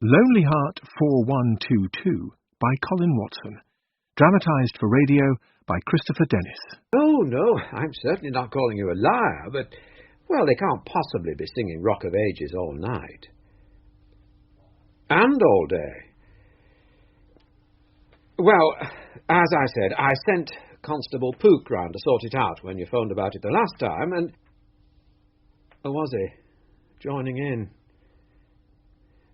Lonelyheart 4122 by Colin Watson. Dramatised for radio by Christopher Dennis. Oh, no, I'm certainly not calling you a liar, but, well, they can't possibly be singing Rock of Ages all night. And all day. Well, as I said, I sent Constable Pook round to sort it out when you phoned about it the last time, and... Oh, was he? Joining in.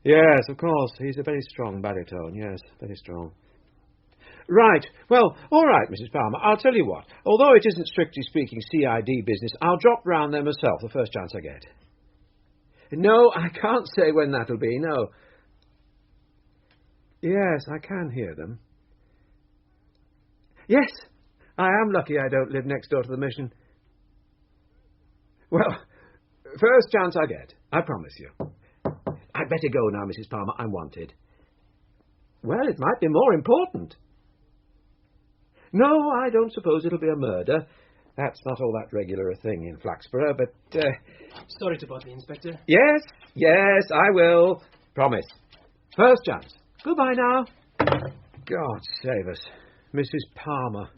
Yes, of course, he's a very strong baritone, yes, very strong. Right, well, all right, Mrs. Palmer, I'll tell you what. Although it isn't strictly speaking CID business, I'll drop round there myself the first chance I get. No, I can't say when that'll be, no. Yes, I can hear them. Yes, I am lucky I don't live next door to the mission. Well, first chance I get, I promise you. I'd better go now, Mrs. Palmer, I'm wanted. Well, it might be more important. No, I don't suppose it'll be a murder. That's not all that regular a thing in Flaxborough, but... Sorry to bother you, Inspector. Yes, I will. Promise. First chance. Goodbye now. God save us. Mrs. Palmer.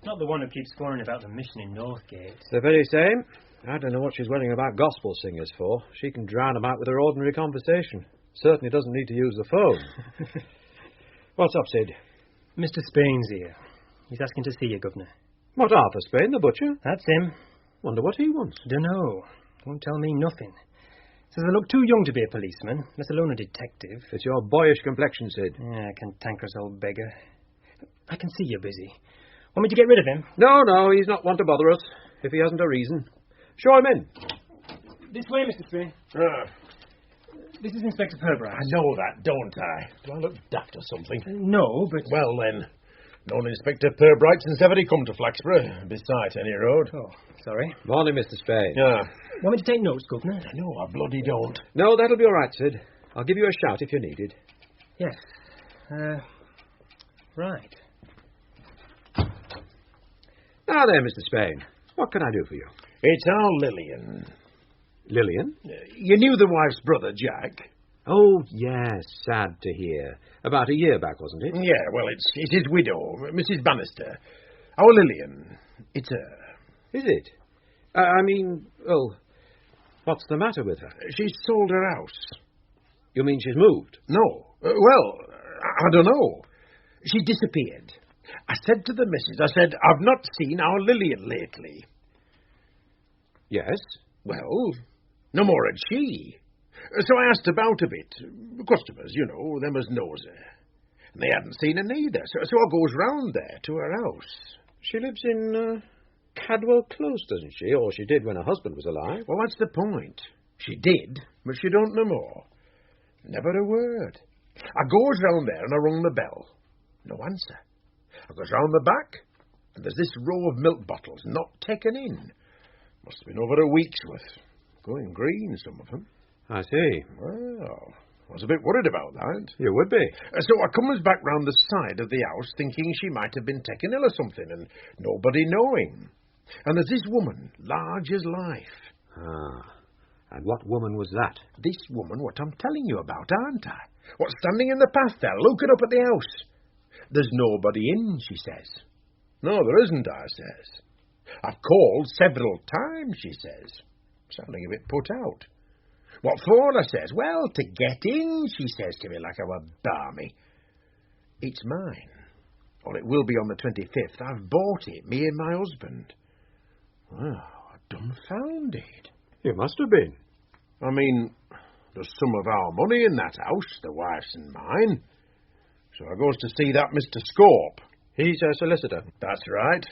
Not the one who keeps scoring about the mission in Northgate. The very same. I don't know what she's worrying about gospel singers for. She can drown them out with her ordinary conversation. Certainly doesn't need to use the phone. What's up, Sid? Mr. Spain's here. He's asking to see you, Governor. What, Arthur Spain, the butcher? That's him. Wonder what he wants. Dunno. Won't tell me nothing. Says I look too young to be a policeman, let alone a detective. It's your boyish complexion, Sid. Yeah, cantankerous old beggar. I can see you're busy. Want me to get rid of him? No, he's not one to bother us, if he hasn't a reason. Show him in. This way, Mr. Spain. This is Inspector Purbright. I know that, don't I? Do I look daft or something? No, but... Well, then, known Inspector Purbright since ever he come to Flaxborough, beside any road. Oh, sorry. Morning, Mr. Spain. Yeah. Want me to take notes, Governor? No, I bloody don't. No, that'll be all right, Sid. I'll give you a shout if you're needed. Yes. Right. Now there, Mr. Spain. What can I do for you? It's our Lillian. Lillian? You knew the wife's brother, Jack? Oh, yes, sad to hear. About a year back, wasn't it? Yeah, well, it's his widow, Mrs. Bannister. Our Lillian. It's her. Is it? What's the matter with her? She's sold her house. You mean she's moved? No. I don't know. She disappeared. I said to the missus, I've not seen our Lillian lately. Yes? Well, no more had she. So I asked about a bit. Customers, you know, them as knows her. And they hadn't seen her neither. So I goes round there to her house. She lives in Cadwell Close, doesn't she? Or she did when her husband was alive. Well, that's the point. She did, but she don't no more. Never a word. I goes round there and I rung the bell. No answer. I goes round the back, and there's this row of milk bottles not taken in. Must have been over a week's worth. Going green, some of them. I see. Well, I was a bit worried about that. You would be. So I comes back round the side of the house thinking she might have been taken ill or something, and nobody knowing. And there's this woman, large as life. Ah, and what woman was that? This woman what I'm telling you about, aren't I? What's standing in the path there, looking up at the house. There's nobody in, she says. No, there isn't, I says. I've called several times, she says. Sounding a bit put out. What for, I says. Well, to get in, she says to me like I were barmy. It's mine. Well, it will be on the 25th. I've bought it, me and my husband. Well, dumbfounded. You must have been. I mean, there's some of our money in that house, the wife's and mine. So I goes to see that Mr. Scorp. He's a solicitor. That's right.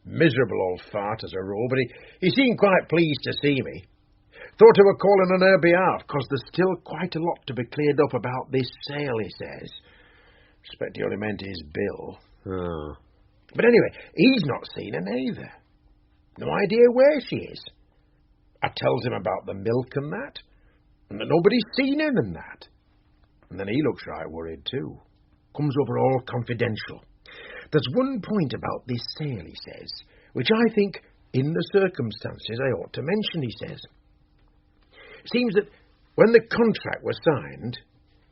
Miserable old fart as a rule, but he seemed quite pleased to see me. Thought I were calling on her behalf, 'cause there's still quite a lot to be cleared up about this sale, he says. Expect he only meant his bill. Oh. But anyway, he's not seen her neither. No idea where she is. I tells him about the milk and that nobody's seen him and that. And then he looks right worried too. Comes over all confidential. There's one point about this sale, he says, which I think, in the circumstances, I ought to mention, he says. Seems that when the contract was signed,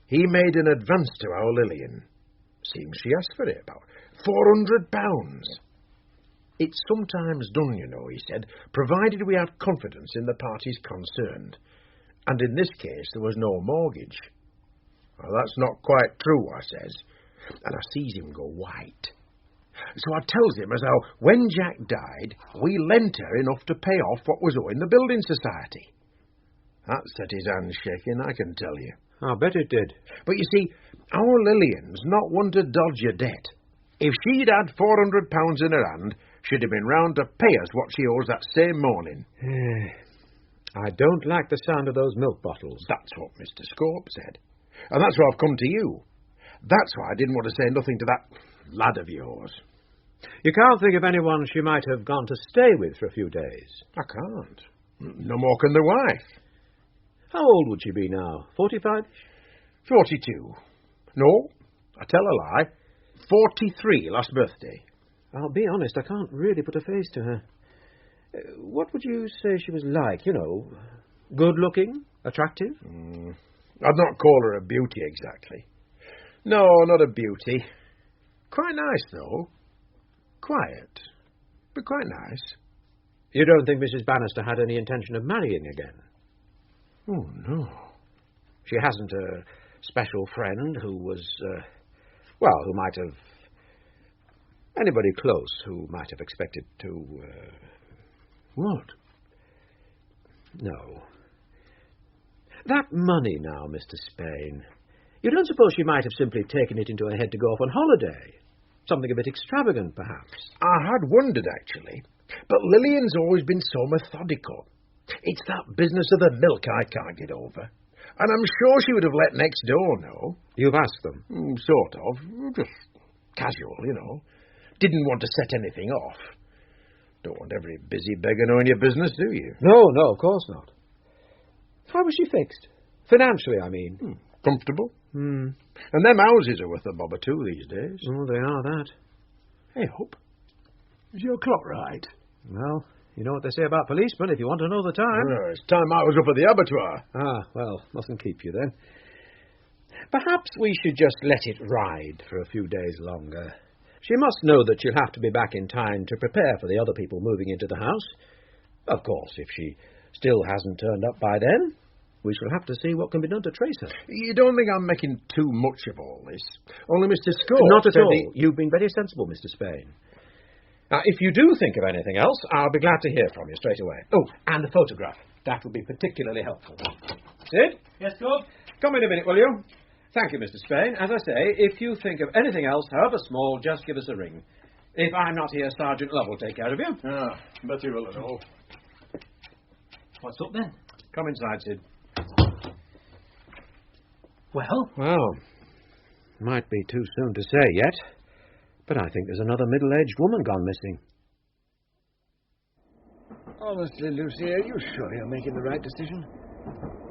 he made an advance to our Lillian. Seems she asked for it, about £400. It's sometimes done, you know, he said, provided we had confidence in the parties concerned. And in this case, there was no mortgage. Well, that's not quite true, I says, and I sees him go white. So I tells him as how, when Jack died, we lent her enough to pay off what was owing the building society. That set his hands shaking, I can tell you. I bet it did. But you see, our Lillian's not one to dodge a debt. If she'd had £400 in her hand, she'd have been round to pay us what she owes that same morning. I don't like the sound of those milk bottles. That's what Mr. Scope said. And that's why I've come to you. That's why I didn't want to say nothing to that lad of yours. You can't think of anyone she might have gone to stay with for a few days? I can't. No more can the wife. How old would she be now? 45? 42. No, I tell a lie. 43 last birthday. I'll be honest, I can't really put a face to her. What would you say she was like, you know? Good-looking? Attractive? I'd not call her a beauty exactly. No, not a beauty. Quite nice, though. Quiet, but quite nice. You don't think Mrs. Bannister had any intention of marrying again? Oh, no. She hasn't a special friend who was, who might have... Anybody close who might have expected to... What? No. That money now, Mr. Spain. You don't suppose she might have simply taken it into her head to go off on holiday? Something a bit extravagant, perhaps. I had wondered, actually. But Lillian's always been so methodical. It's that business of the milk I can't get over. And I'm sure she would have let next door know. You've asked them? Sort of. Just casual, you know. Didn't want to set anything off. Don't want every busy beggar knowing your business, do you? No, of course not. How was she fixed? Financially, I mean. Comfortable. And them houses are worth a bob or two these days. Oh, they are that. Hey, Hope. Is your clock right? Well, you know what they say about policemen if you want to know the time. It's time I was up at the abattoir. Ah, well, mustn't keep you then. Perhaps we should just let it ride for a few days longer. She must know that she'll have to be back in time to prepare for the other people moving into the house. Of course, if she still hasn't turned up by then, we shall have to see what can be done to trace her. You don't think I'm making too much of all this? Only Mr. Scope... Not at all. You've been very sensible, Mr. Spain. Now, if you do think of anything else, I'll be glad to hear from you straight away. Oh, and the photograph. That will be particularly helpful. Sid? Yes, Scope? Come in a minute, will you? Thank you, Mr. Spain. As I say, if you think of anything else, however small, just give us a ring. If I'm not here, Sergeant Love will take care of you. Bet you will at all. What's up then? Come inside, Sid. Well, might be too soon to say yet, but I think there's another middle-aged woman gone missing. Honestly, Lucy, are you sure you're making the right decision?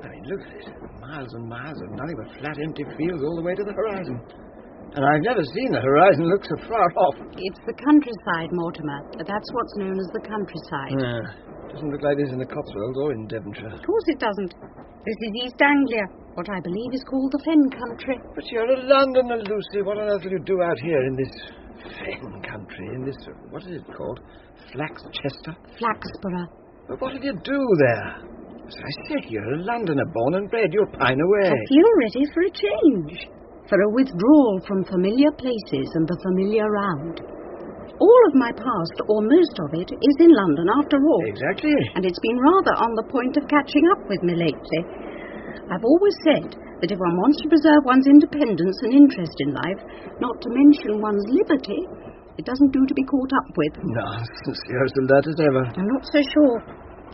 I mean, look at it. Miles and miles of nothing but flat, empty fields all the way to the horizon. And I've never seen the horizon look so far off. It's the countryside, Mortimer. That's what's known as the countryside. Doesn't look like this in the Cotswolds or in Devonshire. Of course it doesn't. This is East Anglia, what I believe is called the Fen Country. But you're a Londoner, Lucy. What on earth will you do out here in this Fen Country, in this, what is it called? Flaxchester? Flaxborough. But what did you do there? As I say, you're a Londoner, born and bred. You'll pine away. I feel ready for a change. For a withdrawal from familiar places and the familiar round. All of my past, or most of it, is in London after all. Exactly. And it's been rather on the point of catching up with me lately. I've always said that if one wants to preserve one's independence and interest in life, not to mention one's liberty, it doesn't do to be caught up with. Nonsense, you're as alert as ever. I'm not so sure.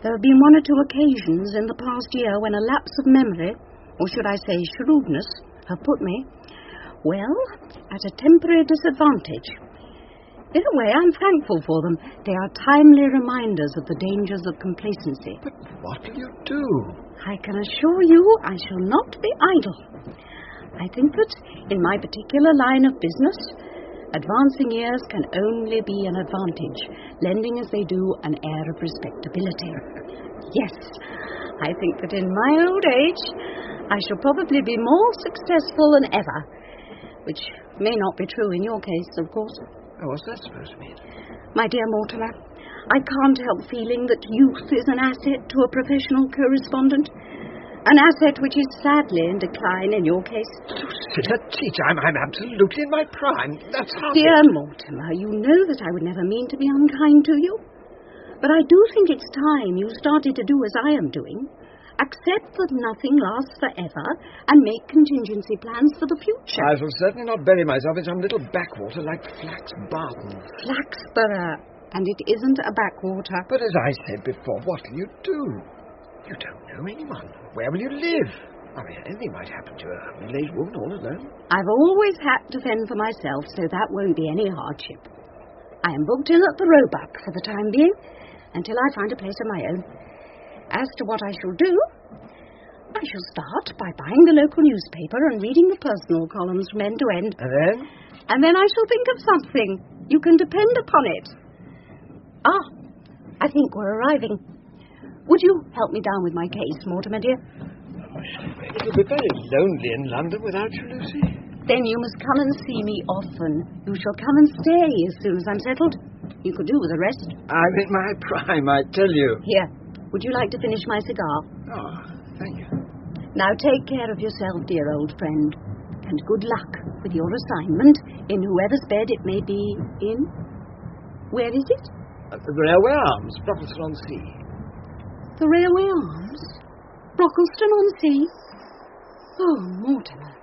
There have been one or two occasions in the past year when a lapse of memory, or should I say shrewdness, have put me, well, at a temporary disadvantage. In a way, I'm thankful for them. They are timely reminders of the dangers of complacency. But what will you do? I can assure you I shall not be idle. I think that in my particular line of business, advancing years can only be an advantage, lending as they do an air of respectability. Yes, I think that in my old age, I shall probably be more successful than ever, which may not be true in your case, of course. Oh, what's that supposed to mean? My dear Mortimer, I can't help feeling that youth is an asset to a professional correspondent. An asset which is sadly in decline in your case. Lucilla, teacher, I'm absolutely in my prime. That's how... Dear Mortimer, you know that I would never mean to be unkind to you. But I do think it's time you started to do as I am doing. Accept that nothing lasts forever and make contingency plans for the future. I shall certainly not bury myself in some little backwater like Flax Barton. Flaxborough, and it isn't a backwater. But as I said before, what will you do? You don't know anyone. Where will you live? I mean, anything might happen to a middle-aged woman all alone. I've always had to fend for myself, so that won't be any hardship. I am booked in at the Roebuck for the time being, until I find a place of my own. As to what I shall do, I shall start by buying the local newspaper and reading the personal columns from end to end. And then? And then I shall think of something. You can depend upon it. Ah, I think we're arriving. Would you help me down with my case, Mortimer, dear? It'll be very lonely in London without you, Lucy. Then you must come and see me often. You shall come and stay as soon as I'm settled. You could do with a rest. I'm in my prime, I tell you. Here, would you like to finish my cigar? Oh, thank you. Now take care of yourself, dear old friend. And good luck with your assignment in whoever's bed it may be in. Where is it? At the Railway Arms, Brockleston-on-Sea. The Railway Arms? Brockleston-on-Sea? Oh, Mortimer.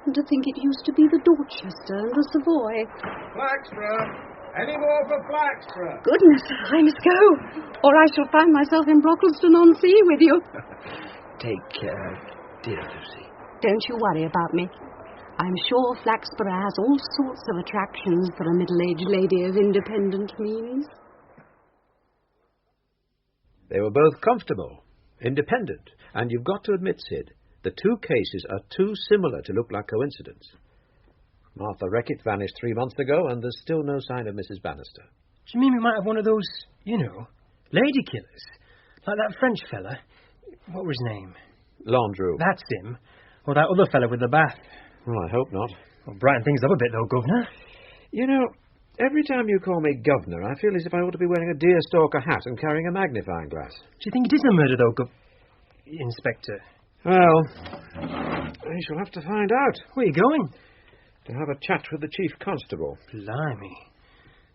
And to think it used to be the Dorchester and the Savoy. Flaxborough! Any more for Flaxborough? Goodness, I must go, or I shall find myself in Brockleston-on-Sea with you. Take care, dear Lucy. Don't you worry about me. I'm sure Flaxborough has all sorts of attractions for a middle-aged lady of independent means. They were both comfortable, independent, and you've got to admit, Sid, the two cases are too similar to look like coincidence. Martha Reckitt vanished 3 months ago, and there's still no sign of Mrs. Bannister. Do you mean we might have one of those, lady killers? Like that French fella? What was his name? Landreau. That's him. Or that other fella with the bath. Well, I hope not. Well, brighten things up a bit, though, Governor. You know, every time you call me Governor, I feel as if I ought to be wearing a deerstalker hat and carrying a magnifying glass. Do you think it is a murder, though, Inspector? Well, I shall have to find out. Where are you going? To have a chat with the Chief Constable. Blimey.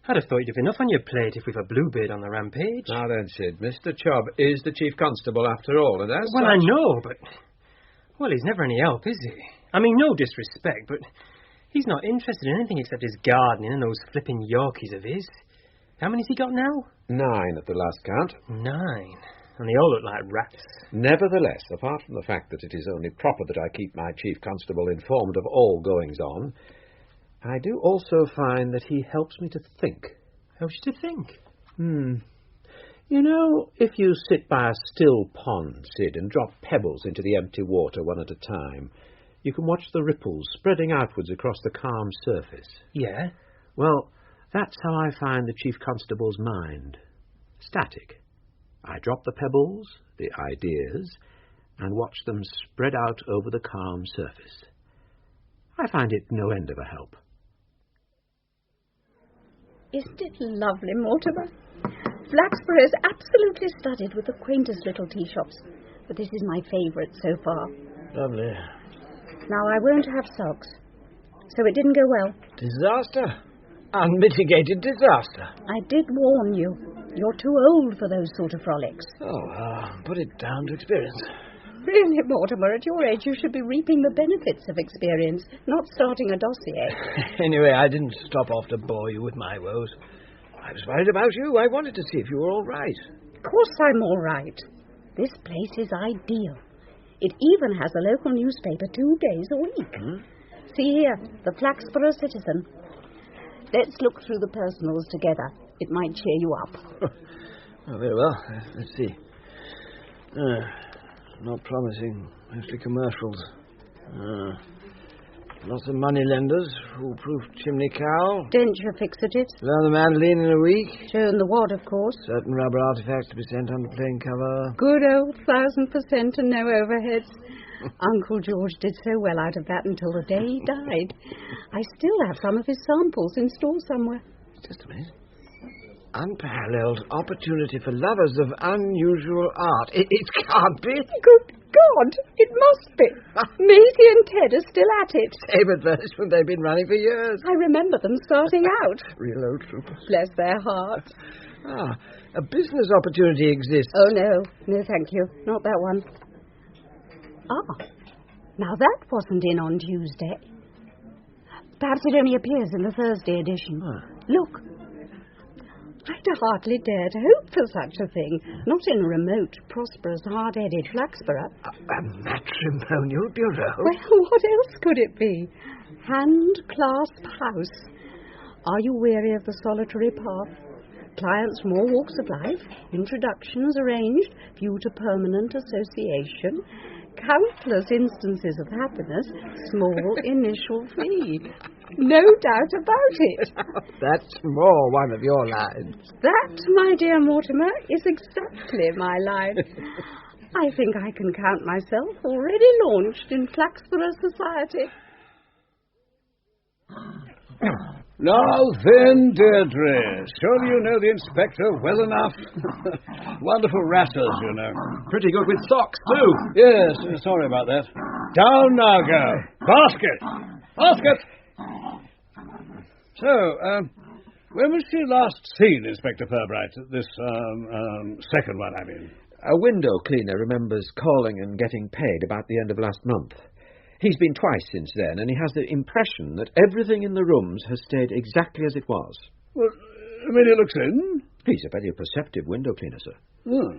I'd have thought you'd have enough on your plate if we've a bluebird on the rampage. Now then, Sid, Mr. Chubb is the Chief Constable after all, and as Well, such... I know, but... Well, he's never any help, is he? I mean, no disrespect, but he's not interested in anything except his gardening and those flipping Yorkies of his. How many's he got now? 9 at the last count. 9. And they all look like rats. Nevertheless, apart from the fact that it is only proper that I keep my Chief Constable informed of all goings-on, I do also find that he helps me to think. Helps you to think? You know, if you sit by a still pond, Sid, and drop pebbles into the empty water one at a time, you can watch the ripples spreading outwards across the calm surface. Yeah? Well, that's how I find the Chief Constable's mind. Static. I drop the pebbles, the ideas, and watch them spread out over the calm surface. I find it no end of a help. Isn't it lovely, Mortimer? Flaxborough is absolutely studded with the quaintest little tea shops, but this is my favourite so far. Lovely. Now, I won't have sulks, so it didn't go well. Disaster. Unmitigated disaster. I did warn you. You're too old for those sort of frolics. Put it down to experience. Really, Mortimer, at your age you should be reaping the benefits of experience, not starting a dossier. Anyway, I didn't stop off to bore you with my woes. I was worried about you. I wanted to see if you were all right. Of course I'm all right. This place is ideal. It even has a local newspaper 2 days a week. See here, the Flaxborough Citizen. Let's look through the personals together. It might cheer you up. Oh, very well. Let's see. Not promising. Mostly commercials. Lots of moneylenders. Foolproof chimney cow. Denture fixatives. Leather mandolin in a week. Shown the wad, of course. Certain rubber artifacts to be sent under plain cover. Good old 1,000% and no overheads. Uncle George did so well out of that until the day he died. I still have some of his samples in store somewhere. Just a minute. Unparalleled opportunity for lovers of unusual art. It can't be. Good God, it must be. Maisie and Ted are still at it. Same advertisement they've been running for years. I remember them starting out. Real old troopers. Bless their hearts. Ah, a business opportunity exists. Oh, no. No, thank you. Not that one. Ah, now that wasn't in on Tuesday. Perhaps it only appears in the Thursday edition. Look. I'd hardly dare to hope for such a thing. Not in a remote, prosperous, hard-headed Flaxborough. A matrimonial bureau? Well, what else could it be? Hand-clasp house. Are you weary of the solitary path? Clients from all walks of life, introductions arranged, view to permanent association, countless instances of happiness, small initial fee. No doubt about it. That's more one of your lines. That, my dear Mortimer, is exactly my line. I think I can count myself already launched in Flaxborough society. Now then, Deirdre, surely you know the inspector well enough. Wonderful ratters, you know. Pretty good with socks, too. Yes, sorry about that. Down now, girl. Basket! Basket! So, when was she last seen, Inspector Purbright? This, second one, I mean. A window cleaner remembers calling and getting paid about the end of last month. He's been twice since then, and he has the impression that everything in the rooms has stayed exactly as it was. Well, when he looks in? He's a very perceptive window cleaner, sir. Oh.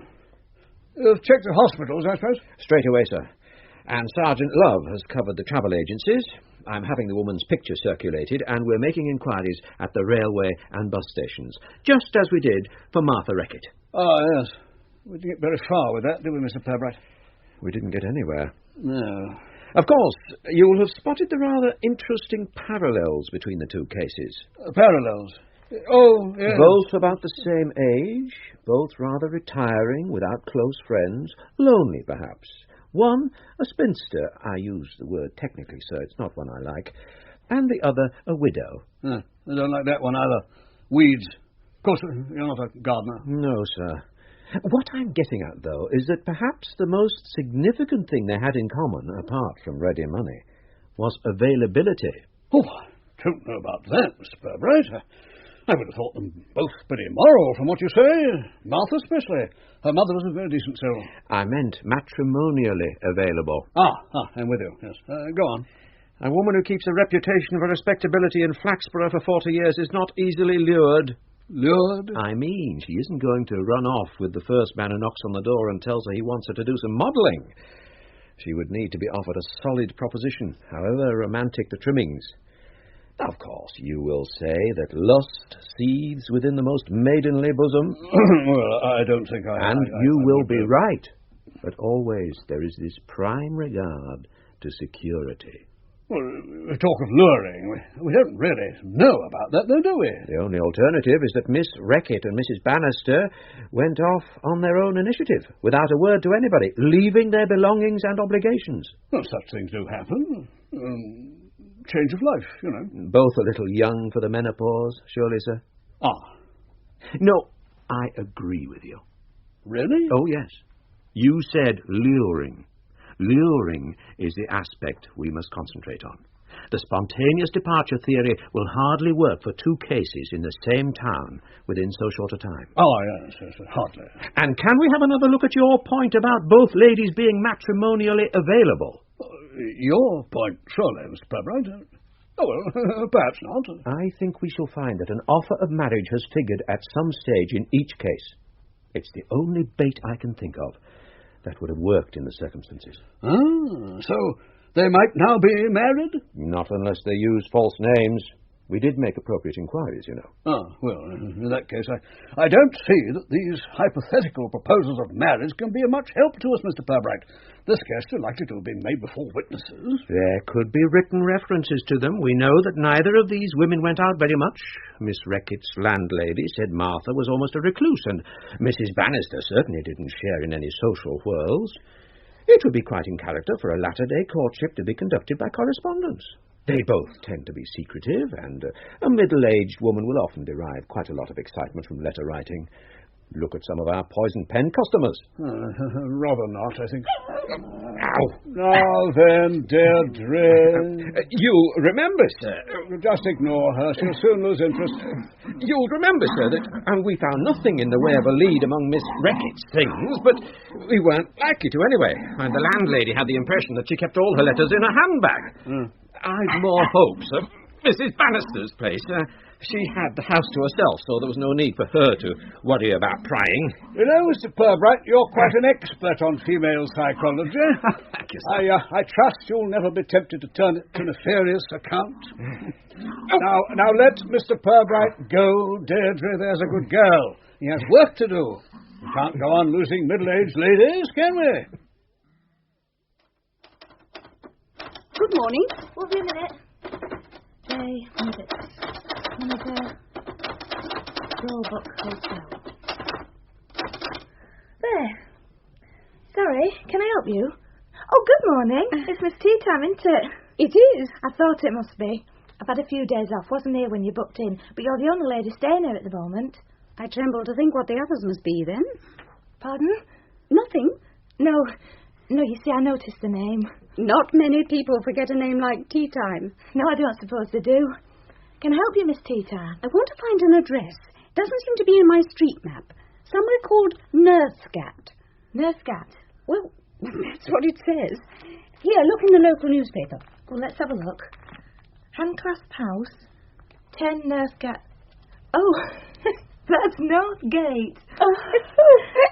You've checked the hospitals, I suppose? Straight away, sir. And Sergeant Love has covered the travel agencies. I'm having the woman's picture circulated, and we're making inquiries at the railway and bus stations, just as we did for Martha Reckitt. Oh, yes. We didn't get very far with that, did we, Mr. Purbright? We didn't get anywhere. No. Of course, you will have spotted the rather interesting parallels between the two cases. Parallels? Oh, yes. Both about the same age, both rather retiring, without close friends, lonely perhaps. One, a spinster, I use the word technically, sir, it's not one I like, and the other, a widow. I don't like that one either. Weeds. Of course, you're not a gardener. No, sir. What I'm getting at, though, is that perhaps the most significant thing they had in common, apart from ready money, was availability. Oh, I don't know about that, Mr. Purbright. I would have thought them both pretty moral, from what you say. Martha especially. Her mother was a very decent soul. I meant matrimonially available. I'm with you, yes. Go on. A woman who keeps a reputation for respectability in Flaxborough for 40 years is not easily lured. Lured? I mean, she isn't going to run off with the first man who knocks on the door and tells her he wants her to do some modelling. She would need to be offered a solid proposition, however romantic the trimmings. Of course, you will say that lust seethes within the most maidenly bosom. Well, I don't think I... And you will be right. But always there is this prime regard to security. Well, we talk of luring. We don't really know about that, though, do we? The only alternative is that Miss Reckitt and Mrs. Bannister went off on their own initiative, without a word to anybody, leaving their belongings and obligations. Well, such things do happen. Change of life, you know. Both a little young for the menopause, surely, sir? No, I agree with you. Really? Oh, yes. You said luring. Luring is the aspect we must concentrate on. The spontaneous departure theory will hardly work for two cases in the same town within so short a time. Oh, yes, hardly. And can we have another look at your point about both ladies being matrimonially available? Your point, surely, Mr. Purbright. Oh, well, perhaps not. I think we shall find that an offer of marriage has figured at some stage in each case. It's the only bait I can think of that would have worked in the circumstances. So they might now be married? Not unless they use false names. We did make appropriate inquiries, you know. Well, in that case, I don't see that these hypothetical proposals of marriage can be of much help to us, Mr. Purbright. This case is likely to have been made before witnesses. There could be written references to them. We know that neither of these women went out very much. Miss Reckitt's landlady said Martha was almost a recluse, and Mrs. Bannister certainly didn't share in any social whirls. It would be quite in character for a latter-day courtship to be conducted by correspondence. They both tend to be secretive, and a middle-aged woman will often derive quite a lot of excitement from letter writing. Look at some of our poison pen customers. Rather not, I think. Ow! Now then, Deirdre. You'll remember, sir. Just ignore her. She'll soon lose interest. You'll remember, sir, that we found nothing in the way of a lead among Miss Reckitt's things, but we weren't likely to anyway. And the landlady had the impression that she kept all her letters in a handbag. I'd more hopes of Mrs. Bannister's place. She had the house to herself, so there was no need for her to worry about prying. You know, Mr. Purbright, you're quite an expert on female psychology. Thank you, sir. I trust you'll never be tempted to turn it to nefarious account. Now let Mr. Purbright go, Deirdre. There's a good girl. He has work to do. We can't go on losing middle-aged ladies, can we? Good morning. Will be a minute. Roebuck Hotel. There. Sorry, can I help you? Oh, good morning. It's Miss Tea Time, isn't it? It is. I thought it must be. I've had a few days off. Wasn't here when you booked in, but you're the only lady staying here at the moment. I tremble to think what the others must be then. Pardon? Nothing. No, you see, I noticed the name. Not many people forget a name like Tea Time. No, I don't suppose they do. Can I help you, Miss Tea Time? I want to find an address. Doesn't seem to be in my street map. Somewhere called Nursegat. Nursegat? Well, that's what it says. Here, look in the local newspaper. Well, let's have a look. Handclasp House, 10 Nursegat. Oh, that's Northgate. Oh.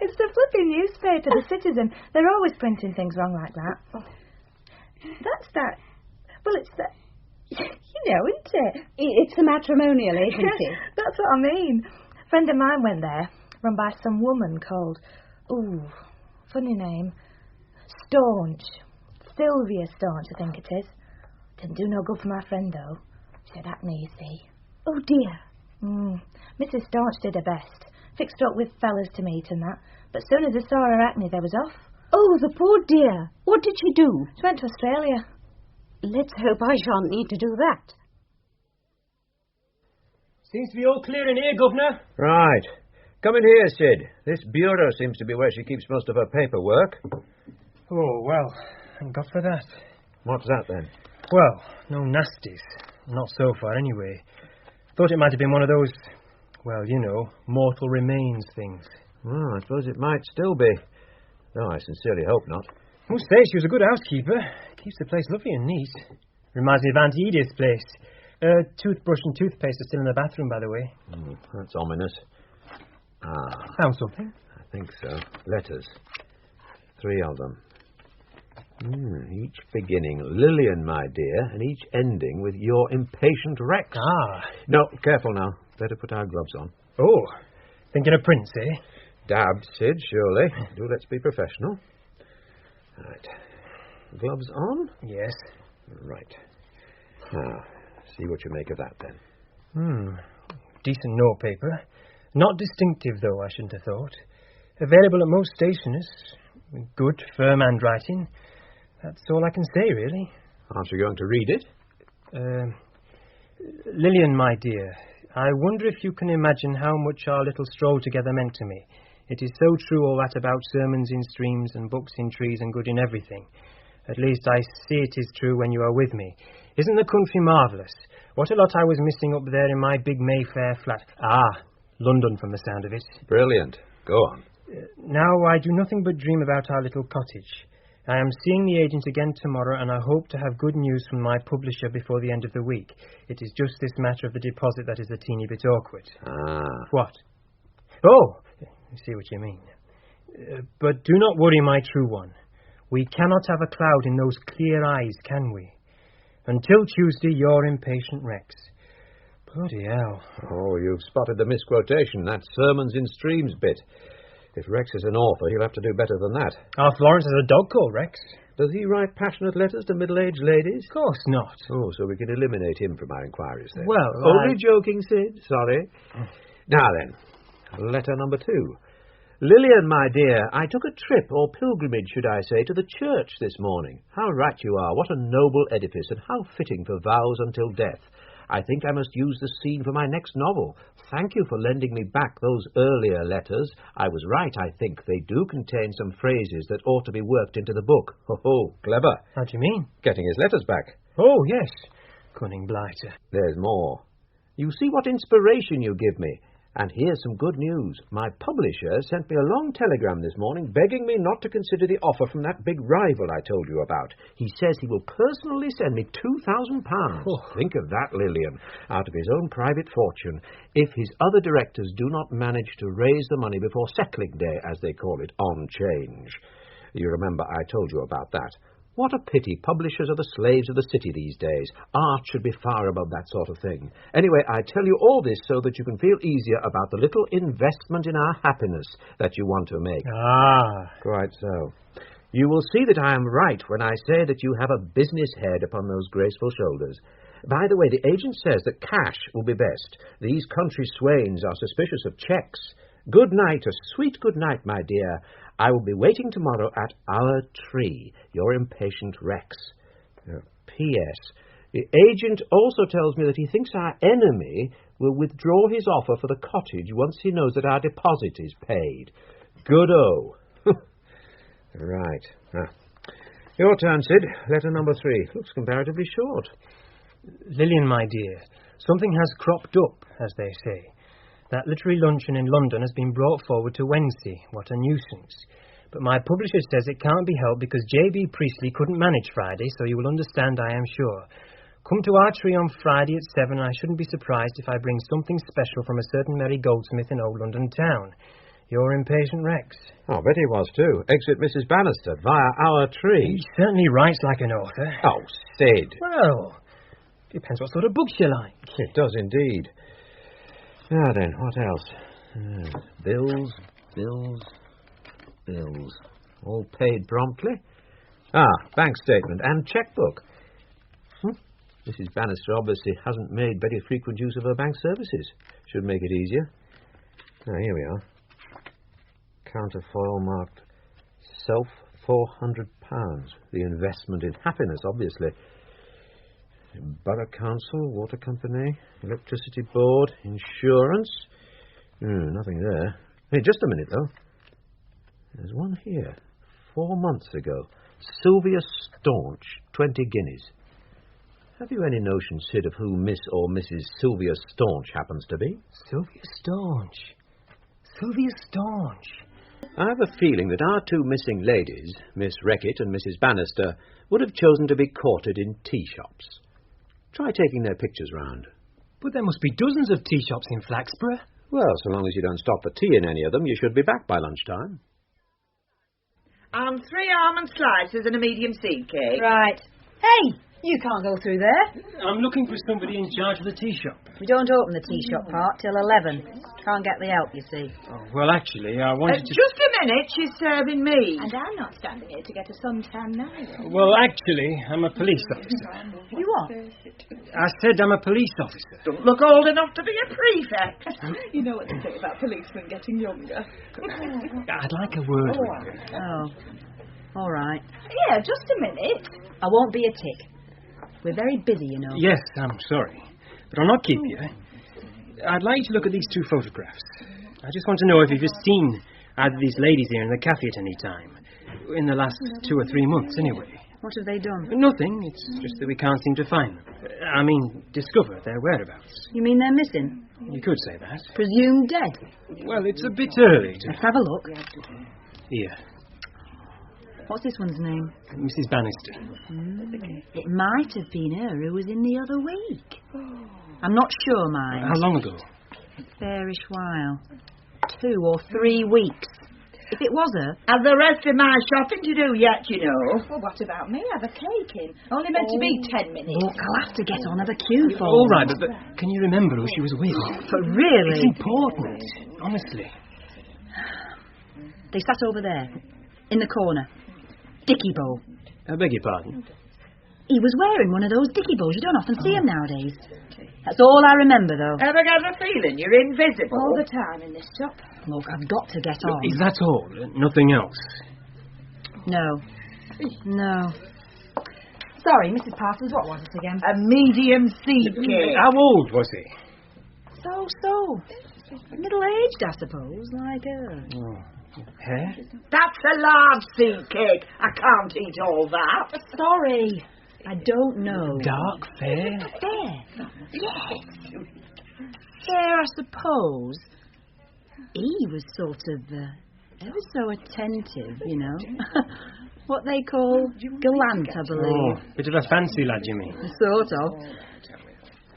It's the flipping newspaper, The Citizen. They're always printing things wrong like that. That's that. Well, it's that. You know, isn't it? It's a matrimonial agency. That's what I mean. A friend of mine went there, run by some woman called, funny name, Staunch. Sylvia Staunch, I think it is. Didn't do no good for my friend, though. She had acne, you see. Oh, dear. Mrs. Staunch did her best. Fixed her up with fellas to meet and that. But as soon as they saw her acne, they was off. Oh, the poor dear. What did she do? She went to Australia. Let's hope I shan't need to do that. Seems to be all clear in here, Governor. Right. Come in here, Sid. This bureau seems to be where she keeps most of her paperwork. Oh, well, thank God for that. What's that, then? Well, no nasties. Not so far, anyway. Thought it might have been one of those, well, you know, mortal remains things. Well, I suppose it might still be. Though I sincerely hope not. I must say she was a good housekeeper. Keeps the place lovely and neat. Reminds me of Aunt Edith's place. Toothbrush and toothpaste are still in the bathroom, by the way. That's ominous. Found something? I think so. Letters. 3 of them. Each beginning, Lillian, my dear, and each ending with your impatient Rex. No, careful now. Better put our gloves on. Oh, thinking of Prince, eh? Dabbed, Sid, surely. Let's be professional. Right. Gloves on? Yes. Right. See what you make of that, then. Decent notepaper. Not distinctive, though, I shouldn't have thought. Available at most stationers. Good, firm handwriting. That's all I can say, really. Aren't you going to read it? Lillian, my dear, I wonder if you can imagine how much our little stroll together meant to me. It is so true, all that about sermons in streams and books in trees and good in everything. At least I see it is true when you are with me. Isn't the country marvellous? What a lot I was missing up there in my big Mayfair flat. London from the sound of it. Brilliant. Go on. Now I do nothing but dream about our little cottage. I am seeing the agent again tomorrow, and I hope to have good news from my publisher before the end of the week. It is just this matter of the deposit that is a teeny bit awkward. What? Oh, I see what you mean. But do not worry, my true one. We cannot have a cloud in those clear eyes, can we? Until Tuesday, your impatient Rex. Bloody hell. Oh, you've spotted the misquotation. That sermons in streams bit. If Rex is an author, he'll have to do better than that. Our Florence has a dog called Rex. Does he write passionate letters to middle-aged ladies? Of course not. Oh, so we can eliminate him from our inquiries then. Well, only joking, Sid. Sorry. Now then, letter number 2. Lillian, my dear, I took a trip, or pilgrimage, should I say, to the church this morning. How right you are. What a noble edifice, and how fitting for vows until death. I think I must use the scene for my next novel. Thank you for lending me back those earlier letters. I was right, I think. They do contain some phrases that ought to be worked into the book. Ho, clever. How do you mean? Getting his letters back. Oh, yes. Cunning blighter. There's more. You see what inspiration you give me. And here's some good news. My publisher sent me a long telegram this morning begging me not to consider the offer from that big rival I told you about. He says he will personally send me £2,000. Oh. Think of that, Lillian, out of his own private fortune, if his other directors do not manage to raise the money before settling day, as they call it, on 'Change. You remember I told you about that. What a pity. Publishers are the slaves of the city these days. Art should be far above that sort of thing. Anyway, I tell you all this so that you can feel easier about the little investment in our happiness that you want to make. Ah. Quite so. You will see that I am right when I say that you have a business head upon those graceful shoulders. By the way, the agent says that cash will be best. These country swains are suspicious of cheques. Good night, a sweet good night, my dear. I will be waiting tomorrow at our tree. Your impatient Rex. P.S. The agent also tells me that he thinks our enemy will withdraw his offer for the cottage once he knows that our deposit is paid. Good-o. Right. Your turn, Sid. Letter number 3. Looks comparatively short. Lillian, my dear, something has cropped up, as they say. That literary luncheon in London has been brought forward to Wednesday. What a nuisance. But my publisher says it can't be helped because J.B. Priestley couldn't manage Friday, so you will understand, I am sure. Come to our tree on Friday at 7, and I shouldn't be surprised if I bring something special from a certain Mary Goldsmith in Old London town. Your impatient Rex. Oh, I bet he was too. Exit Mrs. Bannister via our tree. He certainly writes like an author. Oh, Sid. Well, depends what sort of books you like. It does indeed. Now then, what else? Bills. All paid promptly. Bank statement and chequebook. Mrs. Bannister obviously hasn't made very frequent use of her bank services. Should make it easier. Here we are. Counterfoil marked self £400. The investment in happiness, obviously. Borough Council, Water Company, Electricity Board, Insurance. Nothing there. Hey, just a minute, though. There's one here. 4 months ago. Sylvia Staunch, 20 guineas. Have you any notion, Sid, of who Miss or Mrs. Sylvia Staunch happens to be? Sylvia Staunch. I have a feeling that our two missing ladies, Miss Reckitt and Mrs. Bannister, would have chosen to be courted in tea shops. Try taking their pictures round. But there must be dozens of tea shops in Flaxborough. Well, so long as you don't stop for tea in any of them, you should be back by lunchtime. And 3 almond slices and a medium seed cake. Right. Hey, you can't go through there. I'm looking for somebody in charge of the tea shop. We don't open the tea shop part till 11. Can't get the help, you see. Oh, well, actually, I wanted to... Just a minute, she's serving me. And I'm not standing here to get a suntan neither. Well, actually, I'm a police officer. You what? I said I'm a police officer. Don't look old enough to be a prefect. You know what they say about policemen getting younger. I'd like a word with you. Oh, all right. Yeah, just a minute. I won't be a tick. We're very busy, you know. Yes, I'm sorry. But I'll not keep you. I'd like you to look at these 2 photographs. I just want to know if you've seen either of these ladies here in the cafe at any time. In the last 2 or 3 months, anyway. What have they done? Nothing. It's just that we can't seem to find them. I mean, discover their whereabouts. You mean they're missing? You could say that. Presumed dead? Well, it's a bit early to... Let's have a look. Here. What's this one's name? Mrs. Bannister. It might have been her who was in the other week. I'm not sure, mind. How long ago? A fairish while. 2 or 3 weeks. If it was her... Have the rest of my shopping to do yet, you know. Well, what about me? Have a cake in. Only meant to be 10 minutes. Look, I'll have to get on the queue for All right, but can you remember who she was with? But really? It's important, honestly. They sat over there, in the corner. Dicky bow. I beg your pardon? He was wearing one of those dicky bows. You don't often see them nowadays. That's all I remember, though. Ever get a feeling you're invisible? All the time in this shop. Look, I've got to get on. Is that all? Nothing else? No. Sorry, Mrs. Parsons, what was it again? A medium seed cake. How old was he? So. Middle-aged, I suppose, like her. Oh. Hair? That's a large seed cake. I can't eat all that. Sorry, I don't know. Dark, fair? Fair? Yes. Fair, I suppose. He was sort of ever so attentive, you know. What they call gallant, I believe. Oh, bit of a fancy lad, you mean? Sort of.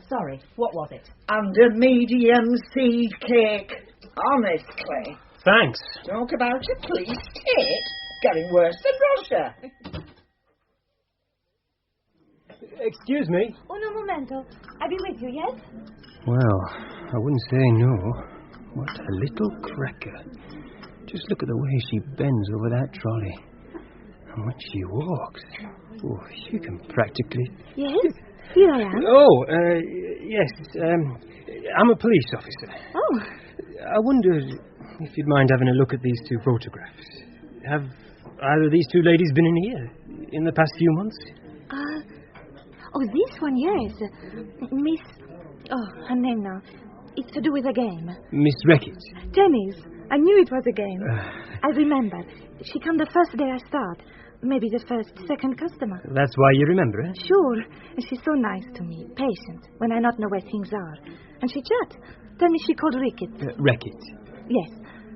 Sorry, what was it? And a medium seed cake. Honestly. Thanks. Talk about a police tit. Getting worse than Russia. Excuse me? Un momento. I'll be with you, yes? Well, I wouldn't say no. What a little cracker. Just look at the way she bends over that trolley. And when she walks, she can practically... Yes, here I am. Oh, yes, I'm a police officer. Oh. I wonder if you'd mind having a look at these two photographs. Have either of these two ladies been in here in the past few months? This one, yes. Miss... Oh, her name now. It's to do with a game. Miss Reckitt. Tennis. I knew it was a game. I remember. She come the first day I start. Maybe the second customer. That's why you remember, eh? Sure. And she's so nice to me. Patient. When I not know where things are. And she chat. Tell me she called Reckitt. Reckitt? Yes.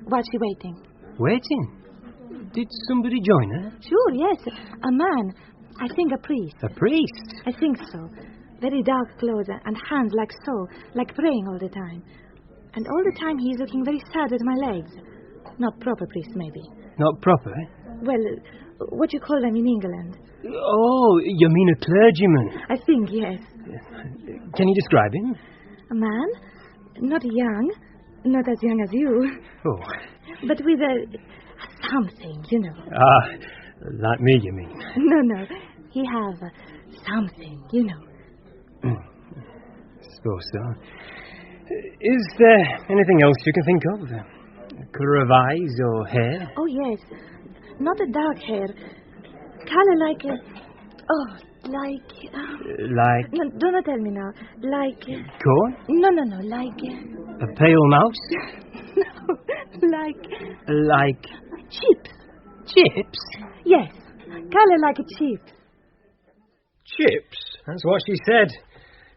While she waiting. Waiting? Did somebody join her? Sure, yes. A man. I think a priest. A priest? I think so. Very dark clothes and hands like so, like praying all the time. And all the time he's looking very sad at my legs. Not proper priest, maybe. Not proper, eh? Well, what you call them in England? Oh, you mean a clergyman? I think, yes. Can you describe him? A man? Not young. Not as young as you. Oh. But with a something, you know. Ah, like me, you mean? No. He have something, you know. Suppose so. Is there anything else you can think of? Colour of eyes or hair? Oh, yes. Not a dark hair. Colour like like... No, don't tell me now. Like... Corn? No, like... A pale mouse? No, like... Chips. Chips? Yes. Colour like a chip. Chips? That's what she said.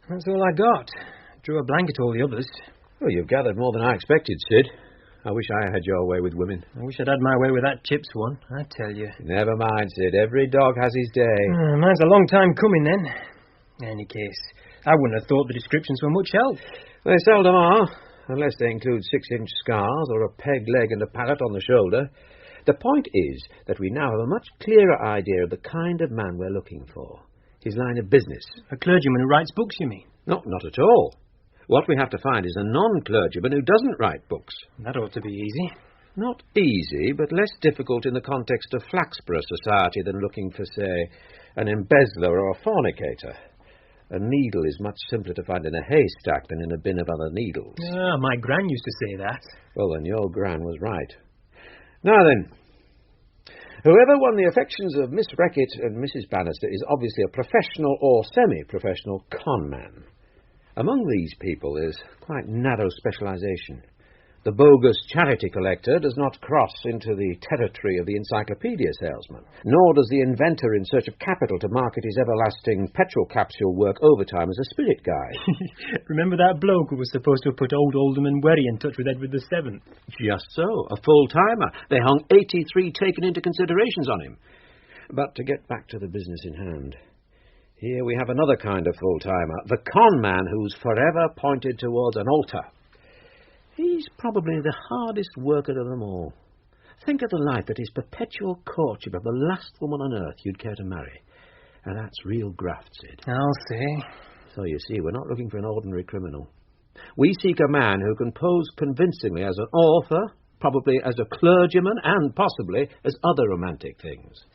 That's all I got. Drew a blank at all the others. Well, you've gathered more than I expected, Sid. I wish I had your way with women. I wish I'd had my way with that Chips one, I tell you. Never mind, Sid. Every dog has his day. Mine's a long time coming, then. In any case, I wouldn't have thought the descriptions were much help. They seldom are, unless they include 6-inch scars or a peg leg and a pallet on the shoulder. The point is that we now have a much clearer idea of the kind of man we're looking for. His line of business. A clergyman who writes books, you mean? No, not at all. What we have to find is a non-clergyman who doesn't write books. That ought to be easy. Not easy, but less difficult in the context of Flaxborough society than looking for, say, an embezzler or a fornicator. A needle is much simpler to find in a haystack than in a bin of other needles. Ah, my gran used to say that. Well, then your gran was right. Now then, whoever won the affections of Miss Reckitt and Mrs. Bannister is obviously a professional or semi-professional con man. Among these people is quite narrow specialisation. The bogus charity collector does not cross into the territory of the encyclopedia salesman, nor does the inventor in search of capital to market his everlasting petrol capsule work overtime as a spirit guide. Remember that bloke who was supposed to have put old Alderman Werry in touch with Edward VII? Just so, a full-timer. They hung 83 taken into considerations on him. But to get back to the business in hand, here we have another kind of full-timer, the con man who's forever pointed towards an altar. He's probably the hardest worker of them all. Think of the life that is perpetual courtship of the last woman on earth you'd care to marry. And that's real graft, Sid. I'll say. So you see, we're not looking for an ordinary criminal. We seek a man who can pose convincingly as an author, probably as a clergyman, and possibly as other romantic things.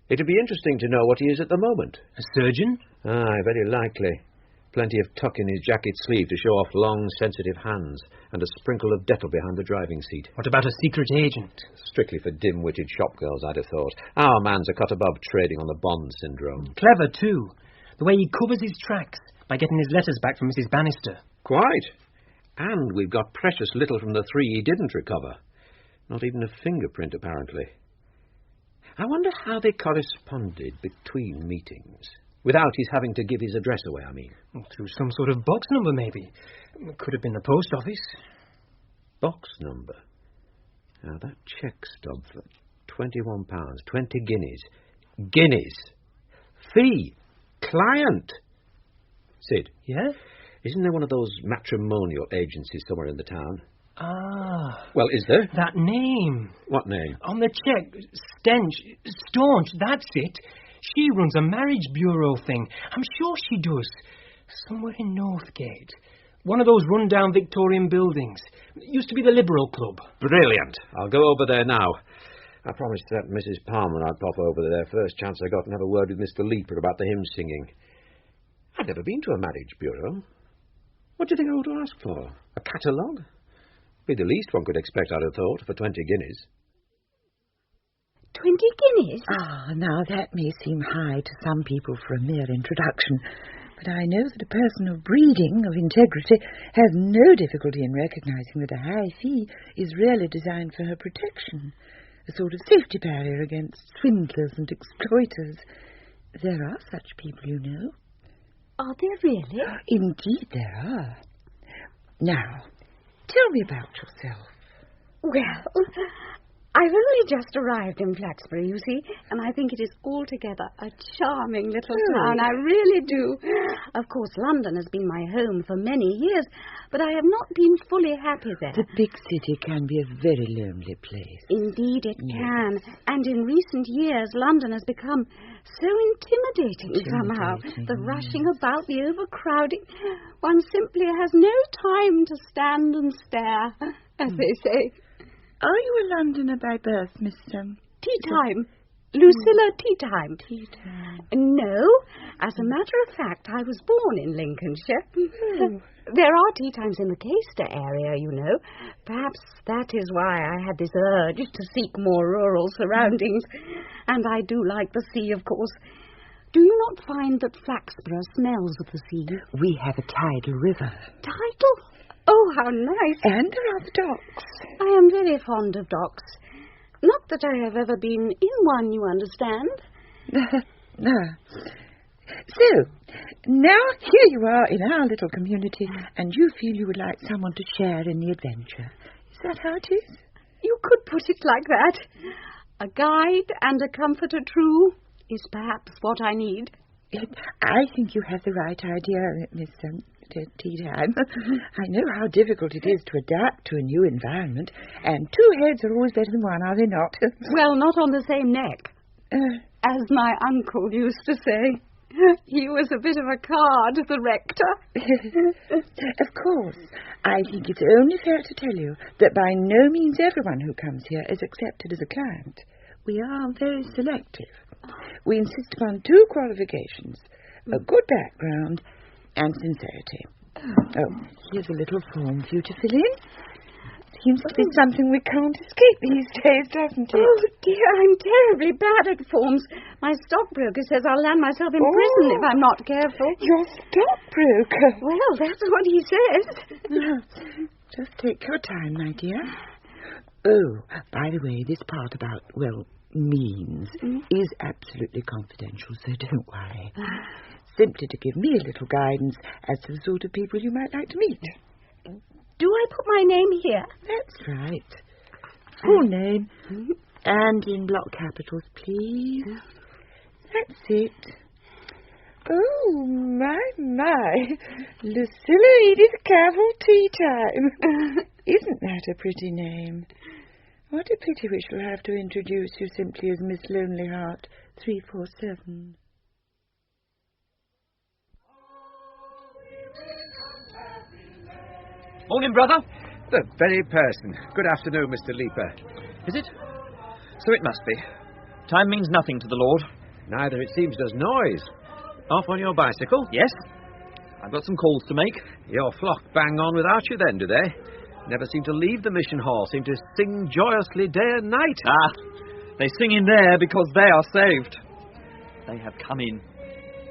It'd be interesting to know what he is at the moment. A surgeon? Aye, very likely. Plenty of tuck in his jacket sleeve to show off long, sensitive hands, and a sprinkle of Dettol behind the driving seat. What about a secret agent? Strictly for dim-witted shopgirls, I'd have thought. Our man's a cut above trading on the Bond syndrome. Clever, too. The way he covers his tracks by getting his letters back from Mrs. Bannister. Quite. And we've got precious little from the 3 he didn't recover. Not even a fingerprint, apparently. I wonder how they corresponded between meetings. Without his having to give his address away, I mean. Through some sort of box number, maybe. Could have been the post office. Box number? Now, that cheque stub for £21, 20 guineas. Guineas! Fee! Client! Sid. Yeah? Isn't there one of those matrimonial agencies somewhere in the town? Ah. Well, is there? That name. What name? On the cheque. Staunch, that's it. She runs a marriage bureau thing. I'm sure she does. Somewhere in Northgate. One of those run-down Victorian buildings. It used to be the Liberal Club. Brilliant. I'll go over there now. I promised that Mrs. Palmer I'd pop over there first chance I got and have a word with Mr. Leaper about the hymn singing. I've never been to a marriage bureau. What do you think I ought to ask for? A catalogue? Be the least one could expect, I'd have thought, for 20 guineas. 20 guineas? Ah, now that may seem high to some people for a mere introduction, but I know that a person of breeding, of integrity, has no difficulty in recognising that a high fee is really designed for her protection, a sort of safety barrier against swindlers and exploiters. There are such people, you know. Are there really? Indeed there are. Now, tell me about yourself. Well, I've only just arrived in Flaxbury, you see, and I think it is altogether a charming little town. I really do. Of course, London has been my home for many years, but I have not been fully happy there. The big city can be a very lonely place. Indeed it can. And in recent years, London has become so intimidating somehow. The rushing about, the overcrowding. One simply has no time to stand and stare, as they say. Are you a Londoner by birth, Miss Tea time. Lucilla Tea time. Tea time. No. As a matter of fact, I was born in Lincolnshire. There are tea times in the Caister area, you know. Perhaps that is why I had this urge to seek more rural surroundings. And I do like the sea, of course. Do you not find that Flaxborough smells of the sea? We have a tidal river. Tidal? Oh, how nice. And there are the docks. I am very fond of docks. Not that I have ever been in one, you understand. No. So, now here you are in our little community, and you feel you would like someone to share in the adventure. Is that how it is? You could put it like that. A guide and a comforter true is perhaps what I need. I think you have the right idea, Miss Tea Time. I know how difficult it is to adapt to a new environment, and 2 heads are always better than one, are they not? Well, not on the same neck. As my uncle used to say. He was a bit of a card, the rector. Of course. I think it's only fair to tell you that by no means everyone who comes here is accepted as a client. We are very selective. We insist upon 2 qualifications, a good background and sincerity. Oh, here's a little form for you to fill in. Seems to be something we can't escape these days, doesn't it? Oh, dear, I'm terribly bad at forms. My stockbroker says I'll land myself in prison if I'm not careful. Your stockbroker? Well, that's what he says. Just take your time, my dear. Oh, by the way, this part about, well, means is absolutely confidential, so don't worry. Simply to give me a little guidance as to the sort of people you might like to meet. Do I put my name here? That's right. Full name. And in block capitals, please. That's it. Oh, my. Lucilla Edith Cavil Tea Time. Isn't that a pretty name? What a pity we shall have to introduce you simply as Miss Lonelyheart 347. Morning, brother. The very person. Good afternoon, Mr. Leaper. Is it? So it must be. Time means nothing to the Lord. Neither, it seems, does noise. Off on your bicycle? Yes. I've got some calls to make. Your flock bang on without you then, do they? Never seem to leave the mission hall, seem to sing joyously day and night. Ah, they sing in there because they are saved. They have come in.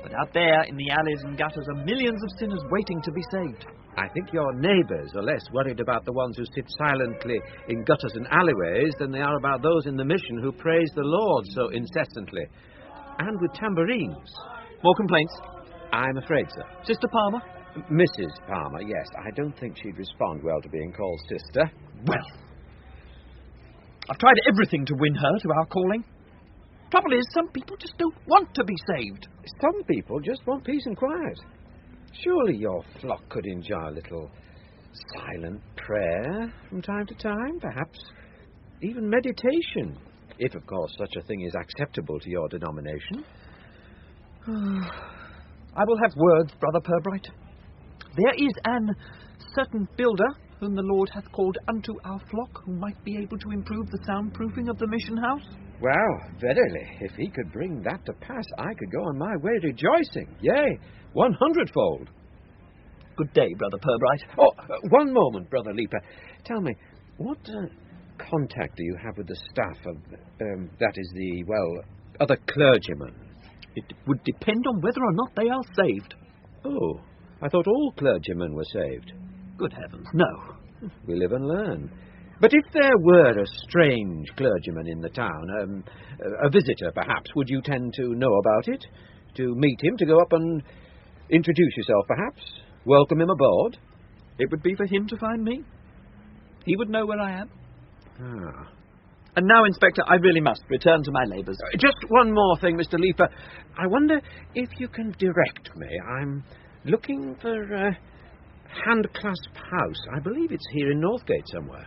But out there in the alleys and gutters are millions of sinners waiting to be saved. I think your neighbours are less worried about the ones who sit silently in gutters and alleyways than they are about those in the mission who praise the Lord so incessantly. And with tambourines. More complaints? I'm afraid so. Sister Palmer? Mrs. Palmer, yes. I don't think she'd respond well to being called sister. Well, I've tried everything to win her to our calling. Trouble is, some people just don't want to be saved. Some people just want peace and quiet. Surely your flock could enjoy a little silent prayer from time to time, perhaps even meditation, if, of course, such a thing is acceptable to your denomination. I will have words, Brother Purbright. There is an certain builder whom the Lord hath called unto our flock, who might be able to improve the soundproofing of the mission house. Well, verily, if he could bring that to pass, I could go on my way rejoicing, yea, 100-fold. Good day, Brother Purbright. Oh, one moment, Brother Leaper. Tell me, what contact do you have with the staff of, that is the, well, other clergymen? It would depend on whether or not they are saved. Oh, I thought all clergymen were saved. Good heavens, no. We live and learn. But if there were a strange clergyman in the town, a visitor perhaps, would you tend to know about it? To meet him, to go up and introduce yourself perhaps? Welcome him aboard? It would be for him to find me. He would know where I am. Ah. And now, Inspector, I really must return to my labours. Just one more thing, Mr. Leaper. I wonder if you can direct me. I'm looking for Handclasp House. I believe it's here in Northgate somewhere.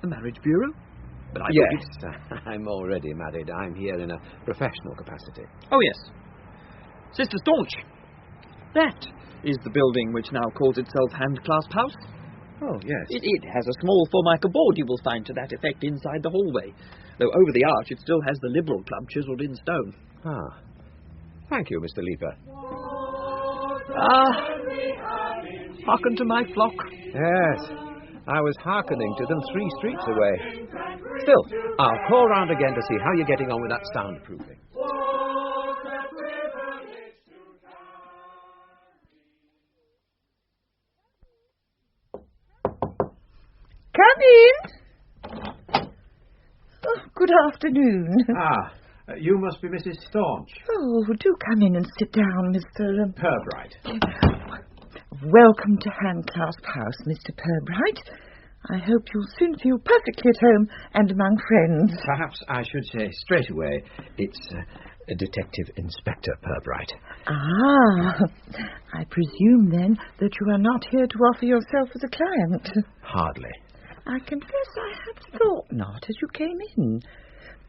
The Marriage Bureau? But yes, I'm already married. I'm here in a professional capacity. Oh, yes. Sister Staunch. That is the building which now calls itself Handclasp House. Oh, yes. It has a small formica board, you will find, to that effect inside the hallway. Though over the arch it still has the Liberal Club chiselled in stone. Ah. Thank you, Mr. Leaper. Ah. Hearken to my flock. Yes. I was hearkening to them 3 streets away. Still, I'll call round again to see how you're getting on with that soundproofing. Come in. Oh, good afternoon. Ah, you must be Mrs. Staunch. Oh, do come in and sit down, Mr. Purbright. Welcome to Handclasp House, Mr. Purbright. I hope you'll soon feel perfectly at home and among friends. Perhaps I should say straight away, it's Detective Inspector Purbright. Ah, I presume then that you are not here to offer yourself as a client. Hardly. I confess I had thought not as you came in.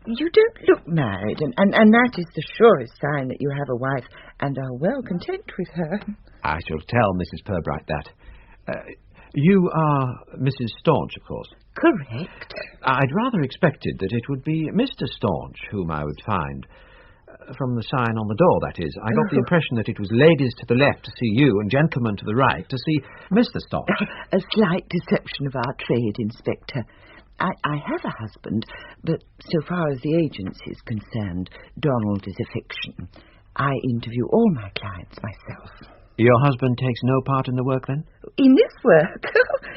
You don't look married, and that is the surest sign that you have a wife and are well content with her. I shall tell Mrs. Purbright that. You are Mrs. Staunch, of course. Correct. I'd rather expected that it would be Mr. Staunch whom I would find. From the sign on the door, that is. I got the impression that it was ladies to the left to see you and gentlemen to the right to see Mr. Staunch. A slight deception of our trade, Inspector. I have a husband, but so far as the agency is concerned, Donald is a fiction. I interview all my clients myself. Your husband takes no part in the work, then? In this work?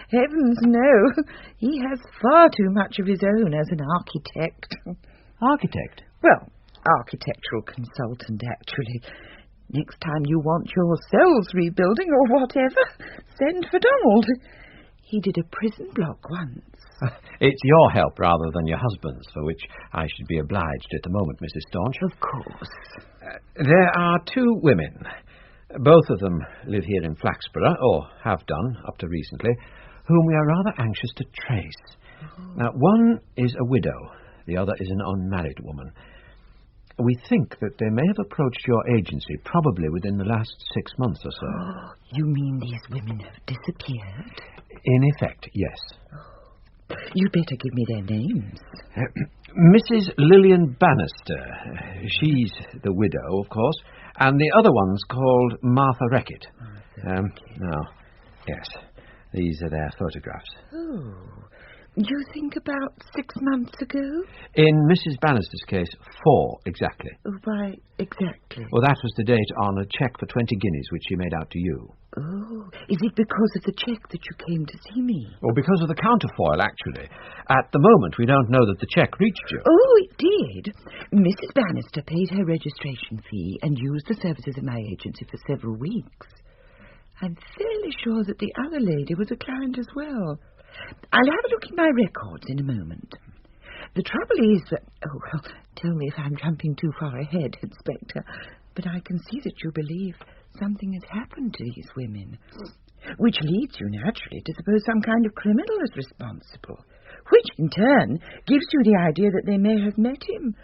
Heavens, no. He has far too much of his own as an architect. Architect? Well, architectural consultant, actually. Next time you want your cells rebuilding or whatever, send for Donald. He did a prison block once. It's your help rather than your husband's, for which I should be obliged at the moment, Mrs. Staunch. Of course. There are 2 women. Both of them live here in Flaxborough, or have done up to recently, whom we are rather anxious to trace. Now, one is a widow, the other is an unmarried woman. We think that they may have approached your agency probably within the last 6 months or so. You mean these women have disappeared? In effect, yes. You'd better give me their names. Mrs. Lillian Bannister. She's the widow, of course. And the other one's called Martha Reckitt. Now, yes, these are their photographs. Oh, you think about 6 months ago? In Mrs. Bannister's case, 4 exactly. Why, exactly? Well, that was the date on a cheque for 20 guineas which she made out to you. Oh, is it because of the cheque that you came to see me? Well, because of the counterfoil, actually. At the moment, we don't know that the cheque reached you. Oh, it did. Mrs. Bannister paid her registration fee and used the services of my agency for several weeks. I'm fairly sure that the other lady was a client as well. I'll have a look in my records in a moment. The trouble is that... Oh, well, tell me if I'm jumping too far ahead, Inspector, but I can see that you believe something has happened to these women, which leads you naturally to suppose some kind of criminal is responsible, which in turn gives you the idea that they may have met him,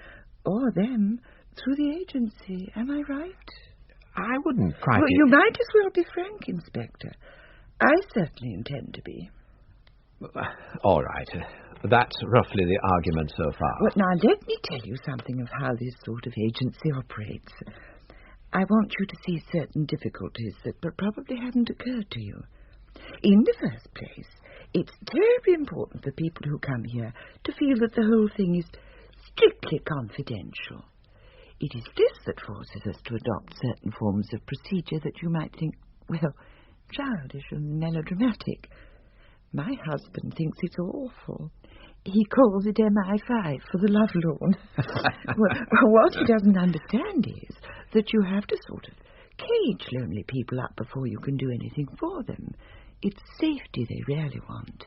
or them, through the agency. Am I right? I wouldn't quite... Well, you might as well be frank, Inspector. I certainly intend to be. All right. That's roughly the argument so far. Well, now, let me tell you something of how this sort of agency operates. I want you to see certain difficulties that probably hadn't occurred to you. In the first place, it's terribly important for people who come here to feel that the whole thing is strictly confidential. It is this that forces us to adopt certain forms of procedure that you might think, well, childish and melodramatic. My husband thinks it's awful. He calls it MI5 for the love lawn. Well, what he doesn't understand is that you have to sort of cage lonely people up before you can do anything for them. It's safety they really want.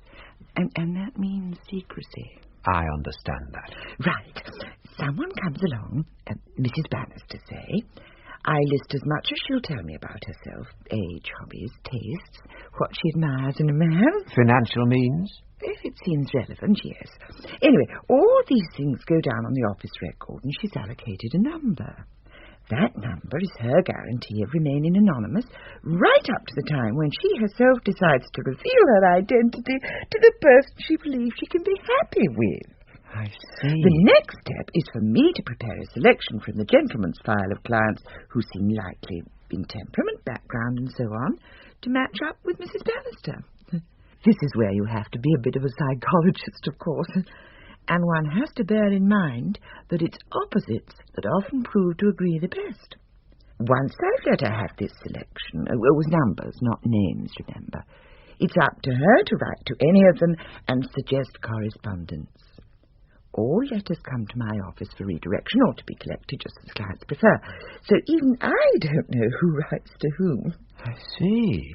And that means secrecy. I understand that. Right. Someone comes along, Mrs. Bannister, say. I list as much as she'll tell me about herself. Age, hobbies, tastes, what she admires in a man. Financial means? If it seems relevant, yes. Anyway, all these things go down on the office record, and she's allocated a number. That number is her guarantee of remaining anonymous right up to the time when she herself decides to reveal her identity to the person she believes she can be happy with. I see. The next step is for me to prepare a selection from the gentleman's file of clients who seem likely in temperament, background, and so on, to match up with Mrs. Bannister. This is where you have to be a bit of a psychologist, of course. And one has to bear in mind that it's opposites that often prove to agree the best. Once I've let her have this selection, with numbers, not names, remember, it's up to her to write to any of them and suggest correspondence. All letters come to my office for redirection or to be collected just as clients prefer. So even I don't know who writes to whom. I see.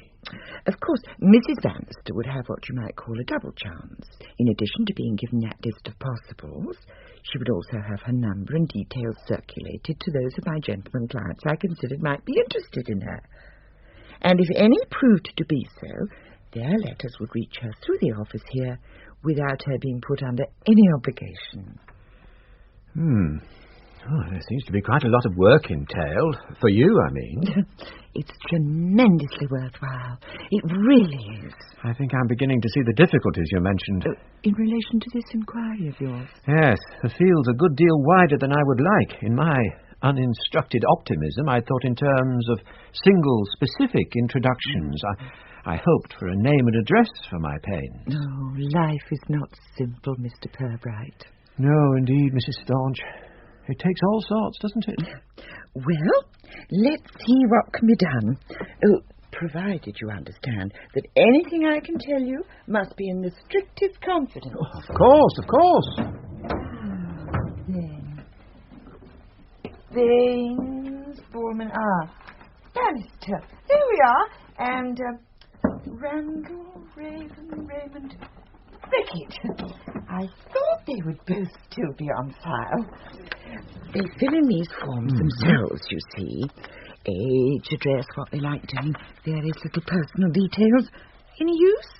Of course, Mrs. Bannister would have what you might call a double chance. In addition to being given that list of possibles, she would also have her number and details circulated to those of my gentlemen clients I considered might be interested in her. And if any proved to be so, their letters would reach her through the office here without her being put under any obligation. Oh, there seems to be quite a lot of work entailed. For you, I mean. It's tremendously worthwhile. It really is. I think I'm beginning to see the difficulties you mentioned. In relation to this inquiry of yours? Yes, the field's a good deal wider than I would like. In my uninstructed optimism, I thought in terms of single, specific introductions. I hoped for a name and address for my pains. No, life is not simple, Mr. Purbright. No, indeed, Mrs. Staunch. It takes all sorts, doesn't it? Well, let's see what can be done. Oh, provided you understand that anything I can tell you must be in the strictest confidence. Oh, of course. Baines, Borman, Bannister. There we are. And, Randall, Raymond, Reckitt. I thought they would both still be on file. They fill in these forms themselves, you see. Age, address, what they like doing, various little personal details. Any use?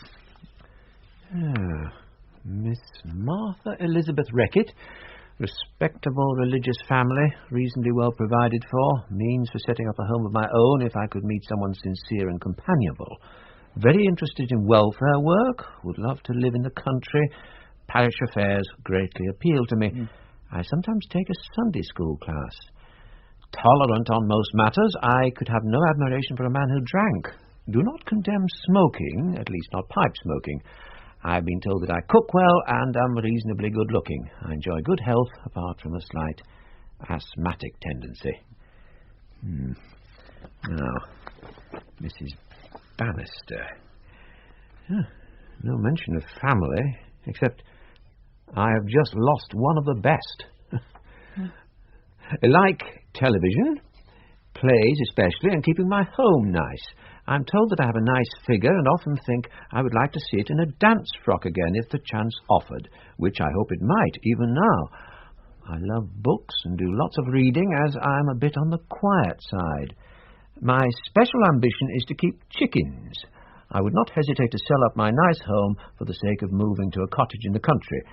Miss Martha Elizabeth Reckitt. Respectable religious family, reasonably well provided for, means for setting up a home of my own if I could meet someone sincere and companionable. Very interested in welfare work, would love to live in the country. Parish affairs greatly appeal to me. I sometimes take a Sunday school class. tolerant on most matters, I could have no admiration for a man who drank. Do not condemn smoking, at least not pipe smoking. I've been told that I cook well and am reasonably good-looking. I enjoy good health, apart from a slight asthmatic tendency. Now, Mrs. Bannister. No mention of family, except I have just lost one of the best. Like television, plays especially, and keeping my home nice. I'm told that I have a nice figure and often think I would like to see it in a dance frock again if the chance offered, which I hope it might, even now. I love books and do lots of reading, as I'm a bit on the quiet side. My special ambition is to keep chickens. I would not hesitate to sell up my nice home for the sake of moving to a cottage in the country.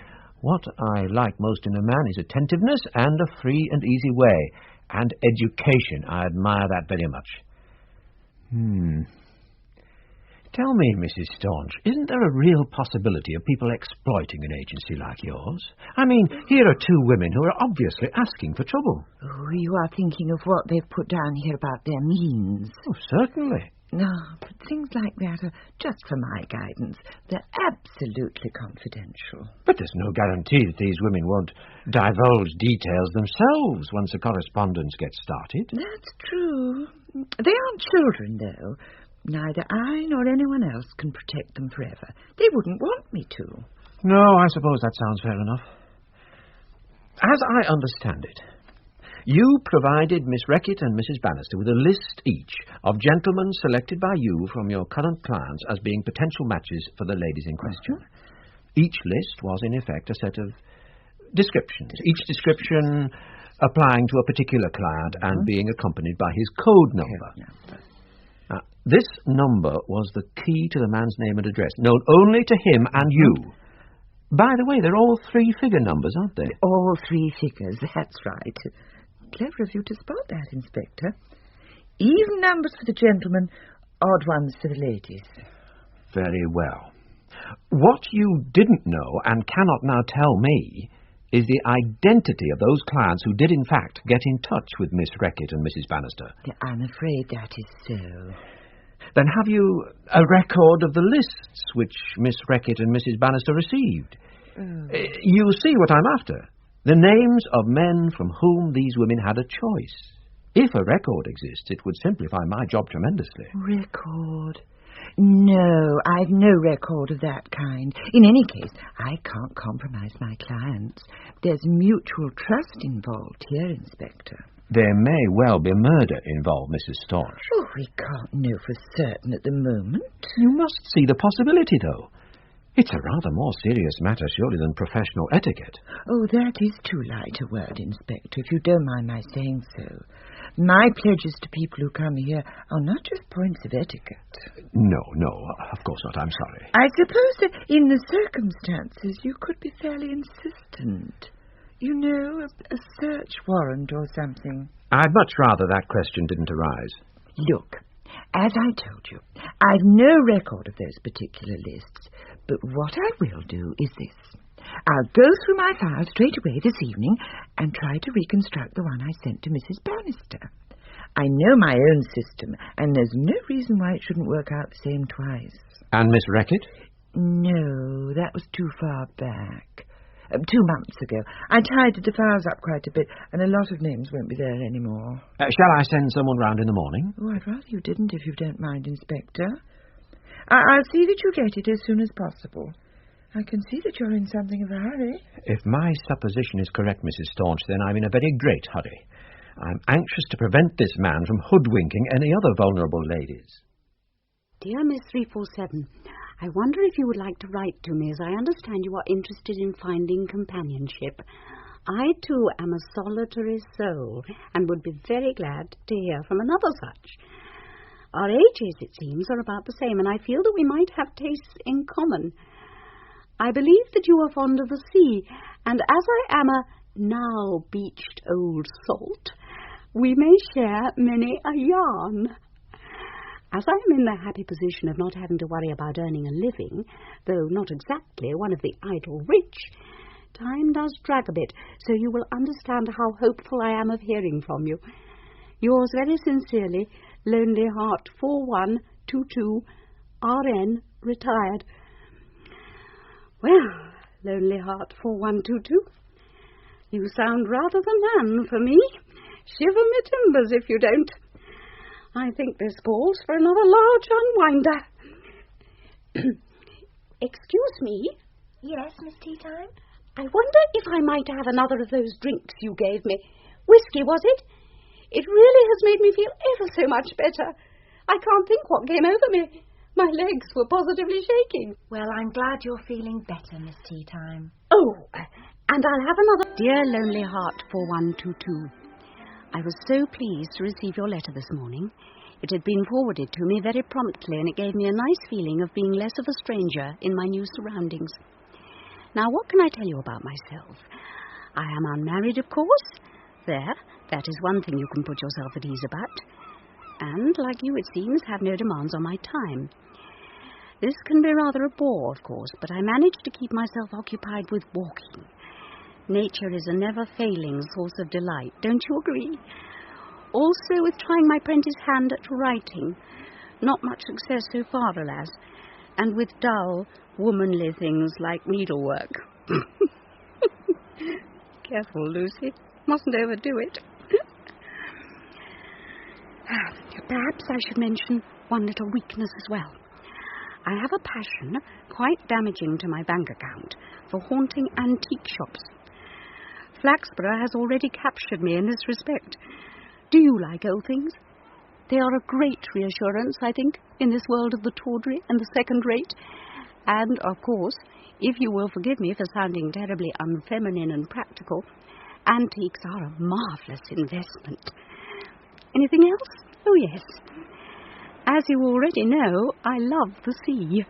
What I like most in a man is attentiveness and a free and easy way, and education. I admire that very much. Tell me, Mrs. Staunch, isn't there a real possibility of people exploiting an agency like yours? I mean, here are two women who are obviously asking for trouble. Oh, you are thinking of what they've put down here about their means. Oh, certainly. No, but things like that are just for my guidance. They're absolutely confidential. But there's no guarantee that these women won't divulge details themselves once a correspondence gets started. That's true. They aren't children, though. Neither I nor anyone else can protect them forever. They wouldn't want me to. No, I suppose that sounds fair enough. As I understand it, you provided Miss Reckitt and Mrs. Bannister with a list each of gentlemen selected by you from your current clients as being potential matches for the ladies in question. Each list was, in effect, a set of descriptions, each description applying to a particular client and being accompanied by his code number. This number was the key to the man's name and address, known only to him and you. By the way, they're all three-figure numbers, aren't they? All three figures, that's right. Clever of you to spot that, Inspector. Even numbers for the gentlemen, odd ones for the ladies. Very well. What you didn't know and cannot now tell me is the identity of those clients who did in fact get in touch with Miss Reckitt and Mrs. Bannister. I'm afraid that is so. Then have you a record of the lists which Miss Reckitt and Mrs. Bannister received? You see what I'm after. The names of men from whom these women had a choice. If a record exists, it would simplify my job tremendously. Record? No, I've no record of that kind. In any case, I can't compromise my clients. There's mutual trust involved here, Inspector. There may well be murder involved, Mrs. Staunch. Oh, we can't know for certain at the moment. You must see the possibility, though. It's a rather more serious matter, surely, than professional etiquette. Oh, that is too light a word, Inspector, if you don't mind my saying so. My pledges to people who come here are not just points of etiquette. No, of course not. I'm sorry. I suppose that in the circumstances you could be fairly insistent. You know, a search warrant or something. I'd much rather that question didn't arise. Look, as I told you, I've no record of those particular lists, but what I will do is this. I'll go through my files straight away this evening and try to reconstruct the one I sent to Mrs. Bannister. I know my own system, and there's no reason why it shouldn't work out the same twice. And Miss Reckitt? No, that was too far back. 2 months ago. I tidied the files up quite a bit, and a lot of names won't be there anymore. Shall I send someone round in the morning? Oh, I'd rather you didn't, if you don't mind, Inspector. I'll see that you get it as soon as possible. I can see that you're in something of a hurry. If my supposition is correct, Mrs. Staunch, then I'm in a very great hurry. I'm anxious to prevent this man from hoodwinking any other vulnerable ladies. Dear Miss 347, I wonder if you would like to write to me, as I understand you are interested in finding companionship. I, too, am a solitary soul, and would be very glad to hear from another such. Our ages, it seems, are about the same, and I feel that we might have tastes in common. I believe that you are fond of the sea, and as I am a now-beached old salt, we may share many a yarn. As I am in the happy position of not having to worry about earning a living, though not exactly one of the idle rich, time does drag a bit, so you will understand how hopeful I am of hearing from you. Yours very sincerely, Lonelyheart 4122, RN, retired. Well, Lonelyheart 4122, you sound rather the man for me. Shiver me timbers if you don't. I think this calls for another large unwinder. Excuse me? Yes, Miss Teatime? I wonder if I might have another of those drinks you gave me. Whiskey, was it? It really has made me feel ever so much better. I can't think what came over me. My legs were positively shaking. Well, I'm glad you're feeling better, Miss Teatime. Oh, and I'll have another. Dear Lonelyheart 4122, I was so pleased to receive your letter this morning. It had been forwarded to me very promptly, and it gave me a nice feeling of being less of a stranger in my new surroundings. Now, what can I tell you about myself? I am unmarried, of course. There, that is one thing you can put yourself at ease about. And, like you, it seems, have no demands on my time. This can be rather a bore, of course, but I manage to keep myself occupied with walking. Nature is a never-failing source of delight, don't you agree? Also with trying my prentice hand at writing. Not much success so far, alas. And with dull, womanly things like needlework. Careful, Lucy. Mustn't overdo it. Perhaps I should mention one little weakness as well. I have a passion, quite damaging to my bank account, for haunting antique shops. Flaxborough has already captured me in this respect. Do you like old things? They are a great reassurance, I think, in this world of the tawdry and the second-rate. And, of course, if you will forgive me for sounding terribly unfeminine and practical, antiques are a marvellous investment. Anything else? Oh, yes. As you already know, I love the sea.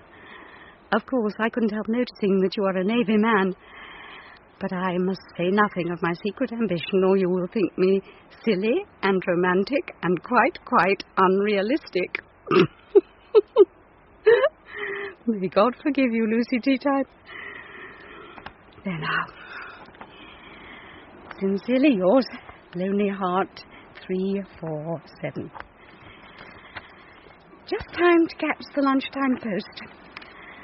Of course, I couldn't help noticing that you are a Navy man. But I must say nothing of my secret ambition, or you will think me silly and romantic and quite unrealistic. May God forgive you, Lucy Teatime. There now. Sincerely yours, Lonelyheart 347. Just time to catch the lunchtime post.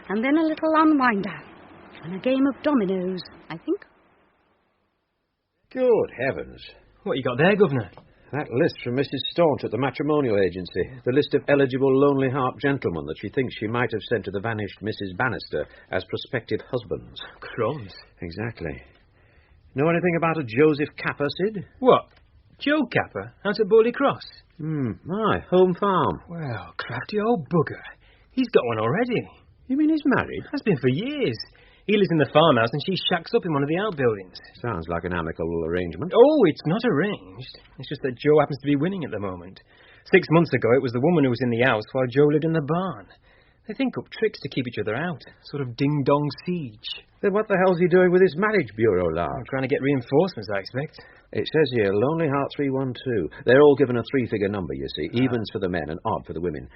And then a little unwinder. And a game of dominoes, I think. Good heavens. What you got there, Governor? That list from Mrs. Staunch at the matrimonial agency. The list of eligible Lonelyheart gentlemen that she thinks she might have sent to the vanished Mrs. Bannister as prospective husbands. Crumbs. Exactly. Know anything about a Joseph Capper, Sid? What? Joe Capper? Out at Bowley Cross? My home farm. Well, crafty old bugger. He's got one already. You mean he's married? Has been for years. He lives in the farmhouse and she shacks up in one of the outbuildings. Sounds like an amicable arrangement. Oh, it's not arranged. It's just that Joe happens to be winning at the moment. 6 months ago, it was the woman who was in the house while Joe lived in the barn. They think up tricks to keep each other out. Sort of ding-dong siege. Then what the hell's he doing with his marriage bureau, lad? Trying to get reinforcements, I expect. It says here, Lonelyheart 312. They're all given a 3-figure number, you see. Evens for the men and odd for the women.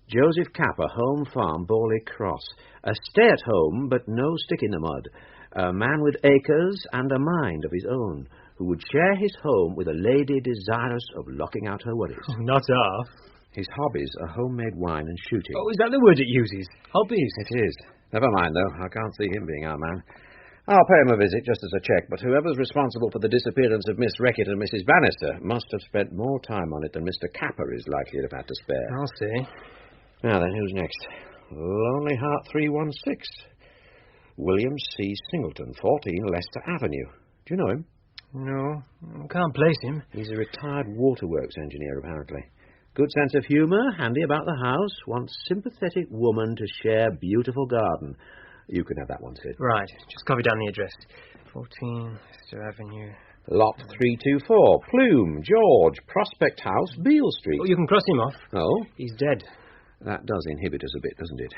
Joseph Capper, home farm, Bowley Cross. A stay-at-home, but no stick in the mud. A man with acres and a mind of his own, who would share his home with a lady desirous of locking out her worries. Oh, not half. His hobbies are homemade wine and shooting. Oh, is that the word it uses? Hobbies? It is. Never mind, though. I can't see him being our man. I'll pay him a visit just as a check, but whoever's responsible for the disappearance of Miss Reckitt and Mrs. Bannister must have spent more time on it than Mr. Capper is likely to have had to spare. I'll see. Now then, who's next? Lonelyheart 316. William C. Singleton, 14 Leicester Avenue. Do you know him? No, can't place him. He's a retired waterworks engineer, apparently. Good sense of humour, handy about the house, wants sympathetic woman to share beautiful garden. You can have that one, Sid. Right, just copy down the address. 14 Leicester Avenue. Lot 324, Plume, George, Prospect House, Beale Street. Oh, you can cross him off. Oh? He's dead. That does inhibit us a bit, doesn't it?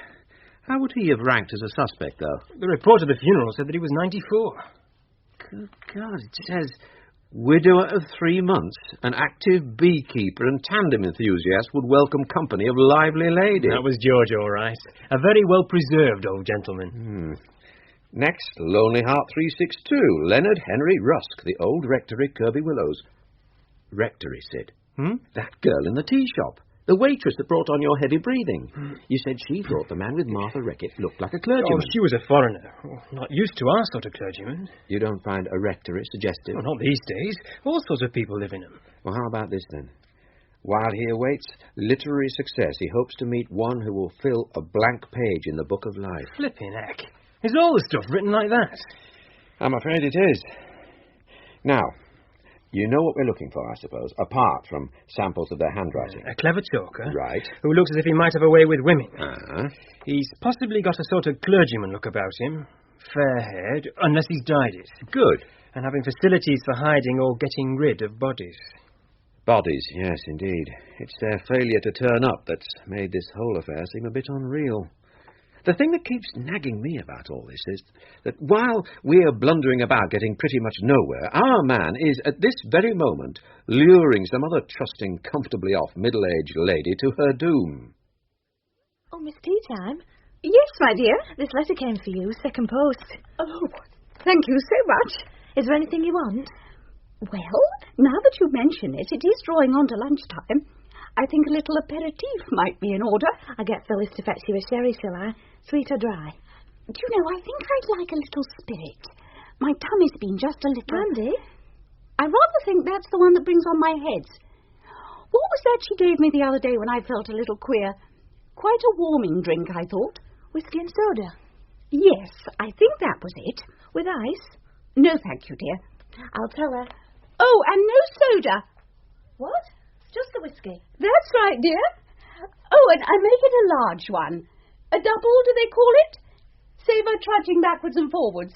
How would he have ranked as a suspect, though? The report of the funeral said that he was 94. Good God, it says widower of 3 months, an active beekeeper and tandem enthusiast would welcome company of lively lady. That was George, all right. A very well-preserved old gentleman. Next, Lonelyheart 362, Leonard Henry Rusk, the old rectory, Kirby Willows. Rectory, Sid. That girl in the tea shop. The waitress that brought on your heavy breathing. You said she thought the man with Martha Rickett looked like a clergyman. Oh, she was a foreigner. Not used to our sort of clergyman. You don't find a rectorate suggestive? Well, not these days. All sorts of people live in them. Well, how about this, then? While he awaits literary success, he hopes to meet one who will fill a blank page in the book of life. Flipping heck. Is all the stuff written like that? I'm afraid it is. Now, you know what we're looking for, I suppose, apart from samples of their handwriting. A clever talker. Right. Who looks as if he might have a way with women. Uh-huh. He's possibly got a sort of clergyman look about him. Fair-haired, unless he's dyed it. Good. And having facilities for hiding or getting rid of bodies. Bodies, yes, indeed. It's their failure to turn up that's made this whole affair seem a bit unreal. The thing that keeps nagging me about all this is that while we're blundering about getting pretty much nowhere, our man is, at this very moment, luring some other trusting, comfortably off middle-aged lady to her doom. Oh, Miss Teatime? Yes, my dear? This letter came for you, second post. Oh, thank you so much. Is there anything you want? Well, now that you mention it, it is drawing on to lunchtime. I think a little aperitif might be in order. I'll get Phyllis to fetch you a sherry, shall I? Sweet or dry? Do you know, I think I'd like a little spirit. My tummy's been just a little... Brandy? I rather think that's the one that brings on my heads. What was that she gave me the other day when I felt a little queer? Quite a warming drink, I thought. Whiskey and soda? Yes, I think that was it. With ice? No, thank you, dear. I'll tell her. Oh, and no soda. What? Just the whiskey? That's right, dear. Oh, and I make it a large one. A double, do they call it? Save her trudging backwards and forwards.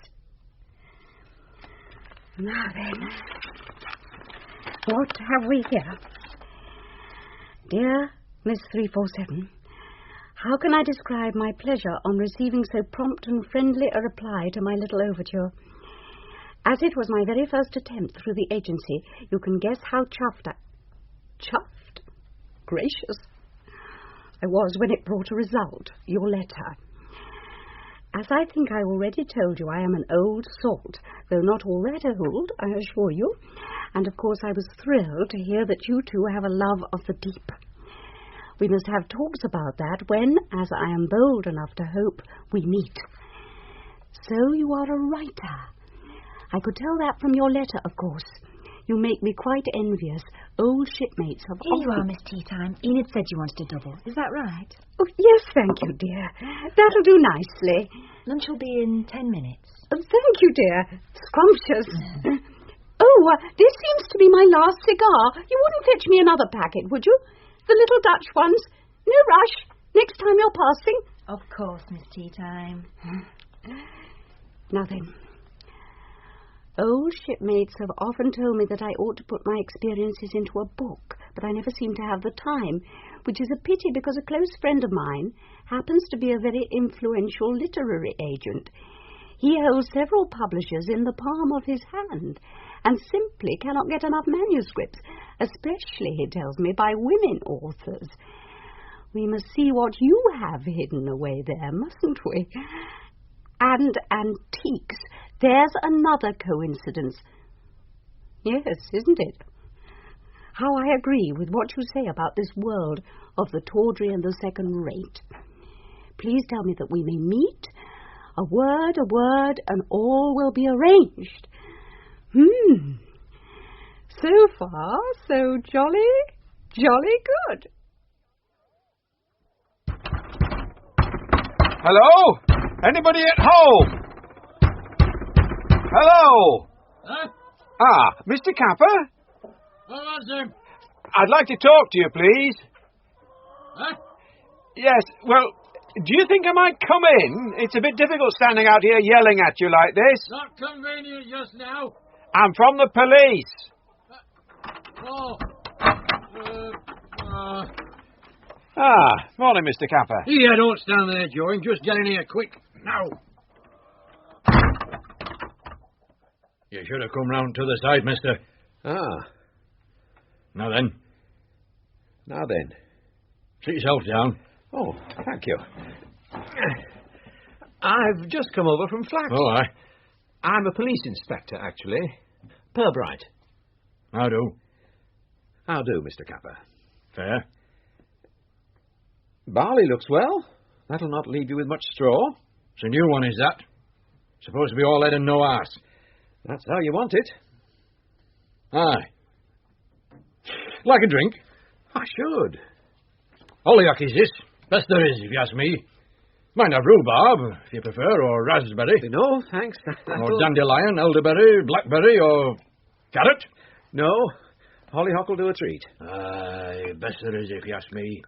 Now then, what have we here? Dear Miss 347, how can I describe my pleasure on receiving so prompt and friendly a reply to my little overture? As it was my very first attempt through the agency, you can guess how chuffed Chuffed? Gracious. I was when it brought a result, your letter. As I think I already told you, I am an old salt, though not all that old, I assure you. And of course I was thrilled to hear that you two have a love of the deep. We must have talks about that when, as I am bold enough to hope, we meet. So you are a writer. I could tell that from your letter, of course. You make me quite envious. Old shipmates have Here you are, Miss Teatime. Enid said you wanted a double. Is that right? Oh, yes, thank you, dear. That'll do nicely. Lunch will be in 10 minutes. Oh, thank you, dear. Scrumptious. This seems to be my last cigar. You wouldn't fetch me another packet, would you? The little Dutch ones. No rush. Next time you're passing. Of course, Miss Teatime. Now then. Old shipmates have often told me that I ought to put my experiences into a book, but I never seem to have the time, which is a pity because a close friend of mine happens to be a very influential literary agent. He holds several publishers in the palm of his hand and simply cannot get enough manuscripts, especially, he tells me, by women authors. We must see what you have hidden away there, mustn't we? And antiques. There's another coincidence. Yes, isn't it? How I agree with what you say about this world of the tawdry and the second rate. Please tell me that we may meet. A word, and all will be arranged. So far, so jolly good. Hello? Anybody at home? Hello? Huh? Mr. Capper? What was him? I'd like to talk to you, please. Huh? Yes, well, do you think I might come in? It's a bit difficult standing out here yelling at you like this. Not convenient just now. I'm from the police. Morning, Mr. Capper. Here, don't stand there, Joey. Just get in here quick. Now. You should have come round to the side, mister. Now then. Sit yourself down. Oh, thank you. I've just come over from Flax. Oh, aye. I'm a police inspector, actually. Purbright. How do? How do, Mr. Capper? Fair. Barley looks well. That'll not leave you with much straw. It's a new one, is that? Supposed to be all head and no arse. That's how you want it. Aye. Like a drink? I should. Hollyhock is this. Best there is, if you ask me. Might have rhubarb, if you prefer, or raspberry. No, thanks. Or dandelion, elderberry, blackberry, or carrot. No, hollyhock will do a treat. Aye, best there is, if you ask me.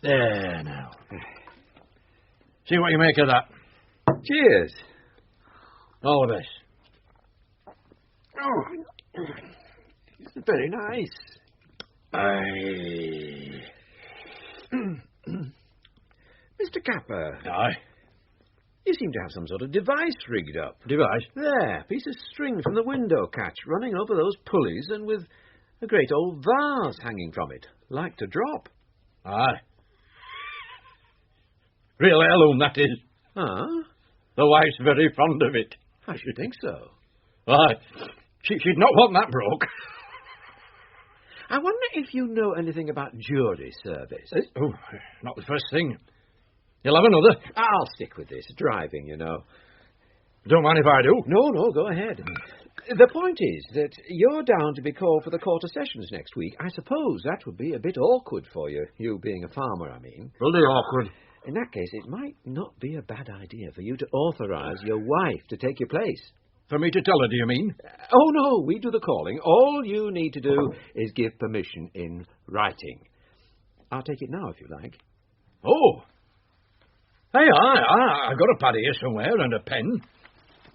There, now. See what you make of that. Cheers. All the best. Oh, very nice. Aye. Mr. Capper. Aye. You seem to have some sort of device rigged up. Device? There, piece of string from the window catch running over those pulleys and with a great old vase hanging from it, like to drop. Aye. Real heirloom, that is. Ah? The wife's very fond of it. I should think so. Aye. She'd not want that broke. I wonder if you know anything about jury service. Oh, not the first thing. You'll have another. I'll stick with this. Driving, you know. Don't mind if I do. No, go ahead. The point is that you're down to be called for the Quarter Sessions next week. I suppose that would be a bit awkward for you, you being a farmer, I mean. Bloody awkward. In that case, it might not be a bad idea for you to authorise your wife to take your place. For me to tell her, do you mean? Oh, no, we do the calling. All you need to do is give permission in writing. I'll take it now, if you like. Oh. Hey, I've got a pad here somewhere and a pen.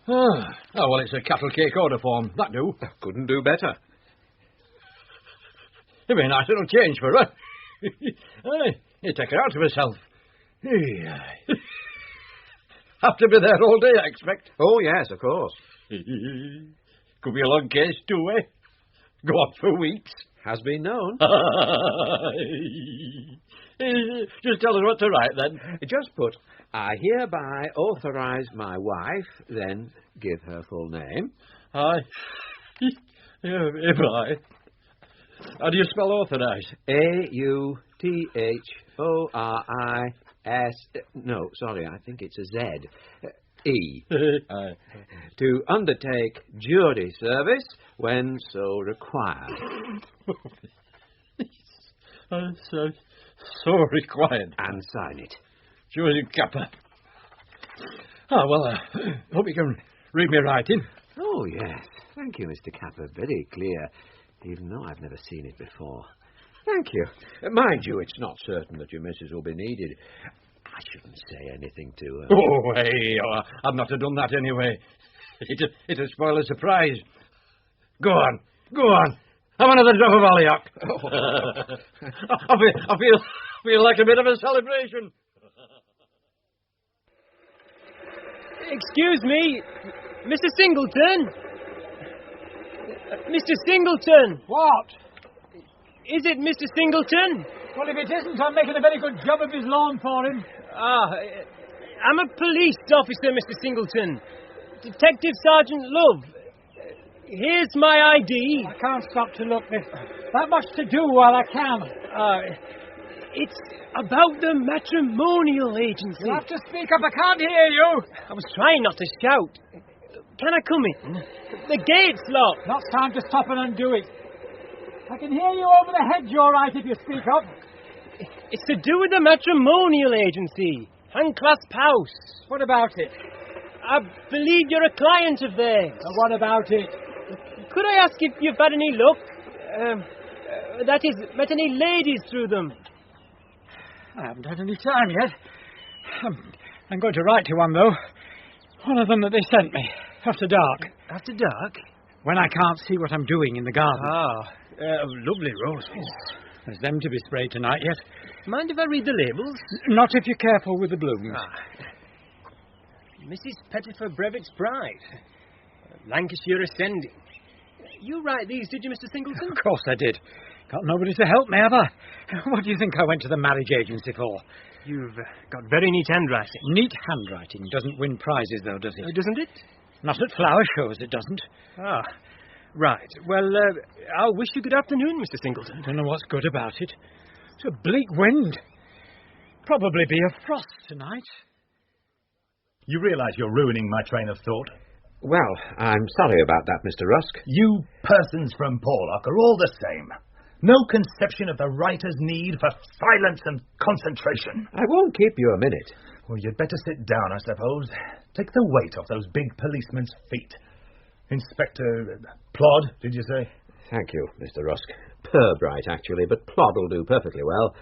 Oh, well, it's a cattle cake order form. That do. Couldn't do better. It'd be a nice little change for her. Aye, you take her out of herself. Have to be there all day, I expect. Oh, yes, of course. Could be a long case, too, eh? Go on for weeks. Has been known. Just tell us what to write, then. Just put, I hereby authorise my wife, then give her full name. Aye. If I. How do you spell authorise? A-U-T-H-O-R-I-S... No, sorry, I think it's a Z. E. Aye. To undertake jury service when so required. So required. And sign it. Sure, you capper. Well, hope you can read me writing. Oh, yes. Thank you, Mr. Capper. Very clear, even though I've never seen it before. Thank you. Mind you, it's not certain that your missus will be needed. I shouldn't say anything to her. Oh, hey, I'd not have done that anyway. It'd spoil the surprise. Go on. Have another drop of hollyhock. I feel like a bit of a celebration. Excuse me, Mr. Singleton. Mr. Singleton. What? Is it Mr. Singleton? Well, if it isn't, I'm making a very good job of his lawn for him. I'm a police officer, Mr. Singleton. Detective Sergeant Love. Here's my ID. I can't stop to look. There's that much to do while I can. It's about the matrimonial agency. You'll have to speak up. I can't hear you. I was trying not to shout. Can I come in? The gate's locked. Not time to stop and undo it. I can hear you over the hedge, all right, if you speak up. It's to do with the matrimonial agency, Handclasp House. What about it? I believe you're a client of theirs. What about it? Could I ask if you've had any luck? That is, met any ladies through them? I haven't had any time yet. I'm going to write to one, though. One of them that they sent me, after dark. After dark? When I can't see what I'm doing in the garden. Lovely roses. There's them to be sprayed tonight yet. Mind if I read the labels? Not if you're careful with the blooms. Mrs. Pettifer Brevitt's bride. Lancashire Ascending. You write these, did you, Mr. Singleton? Of course I did. Got nobody to help me, have I? What do you think I went to the marriage agency for? You've got very neat handwriting. Neat handwriting doesn't win prizes, though, does it? Doesn't it? Not at flower shows, it doesn't. Right. Well, I'll wish you good afternoon, Mr. Singleton. I don't know what's good about it. It's a bleak wind. Probably be a frost tonight. You realise you're ruining my train of thought? Well, I'm sorry about that, Mr. Rusk. You persons from Porlock are all the same. No conception of the writer's need for silence and concentration. I won't keep you a minute. Well, you'd better sit down, I suppose. Take the weight off those big policemen's feet. Inspector Plod, did you say? Thank you, Mr. Rusk. Purbright, actually, but Plod will do perfectly well.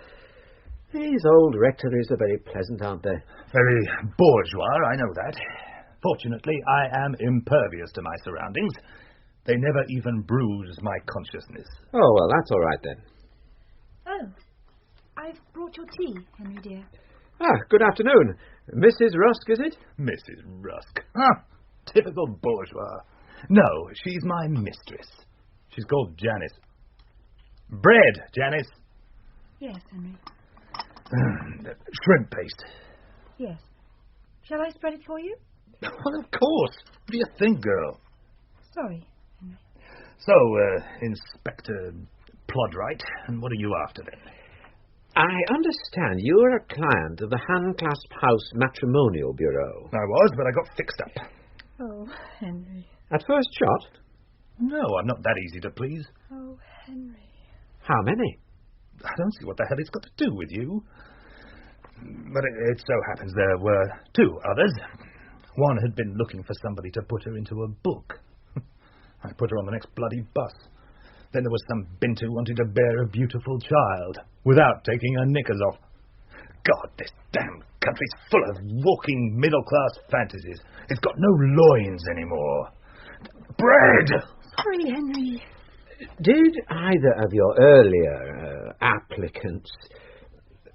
These old rectories are very pleasant, aren't they? Very bourgeois, I know that. Fortunately, I am impervious to my surroundings. They never even bruise my consciousness. Oh, well, that's all right, then. Oh, I've brought your tea, Henry dear. Ah, good afternoon. Mrs. Rusk, is it? Mrs. Rusk. Typical bourgeois. No, she's my mistress. She's called Janice. Bread, Janice. Yes, Henry. Shrimp paste. Yes. Shall I spread it for you? Well, of course. What do you think, girl? Sorry, Henry. So, Inspector Plodright, and what are you after then? I understand you're a client of the Handclasp House Matrimonial Bureau. I was, but I got fixed up. Oh, Henry. At first shot? No, I'm not that easy to please. Oh, Henry. How many? I don't see what the hell it's got to do with you. But it so happens there were two others. One had been looking for somebody to put her into a book. I put her on the next bloody bus. Then there was some bint who wanted to bear a beautiful child without taking her knickers off. God, this damn country's full of walking middle-class fantasies. It's got no loins anymore. Bread! Sorry, Henry. Did either of your earlier applicants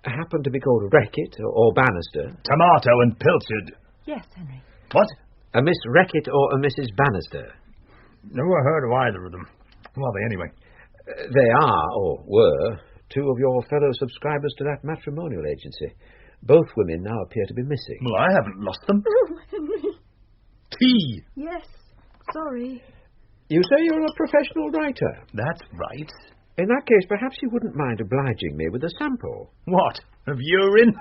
happen to be called Reckitt or Bannister? Tomato and Pilchard. Yes, Henry. What? A Miss Reckitt or a Mrs. Bannister? Never heard of either of them. Who are they, anyway? They are, or were, two of your fellow subscribers to that matrimonial agency. Both women now appear to be missing. Well, I haven't lost them. Oh, Henry. Tea! Yes, sorry. You say you're a professional writer? That's right. In that case, perhaps you wouldn't mind obliging me with a sample. What? Of urine?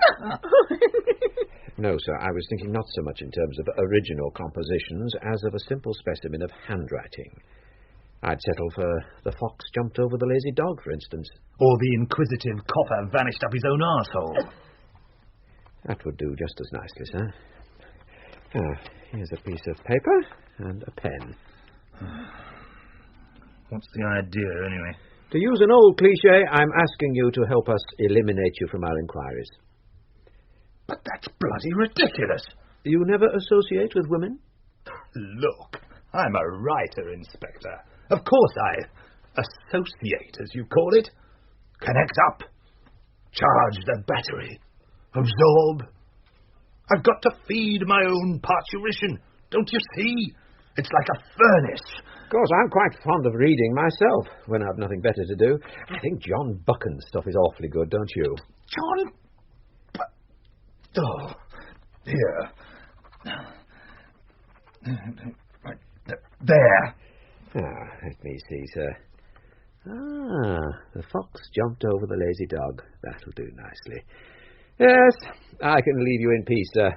No, sir, I was thinking not so much in terms of original compositions as of a simple specimen of handwriting. I'd settle for The Fox Jumped Over the Lazy Dog, for instance. Or The Inquisitive Copper Vanished Up His Own arsehole. That would do just as nicely, sir. Here's a piece of paper and a pen. What's the idea, anyway? To use an old cliché, I'm asking you to help us eliminate you from our inquiries. But that's bloody ridiculous. You never associate with women? Look, I'm a writer, Inspector. Of course I associate, as you call it. Connect up. Charge the battery. Absorb. I've got to feed my own parturition. Don't you see? It's like a furnace. Of course, I'm quite fond of reading myself when I've nothing better to do. I think John Buchan's stuff is awfully good, don't you? John? Oh, here. There. Let me see, sir. The fox jumped over the lazy dog. That'll do nicely. Yes, I can leave you in peace, sir.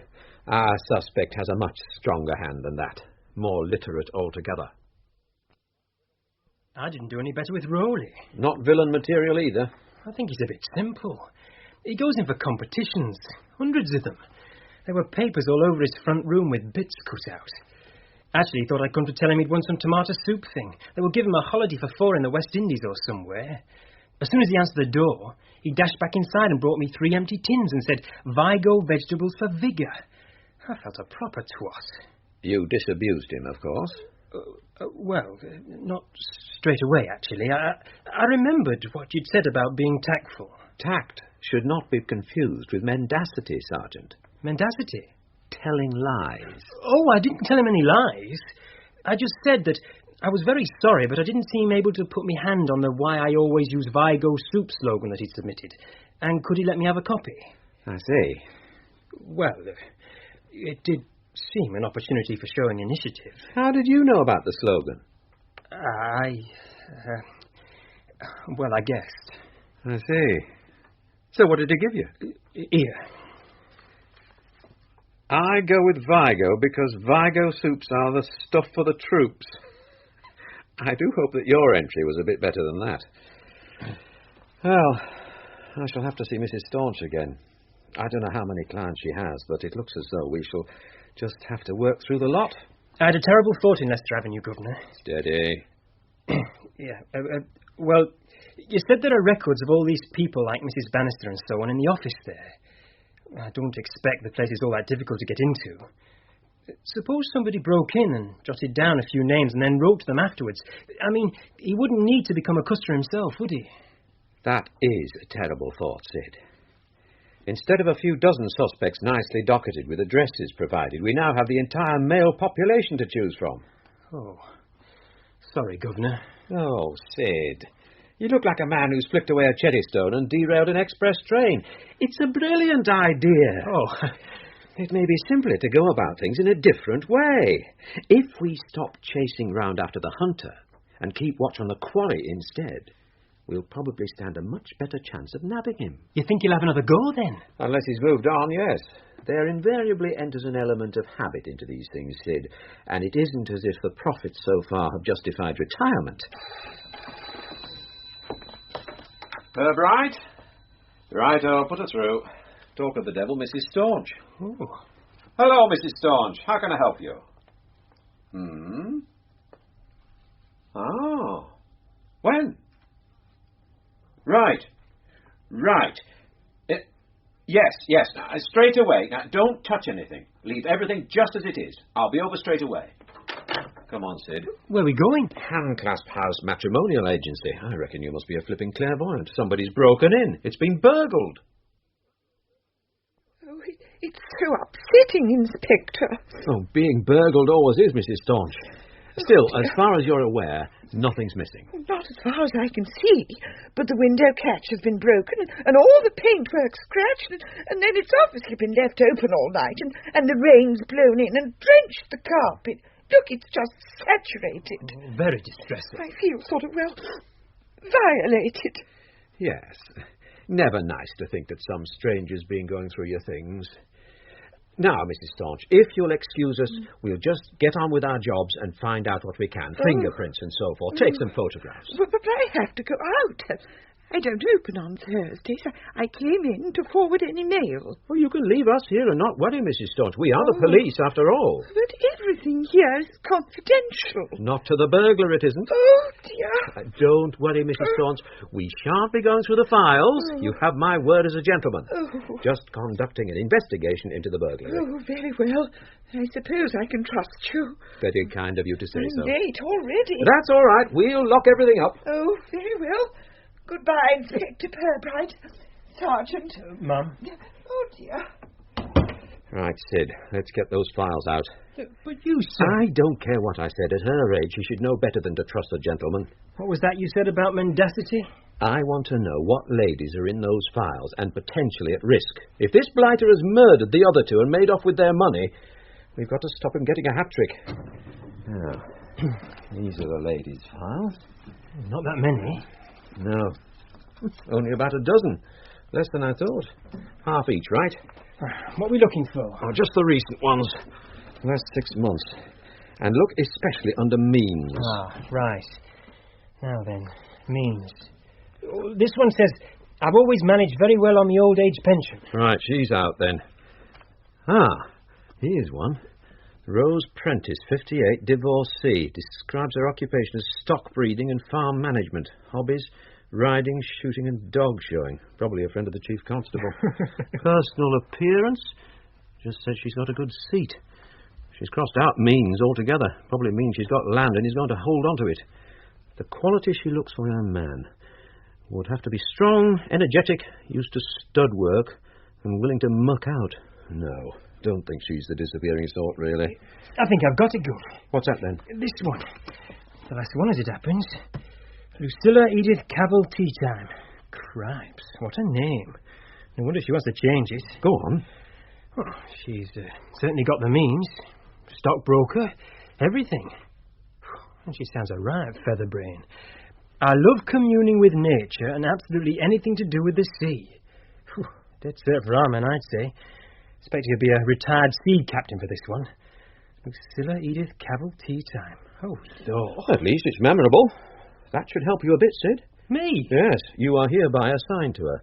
Our suspect has a much stronger hand than that. More literate altogether. I didn't do any better with Rowley. Not villain material either. I think he's a bit simple. He goes in for competitions. Hundreds of them. There were papers all over his front room with bits cut out. Actually, he thought I'd come to tell him he'd won some tomato soup thing. They would give him a holiday for 4 in the West Indies or somewhere. As soon as he answered the door, he dashed back inside and brought me 3 empty tins and said, Vigo vegetables for vigour. I felt a proper twat. You disabused him, of course. Well, not straight away, actually. I remembered what you'd said about being tactful. Tact should not be confused with mendacity, Sergeant. Mendacity? Telling lies. Oh, I didn't tell him any lies. I just said that I was very sorry, but I didn't seem able to put my hand on the why I always use Vigo soup slogan that he'd submitted. And could he let me have a copy? I see. Well, it did seem an opportunity for showing initiative. How did you know about the slogan? Well, I guessed. I see. So what did he give you? Here. I go with Vigo because Vigo soups are the stuff for the troops. I do hope that your entry was a bit better than that. Well, I shall have to see Mrs. Staunch again. I don't know how many clients she has, but it looks as though we shall just have to work through the lot. I had a terrible thought in Leicester Avenue, Governor. Steady. Yeah, well, you said there are records of all these people like Mrs. Bannister and so on in the office there. I don't expect the place is all that difficult to get into. Suppose somebody broke in and jotted down a few names and then wrote to them afterwards. I mean, he wouldn't need to become a customer himself, would he? That is a terrible thought, Sid. Instead of a few dozen suspects nicely docketed with addresses provided, we now have the entire male population to choose from. Oh, sorry, Governor. Oh, Sid. You look like a man who's flicked away a cherry stone and derailed an express train. It's a brilliant idea. Oh, it may be simpler to go about things in a different way. If we stop chasing round after the hunter and keep watch on the quarry instead, we'll probably stand a much better chance of nabbing him. You think he'll have another go, then? Unless he's moved on, yes. There invariably enters an element of habit into these things, Sid, and it isn't as if the profits so far have justified retirement. Purbright? Righto, put her through. Talk of the devil, Mrs. Staunch. Oh. Hello, Mrs. Staunch. How can I help you? Oh. When? Right. Yes. Now, straight away. Now, don't touch anything. Leave everything just as it is. I'll be over straight away. Come on, Sid. Where are we going? Handclasp House Matrimonial Agency. I reckon you must be a flipping clairvoyant. Somebody's broken in. It's been burgled. Oh, it's so upsetting, Inspector. Oh, being burgled always is, Mrs. Staunch. Still, as far as you're aware, nothing's missing. Not as far as I can see. But the window catch has been broken, and all the paintwork scratched, and then it's obviously been left open all night, and the rain's blown in and drenched the carpet. Look, it's just saturated. Oh, very distressing. I feel sort of, violated. Yes. Never nice to think that some stranger's been going through your things. Now, Mrs. Staunch, if you'll excuse us, we'll just get on with our jobs and find out what we can. Fingerprints and so forth. Take some photographs. But I have to go out. I don't open on Thursdays. I came in to forward any mail. Well, you can leave us here and not worry, Mrs. Staunch. We are the police, after all. But everything here is confidential. Not to the burglar, it isn't. Oh, dear. Don't worry, Mrs. Staunch. We shan't be going through the files. You have my word as a gentleman. Just conducting an investigation into the burglary. Oh, very well. I suppose I can trust you. Very kind of you to say so. Late already. That's all right. We'll lock everything up. Oh, very well. Goodbye, Inspector Purbright. Sergeant. Ma'am? Oh, dear. Right, Sid. Let's get those files out. But you said... I don't care what I said. At her age, she should know better than to trust a gentleman. What was that you said about mendacity? I want to know what ladies are in those files and potentially at risk. If this blighter has murdered the other two and made off with their money, we've got to stop him getting a hat-trick. Now, these are the ladies' files. Not that many. No. Only about a dozen. Less than I thought. Half each, right? What are we looking for? Oh, just the recent ones. Last 6 months. And look especially under means. Ah, right. Now then, means. This one says, I've always managed very well on the old age pension. Right, she's out then. Here's one. Rose Prentice, 58, divorcee. Describes her occupation as stock breeding and farm management. Hobbies, riding, shooting and dog showing. Probably a friend of the Chief Constable. Personal appearance. Just said she's got a good seat. She's crossed out means altogether. Probably means she's got land and he's going to hold on to it. The quality she looks for in a man would have to be strong, energetic, used to stud work and willing to muck out. No. Don't think she's the disappearing sort, really. I think I've got it, Gun. What's that, then? This one. The last one, as it happens. Lucilla Edith Cabell Tea Time. Cripes, what a name. No wonder she wants to change it. Go on. Well, she's certainly got the means. Stockbroker, everything. She sounds a right featherbrain. I love communing with nature and absolutely anything to do with the sea. Whew, dead cert for our men, I'd say. Expect he'll be a retired sea captain for this one. Lucilla Edith Cavell tea time. Oh, Lord. At least it's memorable. That should help you a bit, Sid. Me? Yes, you are hereby assigned to her.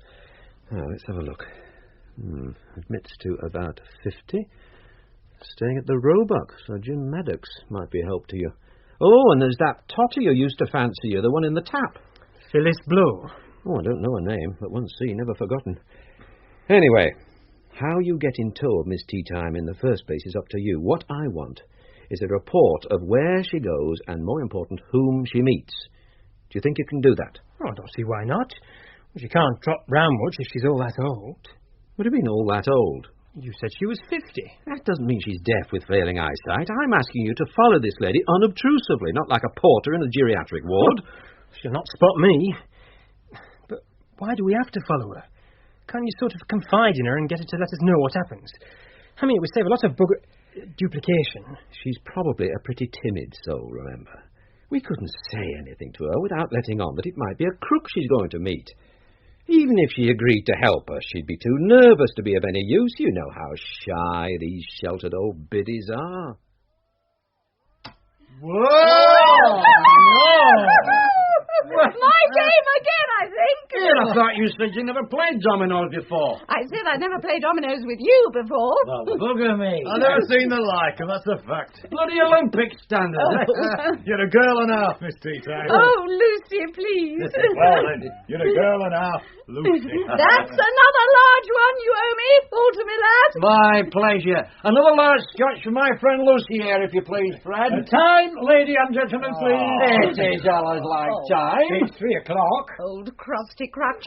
Now, let's have a look. Admits to about 50. Staying at the Roebuck, so Jim Maddox might be a help to you. Oh, and there's that Totty who used to fancy you, the one in the tap. Phyllis Blow. Oh, I don't know her name, but once seen, never forgotten. Anyway, how you get in tow of Miss Teatime in the first place is up to you. What I want is a report of where she goes and, more important, whom she meets. Do you think you can do that? Oh, I don't see why not. She can't trot round much if she's all that old. What do you mean, all that old? You said she was 50. That doesn't mean she's deaf with failing eyesight. I'm asking you to follow this lady unobtrusively, not like a porter in a geriatric ward. She'll not spot me. But why do we have to follow her? Can't you sort of confide in her and get her to let us know what happens? I mean, it would save a lot of duplication. She's probably a pretty timid soul, remember. We couldn't say anything to her without letting on that it might be a crook she's going to meet. Even if she agreed to help us, she'd be too nervous to be of any use. You know how shy these sheltered old biddies are. Whoa! My game again, I think. Here, I thought you said you never played dominoes before. I said I'd never played dominoes with you before. Well, bugger me. I've never seen the like, and that's a fact. Bloody Olympic standard. You're a girl and a half, Miss Teatime. Oh, Lucy, please. Well, then, you're a girl and a half, Lucy. That's another large one you owe me. Fall to me, lad. My pleasure. Another large scotch for my friend Lucy here, if you please, Fred. Time, lady and gentlemen, please. It is always like time. It's 3 o'clock. Old crusty crutch.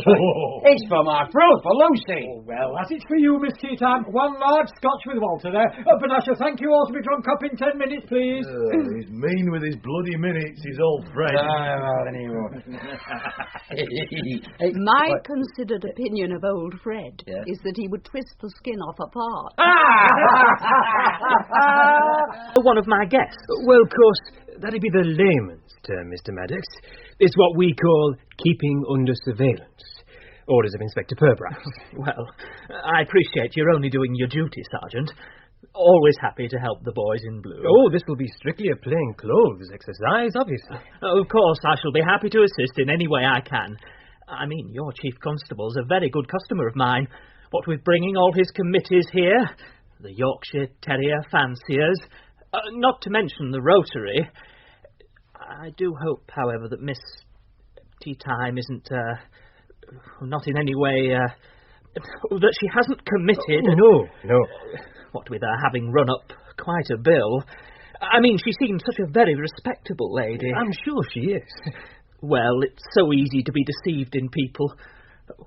It's for my fruit, for Lucy. Oh, well, as it's for you, Miss Teatime, 1 large scotch with Walter there. But I shall thank you all to be drunk up in 10 minutes, please. He's mean with his bloody minutes, his old friend. My considered opinion of old Fred is that he would twist the skin off a part. One of my guests. Well, of course, that'd be the layman's term, Mr. Maddox. It's what we call keeping under surveillance. Orders of Inspector Purbright. Well, I appreciate you're only doing your duty, Sergeant. Always happy to help the boys in blue. Oh, this will be strictly a plain clothes exercise, obviously. Of course, I shall be happy to assist in any way I can. I mean, your Chief Constable's a very good customer of mine. What with bringing all his committees here, the Yorkshire Terrier fanciers, not to mention the Rotary. I do hope, however, that Miss Teatime isn't, not in any way, that she hasn't committed... No. What with her having run up quite a bill. I mean, she seems such a very respectable lady. I'm sure she is. Well, it's so easy to be deceived in people.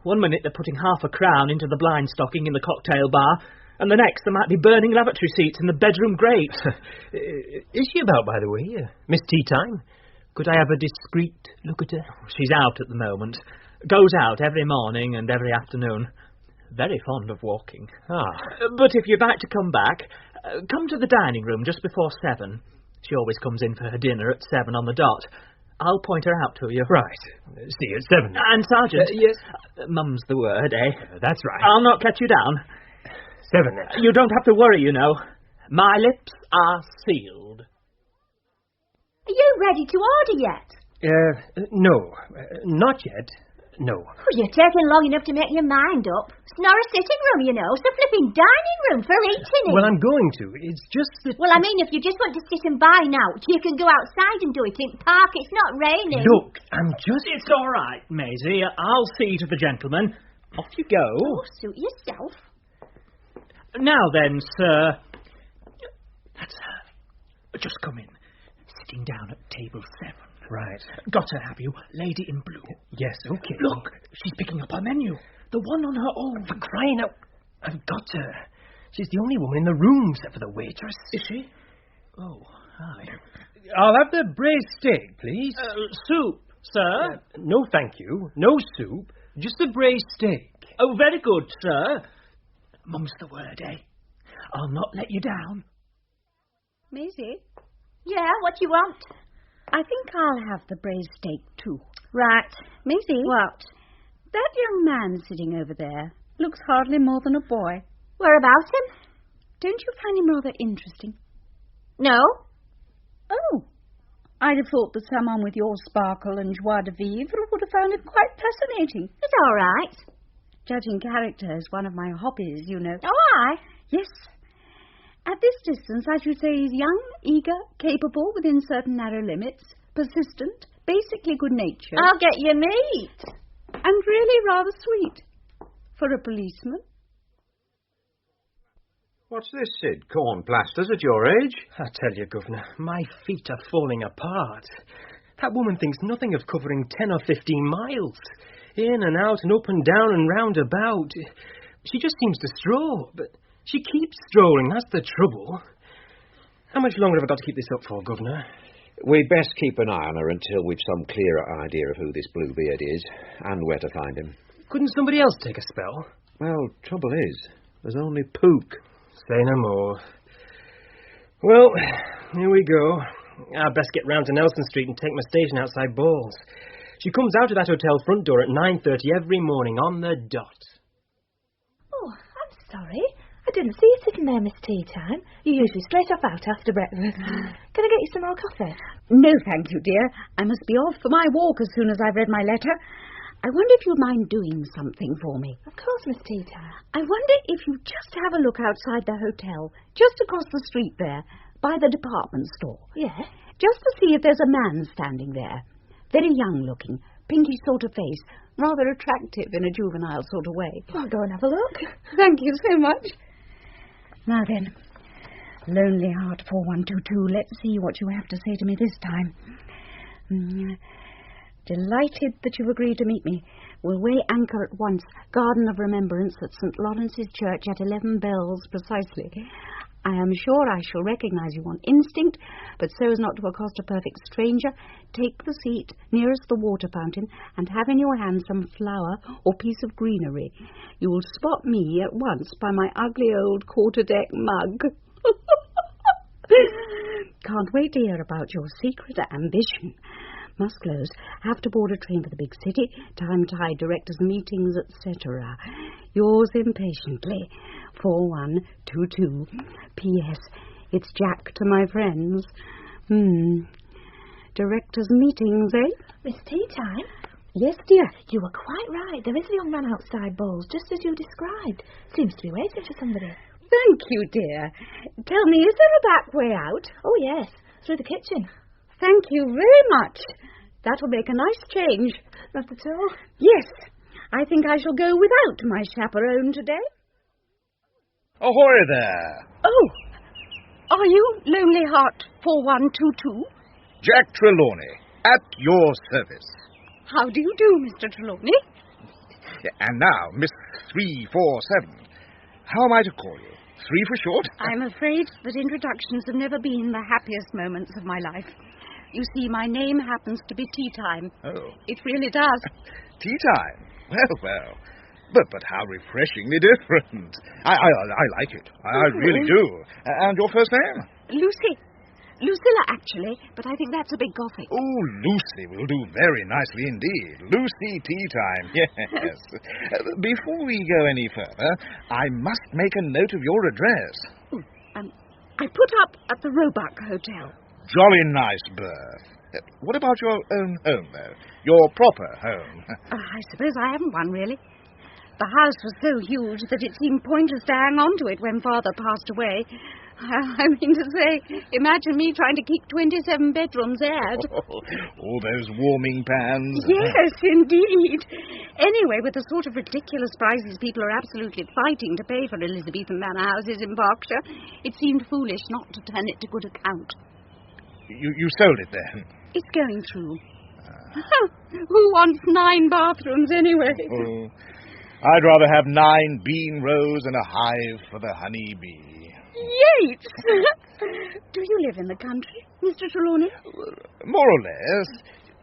One minute they're putting half a crown into the blind stocking in the cocktail bar, and the next they might be burning lavatory seats in the bedroom grate. Is she about, by the way, Miss Teatime? Could I have a discreet look at her? She's out at the moment. Goes out every morning and every afternoon. Very fond of walking. But if you'd like to come back, come to the dining room just before 7. She always comes in for her dinner at 7 on the dot. I'll point her out to you. Right. See you at 7. And, Sergeant... yes? Mum's the word, eh? That's right. I'll not cut you down. 7 then. You don't have to worry, you know. My lips are sealed. Are you ready to order yet? No. Not yet. No. Oh, you're taking long enough to make your mind up. It's not a sitting room, you know. It's a flipping dining room for eating in. Well, I'm going to. It's just that... Well, I mean, if you just want to sit and dine out, you can go outside and do it in park. It's not raining. Look, I'm just... It's all right, Maisie. I'll see to the gentleman. Off you go. Oh, suit yourself. Now then, sir. That's her. Just come in. Sitting down at table 7. Right. Got her, have you? Lady in blue. Yes, okay. Look, she's picking up her menu. The one on her own. For crying out... I've got her. She's the only woman in the room except for the waitress. Is she? Oh, hi. I'll have the braised steak, please. Soup, sir? No, thank you. No soup. Just the braised steak. Oh, very good, sir. Mum's the word, eh? I'll not let you down. Maisie? Yeah, what do you want? I think I'll have the braised steak, too. Right. Maisie? What? That young man sitting over there looks hardly more than a boy. Where about him? Don't you find him rather interesting? No. Oh. I'd have thought that someone with your sparkle and joie de vivre would have found it quite fascinating. It's all right. Judging character is one of my hobbies, you know. Oh, aye? Yes. At this distance, I should say he's young, eager, capable within certain narrow limits, persistent, basically good-natured. I'll get you meat. And really rather sweet. For a policeman. What's this, Sid? Corn plasters at your age? I tell you, Governor, my feet are falling apart. That woman thinks nothing of covering 10 or 15 miles. In and out and up and down and round about. She just seems to stroll, but she keeps strolling, that's the trouble. How much longer have I got to keep this up for, Governor? We'd best keep an eye on her until we've some clearer idea of who this Bluebeard is and where to find him. Couldn't somebody else take a spell? Well, trouble is, there's only Pook. Say no more. Well, here we go. I'd best get round to Nelson Street and take my station outside Ball's. She comes out of that hotel front door at 9:30 every morning on the dot. Oh, I'm sorry. I didn't see you sitting there, Miss Tea Time. You're usually straight off out after breakfast. Can I get you some more coffee? No, thank you, dear. I must be off for my walk as soon as I've read my letter. I wonder if you'd mind doing something for me. Of course, Miss Tea Time. I wonder if you'd just have a look outside the hotel, just across the street there, by the department store. Yeah? Just to see if there's a man standing there. Very young-looking, pinkish sort of face, rather attractive in a juvenile sort of way. I'll go and have a look. Thank you so much. Now then, Lonelyheart 4122, let's see what you have to say to me this time. Delighted that you've agreed to meet me. We'll weigh anchor at once. Garden of Remembrance at St. Lawrence's Church at 11 bells precisely. I am sure I shall recognise you on instinct, but so as not to accost a perfect stranger, take the seat nearest the water fountain and have in your hand some flower or piece of greenery. You will spot me at once by my ugly old quarter-deck mug. Can't wait to hear about your secret ambition. Must close. Have to board a train for the big city. Time-tied directors' meetings, etc. Yours impatiently. 4122. P.S. It's Jack to my friends. Directors' meetings, eh? Miss Tea Time? Yes, dear. You were quite right. There is a young man outside Bowles, just as you described. Seems to be waiting for somebody. Thank you, dear. Tell me, is there a back way out? Oh, yes. Through the kitchen. Thank you very much. That'll make a nice change. Not at all. Yes. I think I shall go without my chaperone today. Ahoy there! Oh, are you Lonelyheart 4122? Jack Trelawney, at your service. How do you do, Mr. Trelawney? And now, Miss 347. How am I to call you? 3 for short? I'm afraid that introductions have never been the happiest moments of my life. You see, my name happens to be Tea Time. Oh. It really does. Tea Time? Well. But how refreshingly different. I like it. I really do. And your first name? Lucy. Lucilla, actually, but I think that's a bit gothic. Oh, Lucy will do very nicely indeed. Lucy Tea Time, yes. Before we go any further, I must make a note of your address. I put up at the Roebuck Hotel. Jolly nice berth. What about your own home, though? Your proper home? I suppose I haven't one, really. The house was so huge that it seemed pointless to hang on to it when Father passed away. I mean to say, imagine me trying to keep 27 bedrooms aired. All those warming pans. Yes, indeed. Anyway, with the sort of ridiculous prices people are absolutely fighting to pay for Elizabethan manor houses in Berkshire, it seemed foolish not to turn it to good account. You sold it then? It's going through. Who wants 9 bathrooms anyway? Oh, I'd rather have 9 bean rows and a hive for the honey bee. Yates! Do you live in the country, Mr. Trelawney? More or less.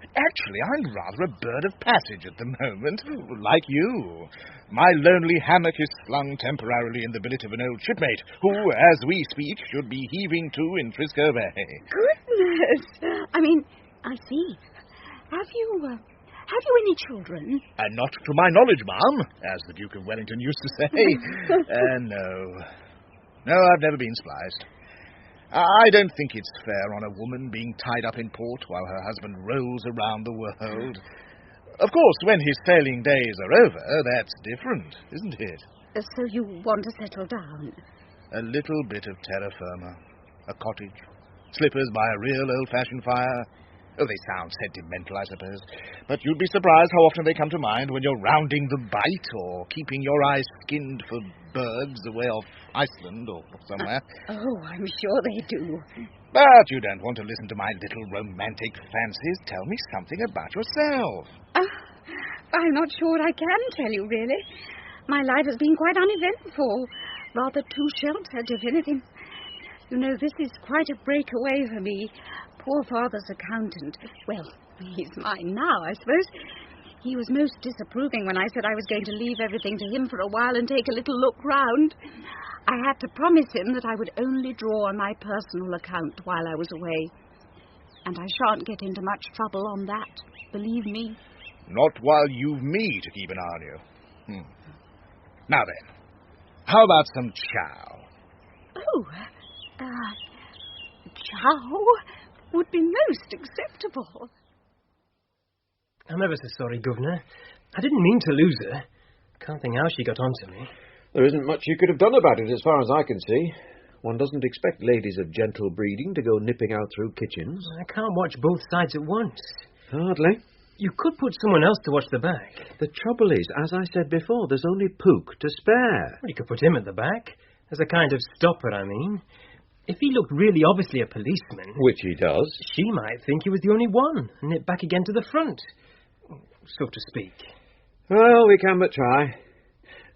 Actually, I'm rather a bird of passage at the moment, like you. My lonely hammock is slung temporarily in the billet of an old shipmate, who, as we speak, should be heaving to in Frisco Bay. Goodness! I mean, I see. Have you any children? Not to my knowledge, ma'am, as the Duke of Wellington used to say. No. No, I've never been spliced. I don't think it's fair on a woman being tied up in port while her husband rolls around the world. Of course, when his sailing days are over, that's different, isn't it? So you want to settle down? A little bit of terra firma, a cottage, slippers by a real old-fashioned fire. Oh, they sound sentimental, I suppose, but you'd be surprised how often they come to mind when you're rounding the bight or keeping your eyes skinned for bergs away off Iceland or somewhere. Oh, I'm sure they do. But you don't want to listen to my little romantic fancies. Tell me something about yourself. I'm not sure I can tell you, really. My life has been quite uneventful, rather too sheltered, if anything. You know, this is quite a breakaway for me. Poor father's accountant. Well, he's mine now, I suppose. He was most disapproving when I said I was going to leave everything to him for a while and take a little look round. I had to promise him that I would only draw on my personal account while I was away. And I shan't get into much trouble on that, believe me. Not while you've me to keep an eye on you. Now then, how about some chow? Oh, chow would be most acceptable. I'm ever so sorry, Governor. I didn't mean to lose her. Can't think how she got onto me. There isn't much you could have done about it, as far as I can see. One doesn't expect ladies of gentle breeding to go nipping out through kitchens. I can't watch both sides at once. Hardly. You could put someone else to watch the back. The trouble is, as I said before, there's only Pook to spare. Well, you could put him at the back. As a kind of stopper, I mean. If he looked really obviously a policeman... Which he does. She might think he was the only one, and nip back again to the front. So to speak. Well, we can but try.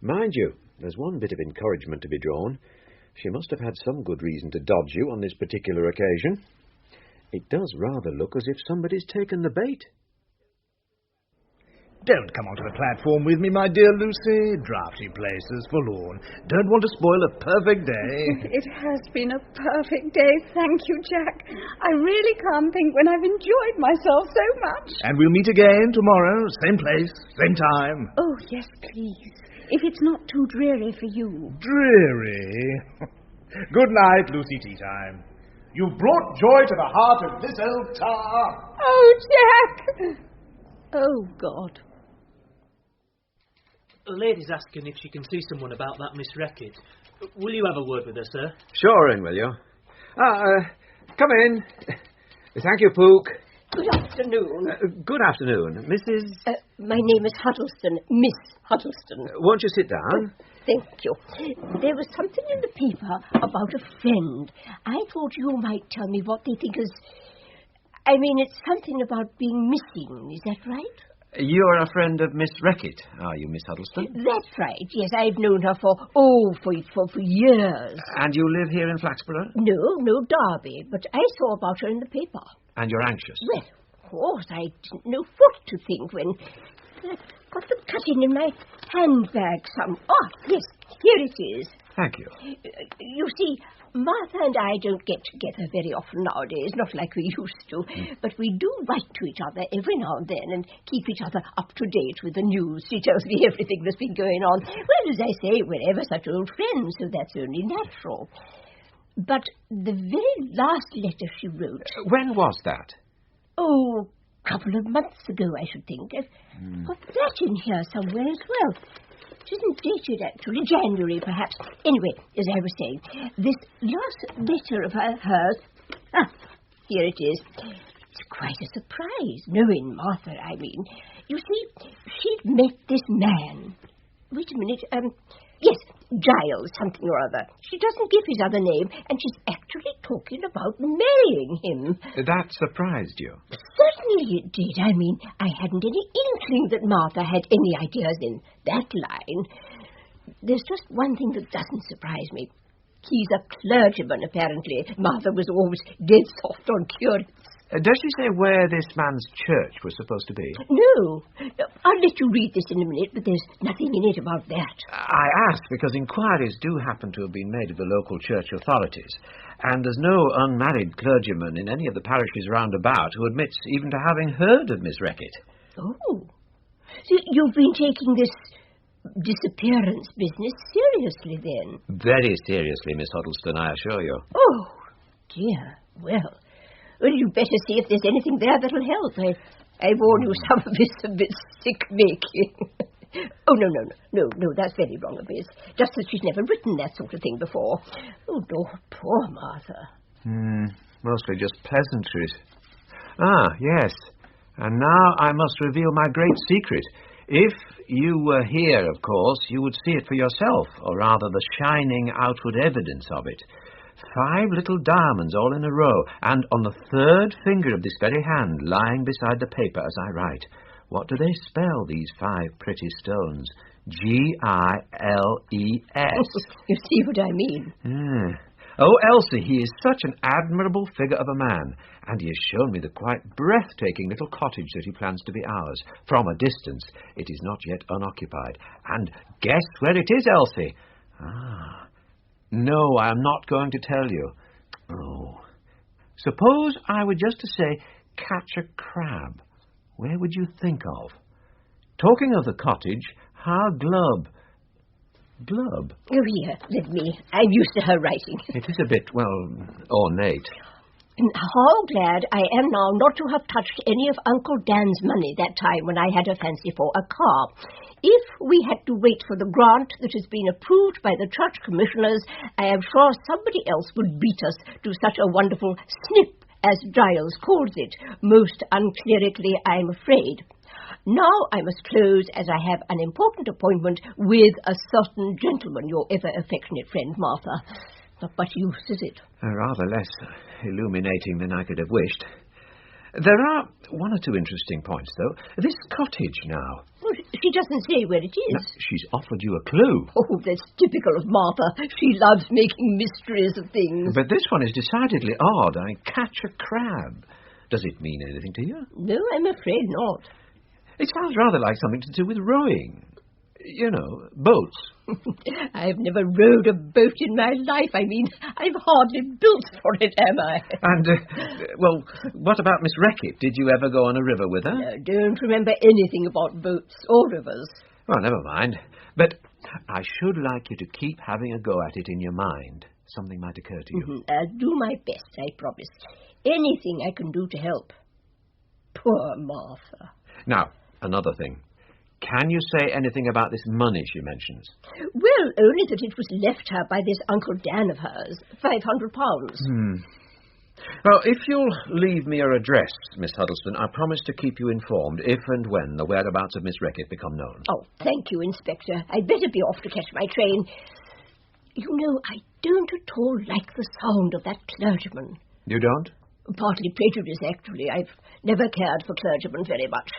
Mind you, there's one bit of encouragement to be drawn. She must have had some good reason to dodge you on this particular occasion. It does rather look as if somebody's taken the bait. Don't come onto the platform with me, my dear Lucy. Draughty places, forlorn. Don't want to spoil a perfect day. It has been a perfect day, thank you, Jack. I really can't think when I've enjoyed myself so much. And we'll meet again tomorrow, same place, same time. Oh, yes, please. If it's not too dreary for you. Dreary? Good night, Lucy Tea Time. You've brought joy to the heart of this old tar. Oh, Jack! Oh, God. The lady's asking if she can see someone about that Miss Reckitt. Will you have a word with her, sir? Sure, in, will you? Come in. Thank you, Pook. Good afternoon. Good afternoon. Mrs... my name is Huddleston. Miss Huddleston. Won't you sit down? Thank you. There was something in the paper about a friend. I thought you might tell me what they think is... I mean, it's something about being missing. Is that right? You're a friend of Miss Reckitt, are you, Miss Huddleston? That's right. Yes, I've known her for years. And you live here in Flaxborough? No, Derby. But I saw about her in the paper. And you're anxious? Well, of course, I didn't know what to think when I got the cutting in my handbag. Yes, here it is. Thank you. You see, Martha and I don't get together very often nowadays, not like we used to. But we do write to each other every now and then and keep each other up to date with the news. She tells me everything that's been going on. Well, as I say, we're ever such old friends, so that's only natural. But the very last letter she wrote... when was that? Oh, a couple of months ago, I should think. I've got that in here somewhere as well. It isn't dated, actually. January, perhaps. Anyway, as I was saying, this last letter of hers... here it is. It's quite a surprise, knowing Martha, I mean. You see, she'd met this man. Wait a minute. Yes, Giles, something or other. She doesn't give his other name, and she's actually talking about marrying him. That surprised you? Certainly it did. I mean, I hadn't any inkling that Martha had any ideas in that line. There's just one thing that doesn't surprise me. He's a clergyman, apparently. Martha was always dead soft on curates. Does she say where this man's church was supposed to be? No. I'll let you read this in a minute, but there's nothing in it about that. I ask because inquiries do happen to have been made of the local church authorities, and there's no unmarried clergyman in any of the parishes round about who admits even to having heard of Miss Reckitt. Oh. So you've been taking this disappearance business seriously, then? Very seriously, Miss Huddleston, I assure you. Oh, dear. Well, you'd better see if there's anything there that'll help. I warn you, some of it's a bit sick-making. Oh, no, that's very wrong of me. It's just that she's never written that sort of thing before. Oh, poor Martha. Mostly just pleasantries. Ah, yes. And now I must reveal my great secret. If you were here, of course, you would see it for yourself, or rather the shining outward evidence of it. 5 little diamonds all in a row, and on the 3rd finger of this very hand, lying beside the paper as I write. What do they spell, these 5 pretty stones? G-I-L-E-S. You see what I mean? Oh, Elsie, he is such an admirable figure of a man, and he has shown me the quite breathtaking little cottage that he plans to be ours. From a distance, it is not yet unoccupied. And guess where it is, Elsie? No, I am not going to tell you. Oh. Suppose I were just to say, catch a crab. Where would you think of? Talking of the cottage, how glub. Oh, here, let me. I'm used to her writing. It is a bit, ornate. How glad I am now not to have touched any of Uncle Dan's money that time when I had a fancy for a car. If we had to wait for the grant that has been approved by the church commissioners, I am sure somebody else would beat us to such a wonderful snip, as Giles calls it, most unclerically, I'm afraid. Now I must close, as I have an important appointment with a certain gentleman, your ever-affectionate friend, Martha. Not much use, is it? Rather less illuminating than I could have wished. There are 1 or 2 interesting points, though. This cottage, now. Well, she doesn't say where it is. No, she's offered you a clue. Oh, that's typical of Martha. She loves making mysteries of things. But this one is decidedly odd. Catch a crab. Does it mean anything to you? No, I'm afraid not. It sounds rather like something to do with rowing. You know, boats. I've never rowed a boat in my life. I mean, I'm hardly built for it, am I? And, what about Miss Reckitt? Did you ever go on a river with her? No, don't remember anything about boats or rivers. Well, never mind. But I should like you to keep having a go at it in your mind. Something might occur to you. I'll do my best, I promise. Anything I can do to help. Poor Martha. Now, another thing. Can you say anything about this money she mentions? Well, only that it was left her by this Uncle Dan of hers, £500. Well, if you'll leave me your address, Miss Huddleston, I promise to keep you informed if and when the whereabouts of Miss Reckitt become known. Oh, thank you, Inspector. I'd better be off to catch my train. You know, I don't at all like the sound of that clergyman. You don't? Partly prejudice, actually. I've never cared for clergymen very much.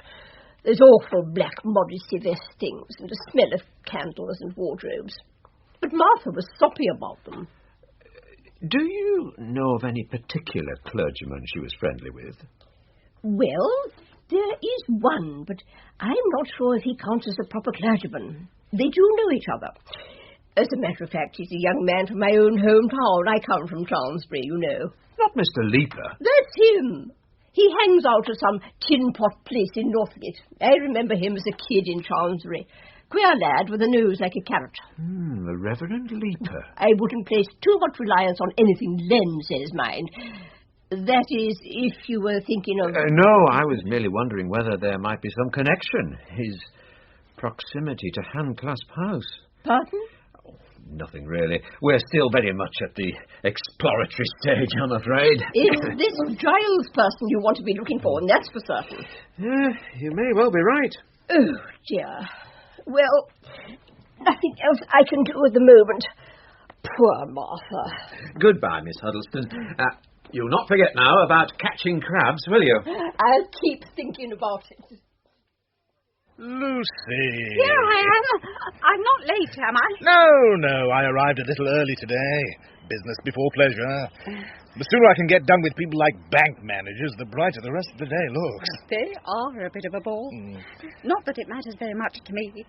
There's awful black modesty vest things and a smell of candles and wardrobes. But Martha was soppy about them. Do you know of any particular clergyman she was friendly with? Well, there is one, but I'm not sure if he counts as a proper clergyman. They do know each other. As a matter of fact, he's a young man from my own hometown. I come from Transbury, you know. Not Mr. Leaper. That's him. He hangs out at some tin pot place in Northgate. I remember him as a kid in Transbury. Queer lad with a nose like a carrot. The Reverend Leaper. I wouldn't place too much reliance on anything Len says, mind. That is, if you were thinking of... No, I was merely wondering whether there might be some connection. His proximity to Handclasp House. Pardon? Nothing really. We're still very much at the exploratory stage, I'm afraid. Is this Giles person you want to be looking for, and that's for certain? You may well be right. Oh, dear. Well, nothing else I can do at the moment. Poor Martha. Goodbye, Miss Huddleston. You'll not forget now about catching crabs, will you? I'll keep thinking about it. Lucy! Here I am. I'm not late, am I? No, I arrived a little early today. Business before pleasure. The sooner I can get done with people like bank managers, the brighter the rest of the day looks. They are a bit of a bore. Not that it matters very much to me.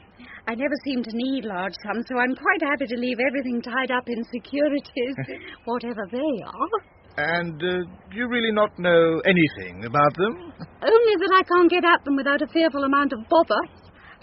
I never seem to need large sums, so I'm quite happy to leave everything tied up in securities, whatever they are. And do you really not know anything about them? Only that I can't get at them without a fearful amount of bother.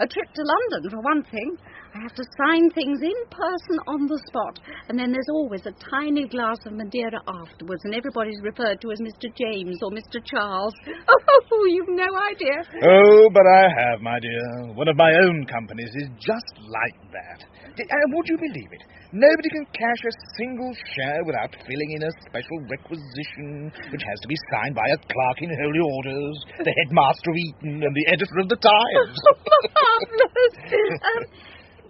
A trip to London, for one thing. I have to sign things in person on the spot, and then there's always a tiny glass of Madeira afterwards, and everybody's referred to as Mr. James or Mr. Charles. Oh, you've no idea. Oh, but I have, my dear. One of my own companies is just like that. And would you believe it? Nobody can cash a single share without filling in a special requisition, which has to be signed by a clerk in holy orders, the headmaster of Eton, and the editor of the Times. Marvellous.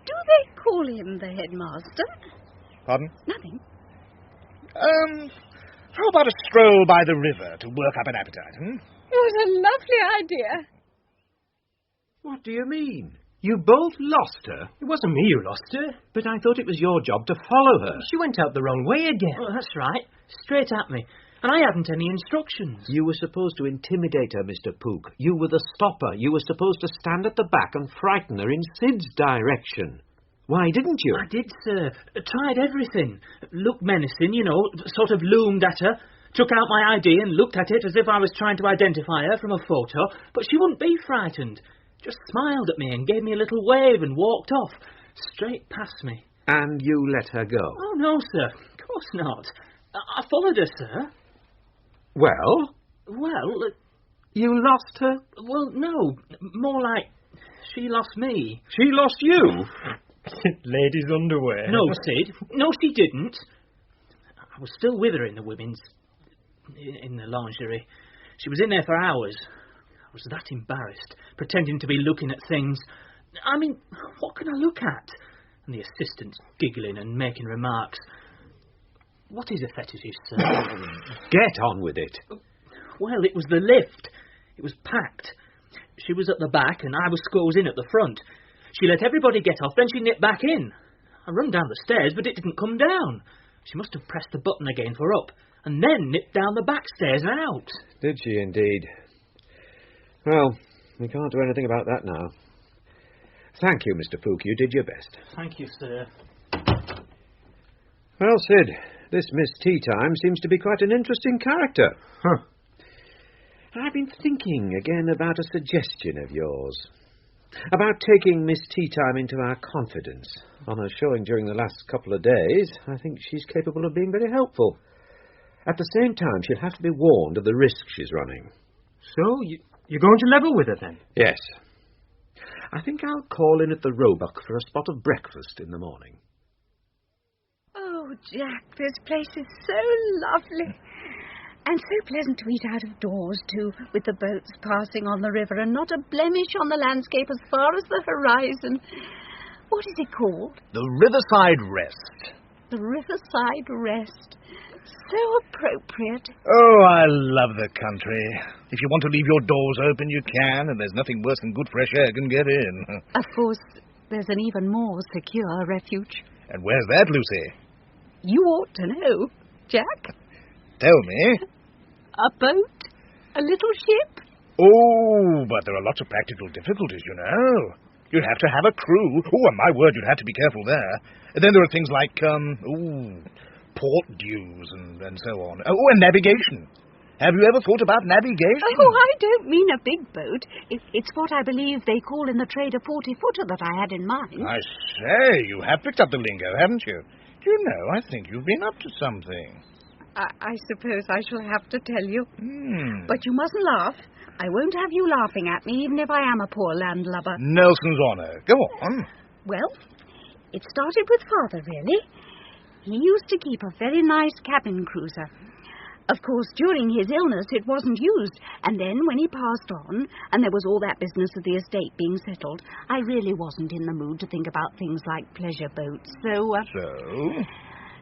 Do they call him the headmaster? Pardon? Nothing. How about a stroll by the river to work up an appetite, What a lovely idea. What do you mean? You both lost her? It wasn't me who lost her. But I thought it was your job to follow her. She went out the wrong way again. Oh, that's right. Straight at me. And I hadn't any instructions. You were supposed to intimidate her, Mr. Pook. You were the stopper. You were supposed to stand at the back and frighten her in Sid's direction. Why didn't you? I did, sir. Tried everything. Looked menacing, sort of loomed at her. Took out my ID and looked at it as if I was trying to identify her from a photo, but she wouldn't be frightened. Just smiled at me and gave me a little wave and walked off, straight past me. And you let her go? Oh, no, sir. Of course not. I followed her, sir. Well? Well... You lost her? Well, no. More like she lost me. She lost you? Ladies' underwear. No, Sid. No, she didn't. I was still with her in the women's... in the lingerie. She was in there for hours. I was that embarrassed, pretending to be looking at things. I mean, what can I look at? And the assistant's giggling and making remarks. What is a fetishist, sir? Get on with it. Well, it was the lift. It was packed. She was at the back and I was squozen at the front. She let everybody get off, then she nipped back in. I run down the stairs, but it didn't come down. She must have pressed the button again for up, and then nipped down the back stairs and out. Did she indeed? Well, we can't do anything about that now. Thank you, Mr. Pook. You did your best. Thank you, sir. Well, Sid, this Miss Teatime seems to be quite an interesting character. Huh. I've been thinking again about a suggestion of yours. About taking Miss Teatime into our confidence. On her showing during the last couple of days, I think she's capable of being very helpful. At the same time, she'll have to be warned of the risk she's running. So, you're going to level with her, then? Yes. I think I'll call in at the Roebuck for a spot of breakfast in the morning. Oh, Jack, this place is so lovely. And so pleasant to eat out of doors, too, with the boats passing on the river and not a blemish on the landscape as far as the horizon. What is it called? The Riverside Rest. The Riverside Rest. So appropriate. Oh, I love the country. If you want to leave your doors open, you can, and there's nothing worse than good fresh air can get in. Of course, there's an even more secure refuge. And where's that, Lucy? You ought to know, Jack. Tell me. A boat? A little ship? Oh, but there are lots of practical difficulties, you know. You'd have to have a crew. Oh, and my word, you'd have to be careful there. And then there are things like, port dues and so on. Oh, and navigation. Have you ever thought about navigation? Oh, I don't mean a big boat. It's what I believe they call in the trade a 40-footer that I had in mind. I say, you have picked up the lingo, haven't you? Do you know, I think you've been up to something. I suppose I shall have to tell you. But you mustn't laugh. I won't have you laughing at me, even if I am a poor landlubber. Nelson's honour. Go on. Well, it started with Father, really. He used to keep a very nice cabin cruiser. Of course, during his illness, it wasn't used. And then, when he passed on, and there was all that business of the estate being settled, I really wasn't in the mood to think about things like pleasure boats.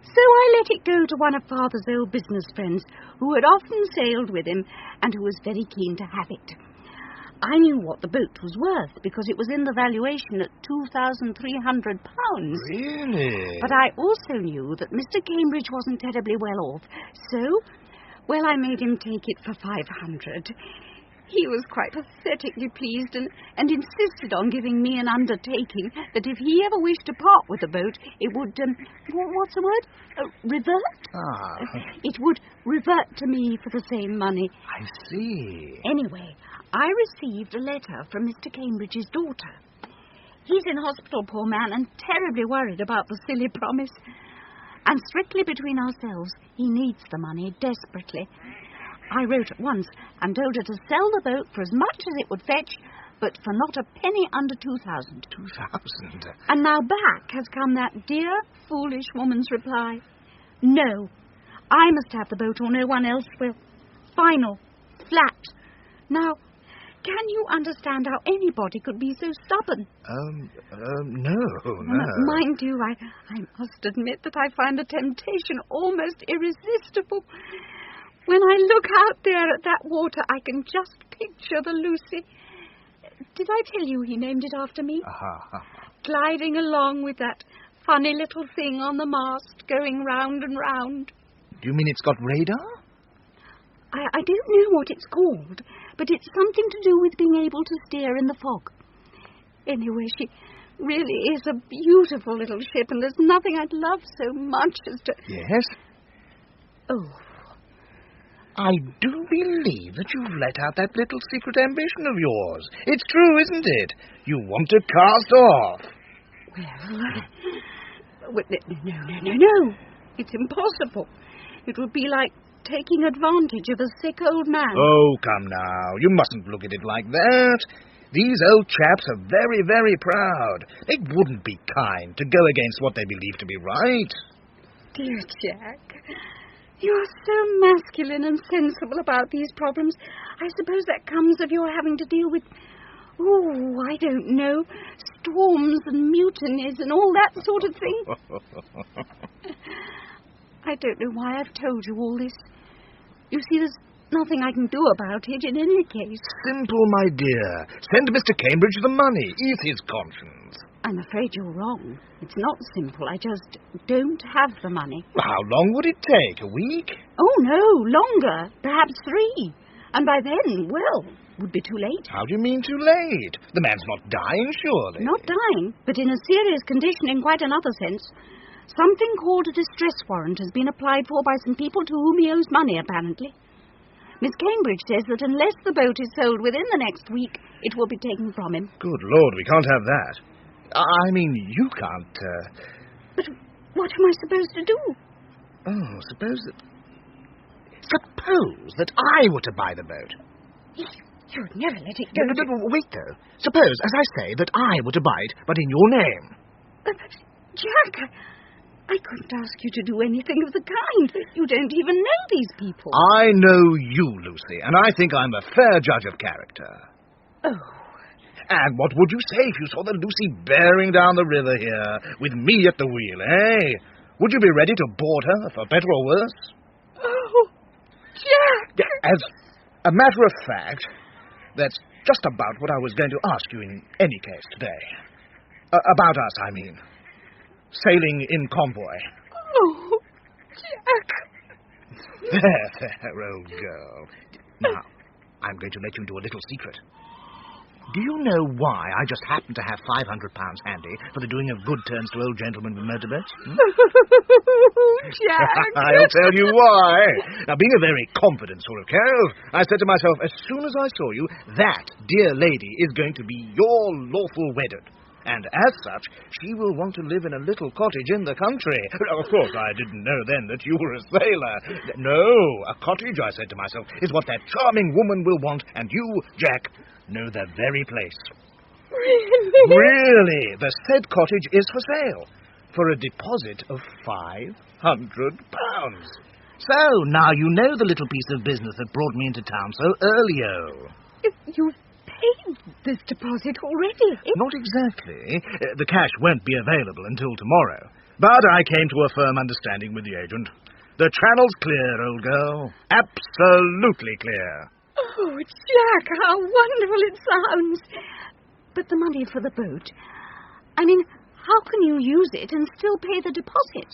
So I let it go to one of Father's old business friends, who had often sailed with him, and who was very keen to have it. I knew what the boat was worth because it was in the valuation at £2,300. Really? But I also knew that Mr. Cambridge wasn't terribly well off. So, well, I made him take it for £500. He was quite pathetically pleased and insisted on giving me an undertaking that if he ever wished to part with the boat, it would, what's the word? Revert? It would revert to me for the same money. I see. Anyway, I received a letter from Mr. Cambridge's daughter. He's in hospital, poor man, and terribly worried about the silly promise. And strictly between ourselves, he needs the money desperately. I wrote at once and told her to sell the boat for as much as it would fetch, but for not a penny under 2,000. 2,000? And now back has come that dear, foolish woman's reply. No, I must have the boat or no one else will. Final. Flat. Now, can you understand how anybody could be so stubborn? No. Mind you, I must admit that I find the temptation almost irresistible. When I look out there at that water, I can just picture the Lucy. Did I tell you he named it after me? Gliding along with that funny little thing on the mast, going round and round. Do you mean it's got radar? I don't know what it's called, but it's something to do with being able to steer in the fog. Anyway, she really is a beautiful little ship, and there's nothing I'd love so much as to... Yes? Oh. I do believe that you've let out that little secret ambition of yours. It's true, isn't it? You want to cast off. Well, no. It's impossible. It would be like taking advantage of a sick old man. Oh, come now. You mustn't look at it like that. These old chaps are very, very proud. They wouldn't be kind to go against what they believe to be right. Dear Jack, you're so masculine and sensible about these problems. I suppose that comes of your having to deal with, I don't know, storms and mutinies and all that sort of thing. I don't know why I've told you all this. You see, there's nothing I can do about it in any case. Simple, my dear. Send Mr. Cambridge the money. Ease his conscience. I'm afraid you're wrong. It's not simple. I just don't have the money. How long would it take? A week? Oh, no, longer. Perhaps 3. And by then, well, would be too late. How do you mean too late? The man's not dying, surely. Not dying, but in a serious condition in quite another sense. Something called a distress warrant has been applied for by some people to whom he owes money, apparently. Miss Cambridge says that unless the boat is sold within the next week, it will be taken from him. Good Lord, we can't have that. I mean, you can't... But what am I supposed to do? Oh, suppose that I were to buy the boat. You'd never let it go. No, wait, though. Suppose, as I say, that I were to buy it, but in your name. Jack, I couldn't ask you to do anything of the kind. You don't even know these people. I know you, Lucy, and I think I'm a fair judge of character. Oh. And what would you say if you saw the Lucy bearing down the river here, with me at the wheel, eh? Would you be ready to board her, for better or worse? Oh, Jack! As a matter of fact, that's just about what I was going to ask you in any case today. About us, I mean. Sailing in convoy. Oh, Jack. There, old girl. Now, I'm going to let you into a little secret. Do you know why I just happen to have £500 handy for the doing of good turns to old gentlemen with motorboats? Jack! I'll tell you why. Now, being a very confident sort of cove, I said to myself, as soon as I saw you, that dear lady is going to be your lawful wedded. And as such, she will want to live in a little cottage in the country. Of course, I didn't know then that you were a sailor. No, a cottage, I said to myself, is what that charming woman will want, and you, Jack, know the very place. Really? Really, the said cottage is for sale, for a deposit of £500. So, now you know the little piece of business that brought me into town so early-o. You've paid this deposit already? Not exactly. The cash won't be available until tomorrow. But I came to a firm understanding with the agent. The channel's clear, old girl. Absolutely clear. Oh, Jack, how wonderful it sounds. But the money for the boat, I mean, how can you use it and still pay the deposit?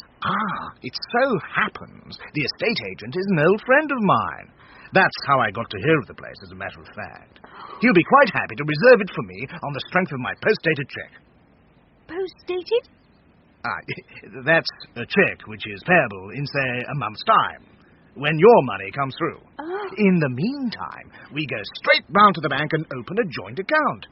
It so happens the estate agent is an old friend of mine. That's how I got to hear of the place, as a matter of fact. He'll be quite happy to reserve it for me on the strength of my post-dated cheque. Post-dated? That's a cheque which is payable in, say, a month's time, when your money comes through. Oh. In the meantime, we go straight round to the bank and open a joint account.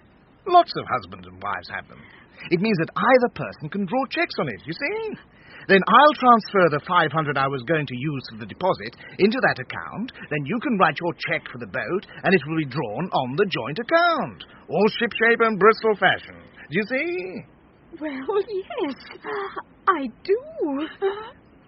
Lots of husbands and wives have them. It means that either person can draw cheques on it, you see? Then I'll transfer the 500 I was going to use for the deposit into that account. Then you can write your cheque for the boat, and it will be drawn on the joint account. All shipshape and Bristol fashion. Do you see? Well, yes, I do.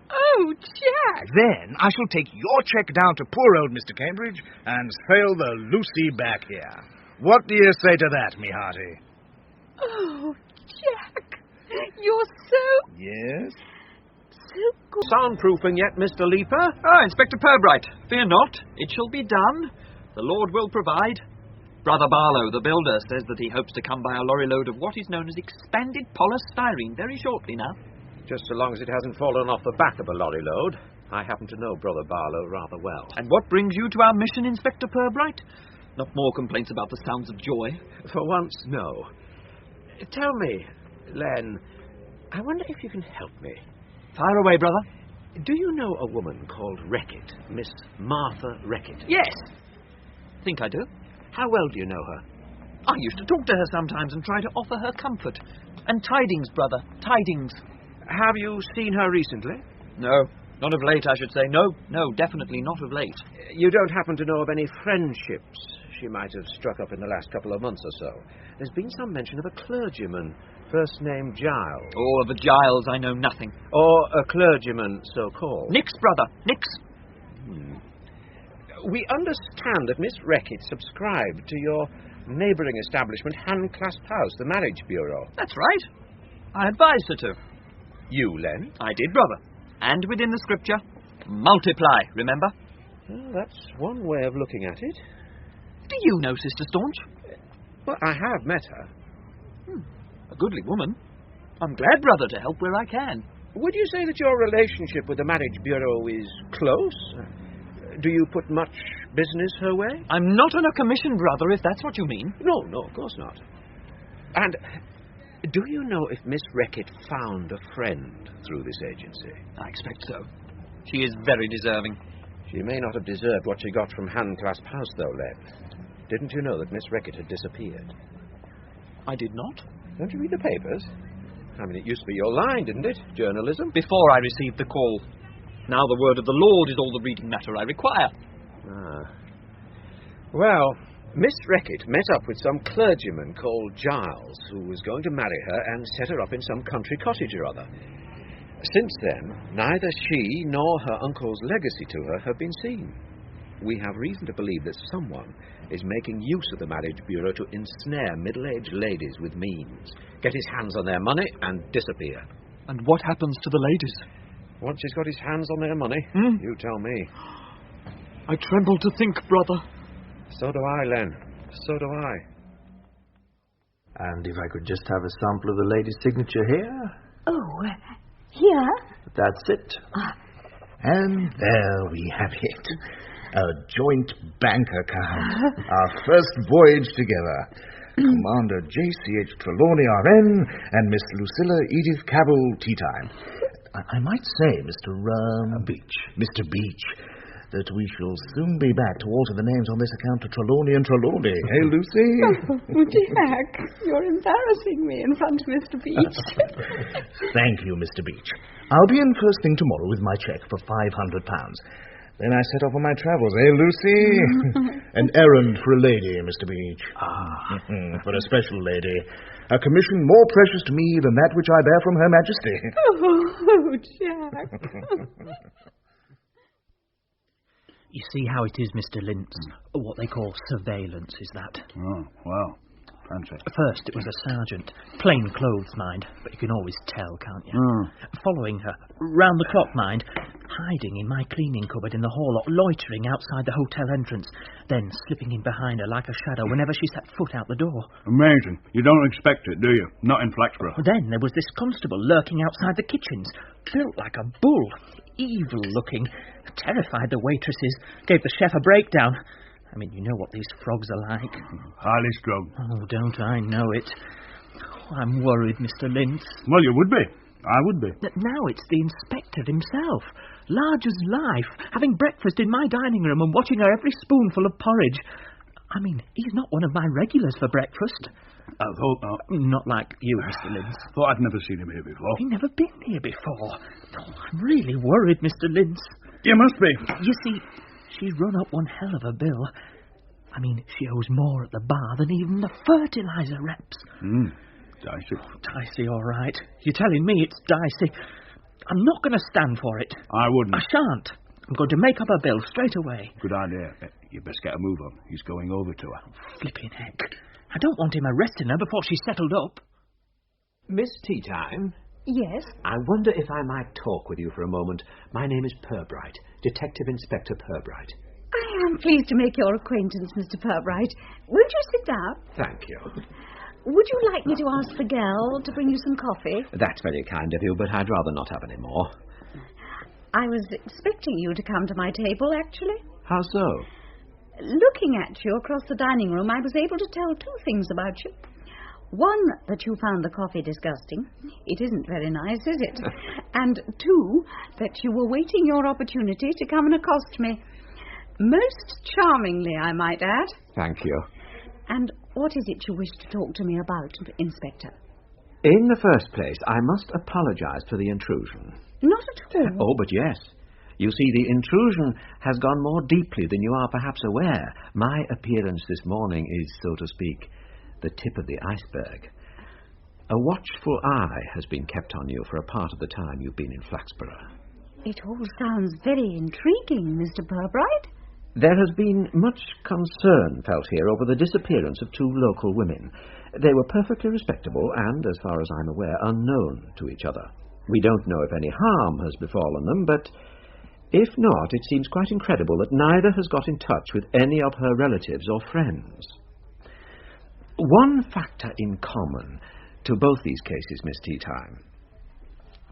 Oh, Jack. Then I shall take your cheque down to poor old Mr. Cambridge and sail the Lucy back here. What do you say to that, me hearty? Oh, Jack, you're so... Yes? So good. Soundproofing yet, Mr. Leaper? Inspector Purbright, fear not. It shall be done. The Lord will provide. Brother Barlow, the builder, says that he hopes to come by a lorry load of what is known as expanded polystyrene very shortly now. Just so long as it hasn't fallen off the back of a lorry load. I happen to know Brother Barlow rather well. And what brings you to our mission, Inspector Purbright? Not more complaints about the sounds of joy? For once, no. Tell me, Len, I wonder if you can help me. Fire away, brother. Do you know a woman called Reckitt, Miss Martha Reckitt? Yes. Think I do. How well do you know her? I used to talk to her sometimes and try to offer her comfort. And tidings, brother, tidings. Have you seen her recently? No, not of late, I should say. No, definitely not of late. You don't happen to know of any friendships she might have struck up in the last couple of months or so? There's been some mention of a clergyman, first name Giles. Oh, of the Giles I know nothing. Or a clergyman so-called. Nix, brother, nix. We understand that Miss Reckitt subscribed to your neighbouring establishment, Handclasp House, the marriage bureau. That's right. I advised her to. You, Len? I did, brother. And within the scripture, multiply, remember? Well, that's one way of looking at it. Do you know Sister Staunch? Well, I have met her. A goodly woman. I'm glad, brother, to help where I can. Would you say that your relationship with the marriage bureau is close? Do you put much business her way? I'm not on a commission, brother, if that's what you mean. No, of course not. And do you know if Miss Reckitt found a friend through this agency? I expect so. She is very deserving. She may not have deserved what she got from Handclasp House, though, Len. Didn't you know that Miss Reckitt had disappeared? I did not. Don't you read the papers? I mean, it used to be your line, didn't it? Journalism? Before I received the call. Now the word of the Lord is all the reading matter I require. Well, Miss Reckitt met up with some clergyman called Giles, who was going to marry her and set her up in some country cottage or other. Since then, neither she nor her uncle's legacy to her have been seen. We have reason to believe that someone is making use of the marriage bureau to ensnare middle-aged ladies with means, get his hands on their money, and disappear. And what happens to the ladies? Once he's got his hands on their money, you tell me. I tremble to think, brother. So do I, Len. So do I. And if I could just have a sample of the lady's signature here? Oh, here? That's it. And there we have it. A joint bank account. Our first voyage together. Commander J.C.H. Trelawney, R.N., and Miss Lucilla Edith Cabell, tea time. I might say, Mr. Beach. Mr. Beach, that we shall soon be back to alter the names on this account to Trelawney and Trelawney. Hey, Lucy? Oh, Jack, you're embarrassing me in front of Mr. Beach. Thank you, Mr. Beach. I'll be in first thing tomorrow with my cheque for £500. Then I set off on my travels, eh, Lucy? An errand for a lady, Mr. Beach. For a special lady. A commission more precious to me than that which I bear from Her Majesty. Oh, Jack. You see how it is, Mr. Lintz. What they call surveillance is that. Oh, wow. Fancy. First, it was a sergeant. Plain clothes, mind. But you can always tell, can't you? Following her. Round the clock, mind. hiding in my cleaning cupboard in the hall or loitering outside the hotel entrance, then slipping in behind her like a shadow whenever she set foot out the door. Amazing. You don't expect it, do you? Not in Flaxborough. Then there was this constable lurking outside the kitchens, built like a bull, evil-looking, terrified the waitresses, gave the chef a breakdown. I mean, you know what these frogs are like. Highly strung. Oh, don't I know it. Oh, I'm worried, Mr. Lintz. Well, you would be. I would be. But now it's the inspector himself, large as life, having breakfast in my dining room and watching her every spoonful of porridge. I mean, he's not one of my regulars for breakfast. I thought not. Not like you, Mr. Lintz. Thought I'd never seen him here before. He'd never been here before. Oh, I'm really worried, Mr. Lintz. You must be. You see, she's run up one hell of a bill. I mean, she owes more at the bar than even the fertiliser reps. Dicey. Oh, dicey, all right. You're telling me it's dicey. I'm not going to stand for it. I wouldn't. I shan't. I'm going to make up a bill straight away. Good idea. You best get a move on. He's going over to her. Flipping heck. I don't want him arresting her before she's settled up. Miss Teatime? Yes? I wonder if I might talk with you for a moment. My name is Purbright, Detective Inspector Purbright. I am pleased to make your acquaintance, Mr. Purbright. Won't you sit down? Thank you. Would you like me to ask the girl to bring you some coffee? That's very kind of you, but I'd rather not have any more. I was expecting you to come to my table, actually. How so? Looking at you across the dining room, I was able to tell two things about you. One, that you found the coffee disgusting. It isn't very nice, is it? And two, that you were waiting your opportunity to come and accost me. Most charmingly, I might add. Thank you. And what is it you wish to talk to me about, Inspector? In the first place, I must apologise for the intrusion. Not at all. Oh, but yes. You see, the intrusion has gone more deeply than you are perhaps aware. My appearance this morning is, so to speak, the tip of the iceberg. A watchful eye has been kept on you for a part of the time you've been in Flaxborough. It all sounds very intriguing, Mr. Purbright. There has been much concern felt here over the disappearance of two local women. They were perfectly respectable and, as far as I'm aware, unknown to each other. We don't know if any harm has befallen them, but if not, it seems quite incredible that neither has got in touch with any of her relatives or friends. One factor in common to both these cases, Miss Teatime.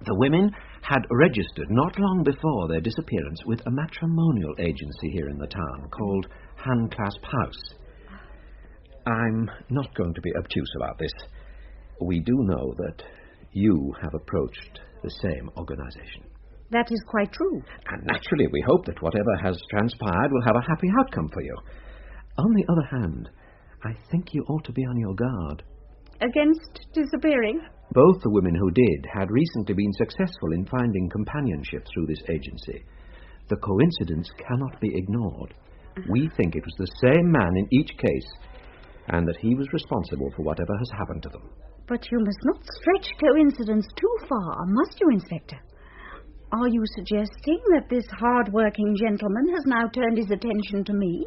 The women had registered not long before their disappearance with a matrimonial agency here in the town called Handclasp House. I'm not going to be obtuse about this. We do know that you have approached the same organisation. That is quite true. And naturally, we hope that whatever has transpired will have a happy outcome for you. On the other hand, I think you ought to be on your guard. Against disappearing? Both the women who did had recently been successful in finding companionship through this agency. The coincidence cannot be ignored. We think it was the same man in each case, and that he was responsible for whatever has happened to them. But you must not stretch coincidence too far, must you, Inspector? Are you suggesting that this hard-working gentleman has now turned his attention to me?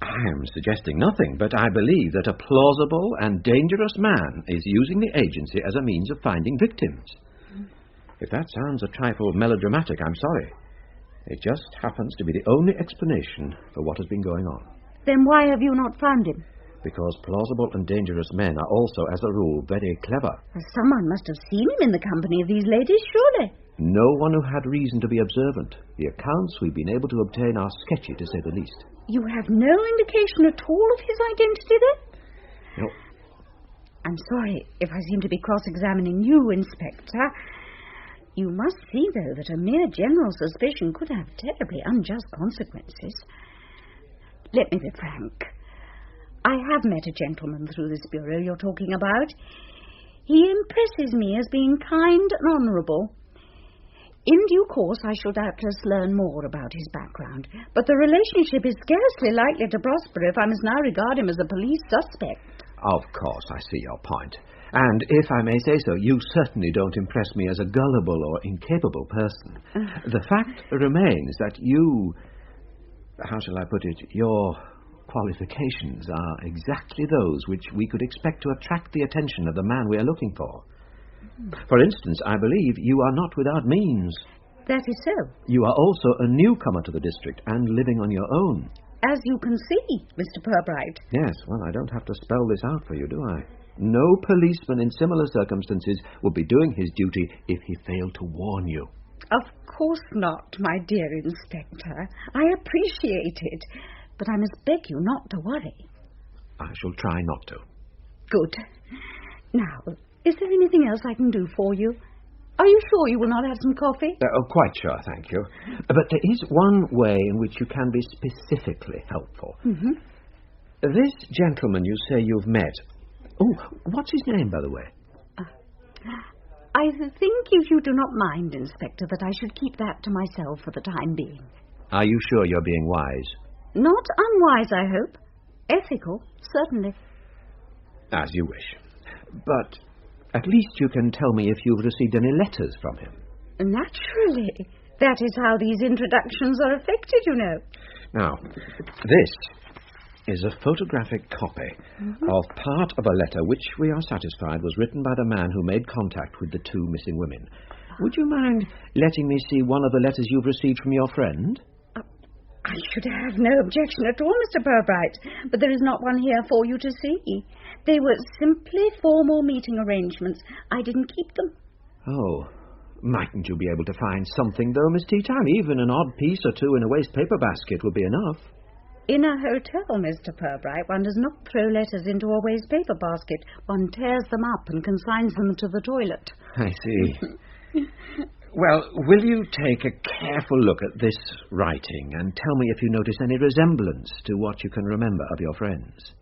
I am suggesting nothing, but I believe that a plausible and dangerous man is using the agency as a means of finding victims. If that sounds a trifle melodramatic, I'm sorry. It just happens to be the only explanation for what has been going on. Then why have you not found him? Because plausible and dangerous men are also, as a rule, very clever. Someone must have seen him in the company of these ladies, surely. No one who had reason to be observant. The accounts we've been able to obtain are sketchy, to say the least. You have no indication at all of his identity, then? No. I'm sorry if I seem to be cross-examining you, Inspector. You must see, though, that a mere general suspicion could have terribly unjust consequences. Let me be frank. I have met a gentleman through this bureau you're talking about. He impresses me as being kind and honourable. In due course, I shall doubtless learn more about his background, but the relationship is scarcely likely to prosper if I must now regard him as a police suspect. Of course, I see your point. And if I may say so, you certainly don't impress me as a gullible or incapable person. The fact remains that you, how shall I put it, your qualifications are exactly those which we could expect to attract the attention of the man we are looking for. For instance, I believe you are not without means. That is so. You are also a newcomer to the district and living on your own. As you can see, Mr. Purbright. Yes, well, I don't have to spell this out for you, do I? No policeman in similar circumstances would be doing his duty if he failed to warn you. Of course not, my dear Inspector. I appreciate it, but I must beg you not to worry. I shall try not to. Good. Now, is there anything else I can do for you? Are you sure you will not have some coffee? Quite sure, thank you. But there is one way in which you can be specifically helpful. Mm-hmm. This gentleman you say you've met... Oh, what's his name, by the way? I think, if you do not mind, Inspector, that I should keep that to myself for the time being. Are you sure you're being wise? Not unwise, I hope. Ethical, certainly. As you wish. But at least you can tell me if you've received any letters from him. Naturally. That is how these introductions are effected, you know. Now, this is a photographic copy of part of a letter which, we are satisfied, was written by the man who made contact with the two missing women. Would you mind letting me see one of the letters you've received from your friend? I should have no objection at all, Mr. Purbright, but there is not one here for you to see. They were simply formal meeting arrangements. I didn't keep them. Oh, mightn't you be able to find something, though, Miss Teatime? Even an odd piece or two in a waste paper basket would be enough. In a hotel, Mr. Purbright, one does not throw letters into a waste paper basket. One tears them up and consigns them to the toilet. I see. Well, will you take a careful look at this writing and tell me if you notice any resemblance to what you can remember of your friends?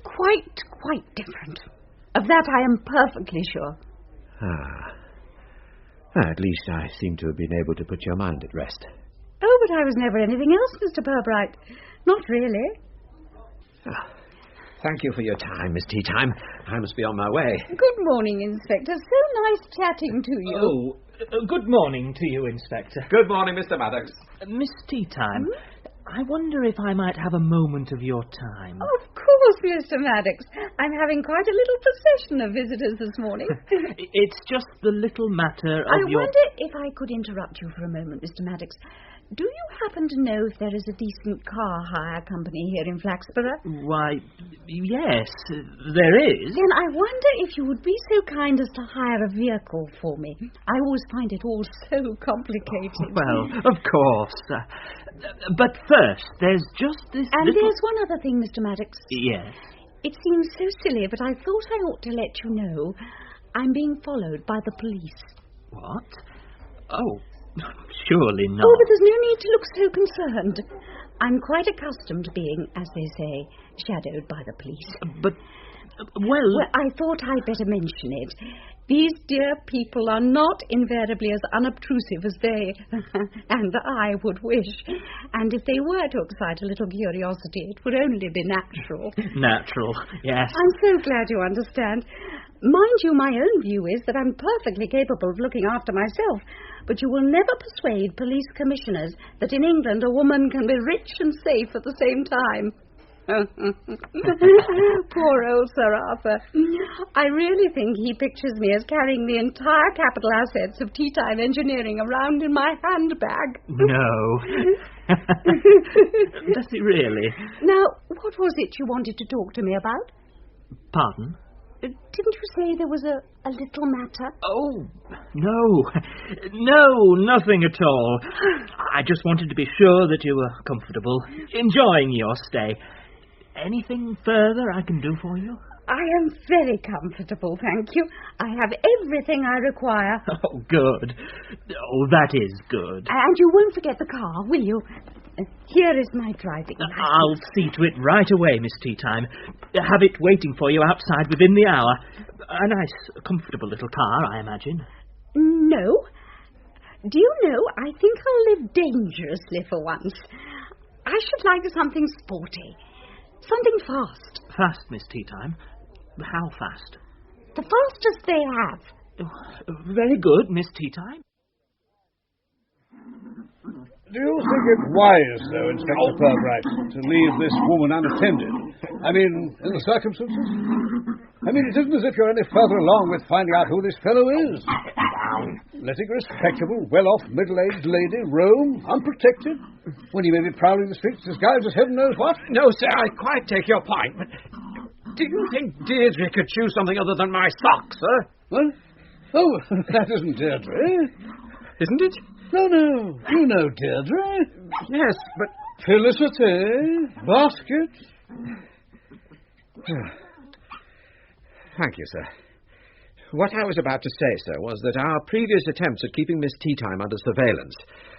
Quite different. Of that I am perfectly sure. At least I seem to have been able to put your mind at rest. Oh, but I was never anything else, Mr. Purbright. Not really. Thank you for your time, Miss Teatime. I must be on my way. Good morning, Inspector. So nice chatting to you. Oh, good morning to you, Inspector. Good morning, Mr. Maddox. Miss Teatime, I wonder if I might have a moment of your time. Of course, Mr. Maddox. I'm having quite a little procession of visitors this morning. It's just the little matter of I wonder if I could interrupt you for a moment, Mr. Maddox. Do you happen to know if there is a decent car hire company here in Flaxborough? Why, yes, there is. Then I wonder if you would be so kind as to hire a vehicle for me. I always find it all so complicated. Well, of course. But first, there's just this there's one other thing, Mr. Maddox. Yes. It seems so silly, but I thought I ought to let you know I'm being followed by the police. What? Oh, surely not. Oh, but there's no need to look so concerned. I'm quite accustomed to being, as they say, shadowed by the police. But, well, I thought I'd better mention it. These dear people are not invariably as unobtrusive as they and I would wish. And if they were to excite a little curiosity, it would only be natural. Natural, yes. I'm so glad you understand. Mind you, my own view is that I'm perfectly capable of looking after myself, but you will never persuade police commissioners that in England a woman can be rich and safe at the same time. Poor old Sir Arthur. I really think he pictures me as carrying the entire capital assets of Tea-Time Engineering around in my handbag. No. Does he really? Now, what was it you wanted to talk to me about? Pardon? Didn't you say there was a little matter? Oh, no, nothing at all. I just wanted to be sure that you were comfortable, enjoying your stay. Anything further I can do for you? I am very comfortable, thank you. I have everything I require. Oh, good. Oh, that is good. And you won't forget the car, will you? Here is my driving license. I'll see to it right away, Miss Teatime. Have it waiting for you outside within the hour. A nice, comfortable little car, I imagine. No. Do you know, I think I'll live dangerously for once. I should like something sporty. Something fast. Fast, Miss Teatime? How fast? The fastest they have. Oh, very good, Miss Teatime. Do you think it wise, though, Inspector Purbright, to leave this woman unattended? I mean, in the circumstances? I mean, it isn't as if you're any further along with finding out who this fellow is. Letting a respectable, well-off, middle-aged lady roam, unprotected, when he may be prowling the streets disguised as heaven knows what? No, sir, I quite take your point, but do you think Deirdre could choose something other than my socks, sir? What? Oh, that isn't Deirdre. Isn't it? No. You know Deirdre. Yes, but... Felicity, basket. Thank you, sir. What I was about to say, sir, was that our previous attempts at keeping Miss Teatime under surveillance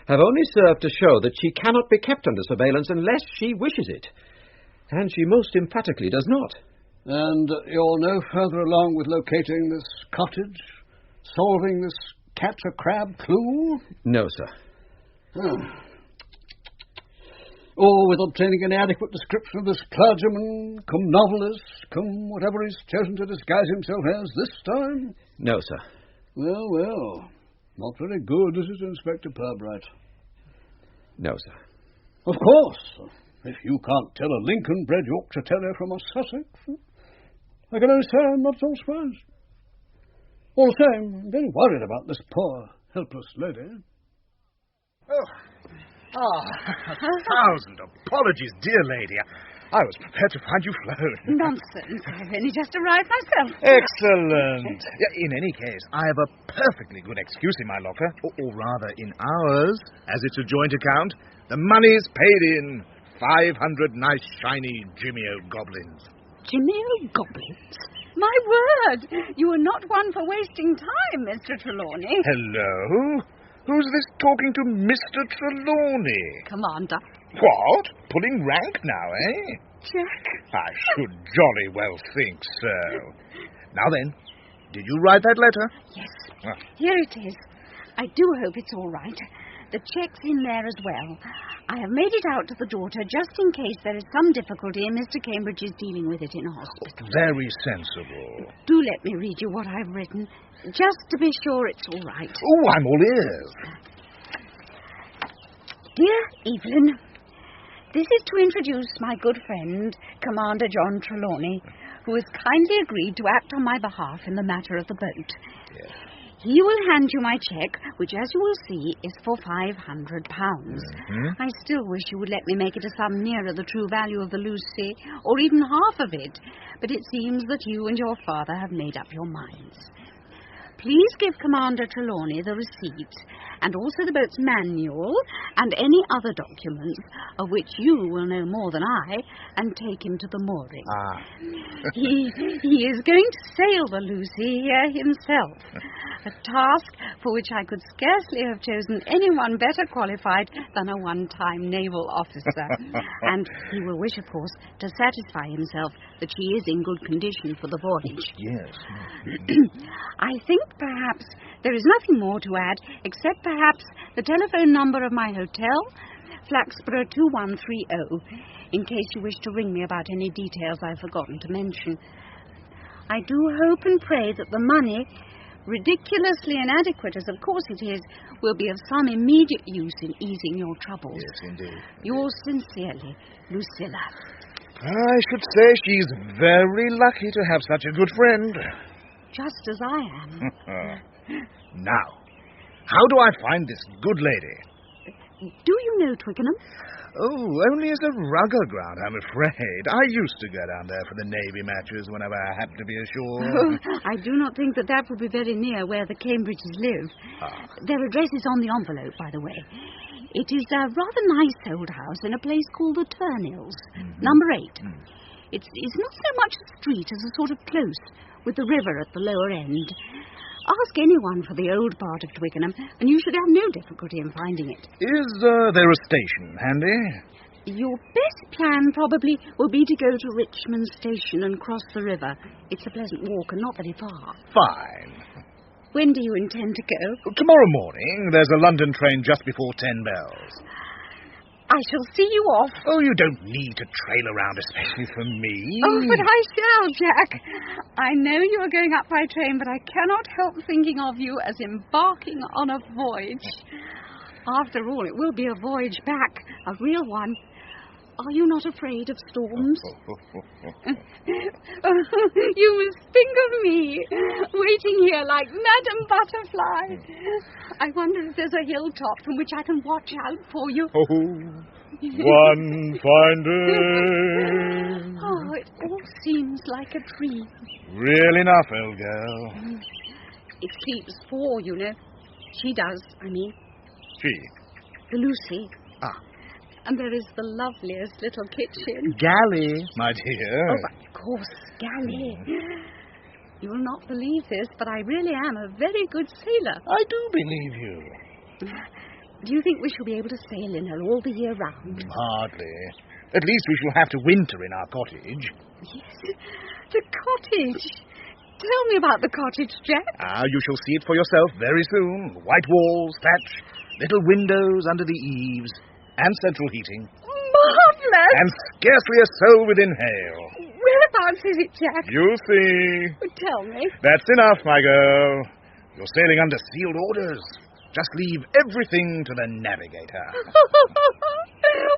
have only served to show that she cannot be kept under surveillance unless she wishes it. And she most emphatically does not. And you're no further along with locating this cottage? Solving this cat-a-crab clue? No, sir. Or with obtaining an adequate description of this clergyman, come novelist, come whatever he's chosen to disguise himself as this time? No, sir. Well. Not very good, is it, Inspector Purbright? No, sir. Of course. If you can't tell a Lincoln-bred Yorkshire Terrier from a Sussex, I can only say I'm not so surprised. All the same, I'm very worried about this poor, helpless lady. A thousand apologies, dear lady. I was prepared to find you flown. Nonsense. I've only just arrived myself. Excellent. In any case, I have a perfectly good excuse in my locker, or rather in ours, as it's a joint account. The money's paid in. 500 nice, shiny Jimmy-O goblins. Jimmy-O goblins? My word! You are not one for wasting time, Mr. Trelawney. Hello? Who's this talking to Mr. Trelawney? Commander. What? Pulling rank now, eh? Jack. I should jolly well think so. Now then, did you write that letter? Yes. Here it is. I do hope it's all right. The check's in there as well. I have made it out to the daughter just in case there is some difficulty and Mr. Cambridge is dealing with it in hospital. Very sensible. Do let me read you what I've written, just to be sure it's all right. Oh, I'm all ears. Dear Evelyn, this is to introduce my good friend, Commander John Trelawney, who has kindly agreed to act on my behalf in the matter of the boat. Yes. He will hand you my cheque, which, as you will see, is for £500. I still wish you would let me make it a sum nearer the true value of the Lucy, or even half of it, but it seems that you and your father have made up your minds. Please give Commander Trelawney the receipt, and also the boat's manual, and any other documents, of which you will know more than I, and take him to the mooring. He is going to sail the Lucy here himself, a task for which I could scarcely have chosen anyone better qualified than a one-time naval officer. And he will wish, of course, to satisfy himself that she is in good condition for the voyage. Yes. I think perhaps there is nothing more to add, except perhaps the telephone number of my hotel, Flaxborough 2130, in case you wish to ring me about any details I've forgotten to mention. I do hope and pray that the money, ridiculously inadequate as of course it is, will be of some immediate use in easing your troubles. Yes, indeed. Yours sincerely, Lucilla. I should say she's very lucky to have such a good friend. Just as I am. Now, how do I find this good lady? Do you know Twickenham? Oh, only as a rugger ground, I'm afraid. I used to go down there for the Navy matches whenever I happened to be ashore. Oh, I do not think that would be very near where the Cambridges live. Their address is on the envelope, by the way. It is a rather nice old house in a place called the Turnhills, number 8. It's not so much a street as a sort of close, with the river at the lower end. Ask anyone for the old part of Twickenham, and you should have no difficulty in finding it. Is there a station handy? Your best plan probably will be to go to Richmond Station and cross the river. It's a pleasant walk and not very far. Fine. When do you intend to go? Tomorrow morning. There's a London train just before 10 bells. I shall see you off. Oh, you don't need to trail around, especially for me. Oh, but I shall, Jack. I know you are going up by train, but I cannot help thinking of you as embarking on a voyage. After all, it will be a voyage back, a real one. Are you not afraid of storms? You must think of me, waiting here like Madame Butterfly. I wonder if there's a hilltop from which I can watch out for you. Oh, one fine day. Oh, it all seems like a dream. Real enough, old girl. It sleeps four, you know. She does, I mean. She? The Lucy. Ah. And there is the loveliest little kitchen. Galley, my dear. Oh, but of course, galley. You will not believe this, but I really am a very good sailor. I do believe you. Do you think we shall be able to sail in her all the year round? Hardly. At least we shall have to winter in our cottage. Yes, the cottage. Tell me about the cottage, Jack. You shall see it for yourself very soon. White walls, thatch, little windows under the eaves, and central heating. Marvellous! And scarcely a soul within hail. Whereabouts is it, Jack? You'll see. Tell me. That's enough, my girl. You're sailing under sealed orders. Just leave everything to the navigator.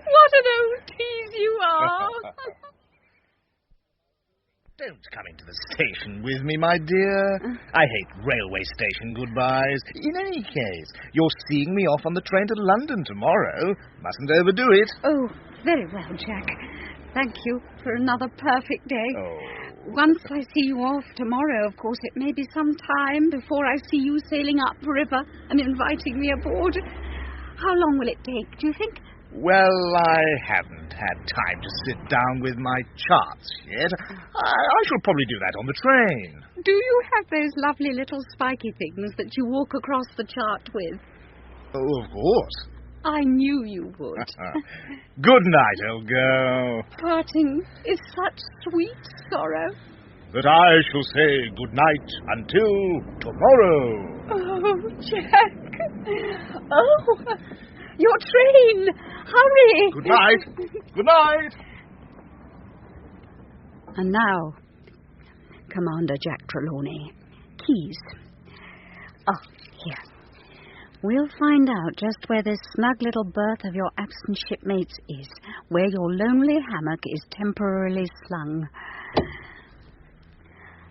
What an old tease you are. Don't come into the station with me, my dear. I hate railway station goodbyes. In any case, you're seeing me off on the train to London tomorrow. Mustn't overdo it. Oh, very well, Jack. Thank you for another perfect day. Oh. Once I see you off tomorrow, of course, it may be some time before I see you sailing upriver and inviting me aboard. How long will it take, do you think? Well, I haven't had time to sit down with my charts yet. I shall probably do that on the train. Do you have those lovely little spiky things that you walk across the chart with? Oh, of course. I knew you would. Good night, old girl. Parting is such sweet sorrow. That I shall say good night until tomorrow. Oh, Jack. Oh, your train. Hurry. Good night. Good night. And now, Commander Jack Trelawney. Keys. Oh, here. We'll find out just where this snug little berth of your absent shipmates is, where your lonely hammock is temporarily slung.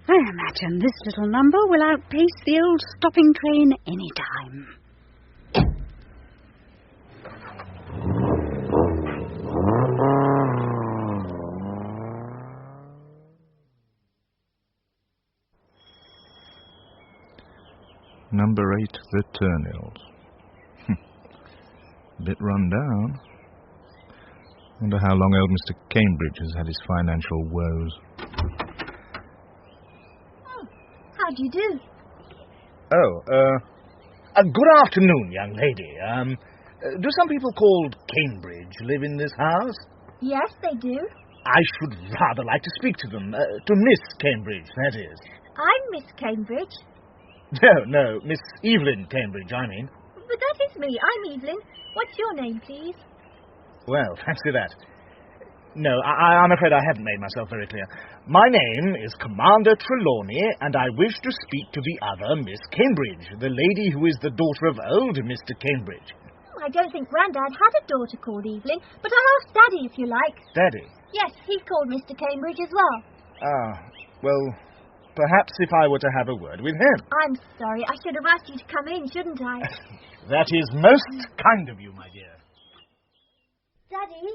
I imagine this little number will outpace the old stopping train any time. Number 8, the Turnills. Bit run down. Wonder how long old Mr. Cambridge has had his financial woes. Oh, how do you do? Good afternoon, young lady. Do some people called Cambridge live in this house? Yes, they do. I should rather like to speak to them. To Miss Cambridge, that is. I'm Miss Cambridge. No, Miss Evelyn Cambridge, I mean. But that is me. I'm Evelyn. What's your name, please? Well, fancy that. No, I'm afraid I haven't made myself very clear. My name is Commander Trelawney, and I wish to speak to the other Miss Cambridge, the lady who is the daughter of old Mr. Cambridge. I don't think Grandad had a daughter called Evelyn, but I'll ask Daddy if you like. Daddy? Yes, he's called Mr. Cambridge as well. Well, perhaps if I were to have a word with him. I'm sorry. I should have asked you to come in, shouldn't I? That is most kind of you, my dear. Daddy?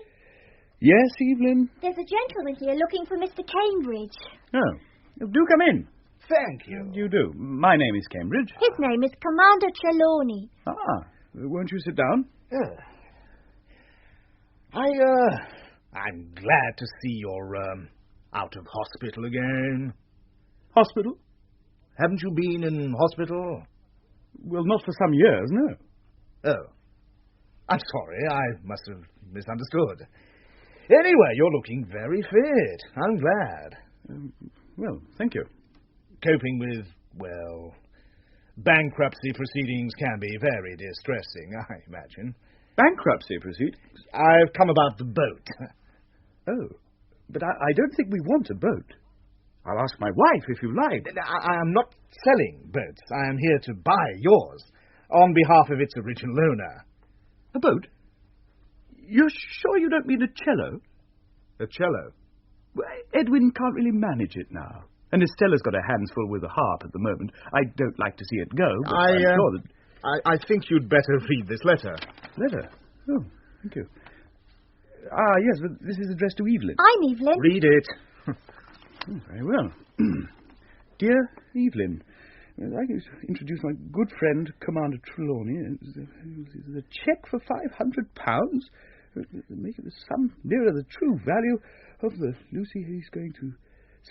Yes, Evelyn? There's a gentleman here looking for Mr. Cambridge. Oh, do come in. Thank you. You do. My name is Cambridge. His name is Commander Trelawney. Won't you sit down? I'm glad to see you're, out of hospital again. Hospital? Haven't you been in hospital? Well, not for some years, no. Oh. I'm sorry, I must have misunderstood. Anyway, you're looking very fit. I'm glad. Well, thank you. Coping with, bankruptcy proceedings can be very distressing, I imagine. Bankruptcy proceedings? I've come about the boat. Oh, but I don't think we want a boat. I'll ask my wife if you like. I am not selling boats. I am here to buy yours on behalf of its original owner. A boat? You're sure you don't mean a cello? A cello? Well, Edwin can't really manage it now. And Estella's got her hands full with a harp at the moment. I don't like to see it go, but I'm sure that... I think you'd better read this letter. Letter? Oh, thank you. Ah, yes, but this is addressed to Evelyn. I'm Evelyn. Read it. Oh, very well. Dear Evelyn, I'd like to introduce my good friend, Commander Trelawney. The cheque for £500. Make it the sum nearer the true value of the Lucy. He's going to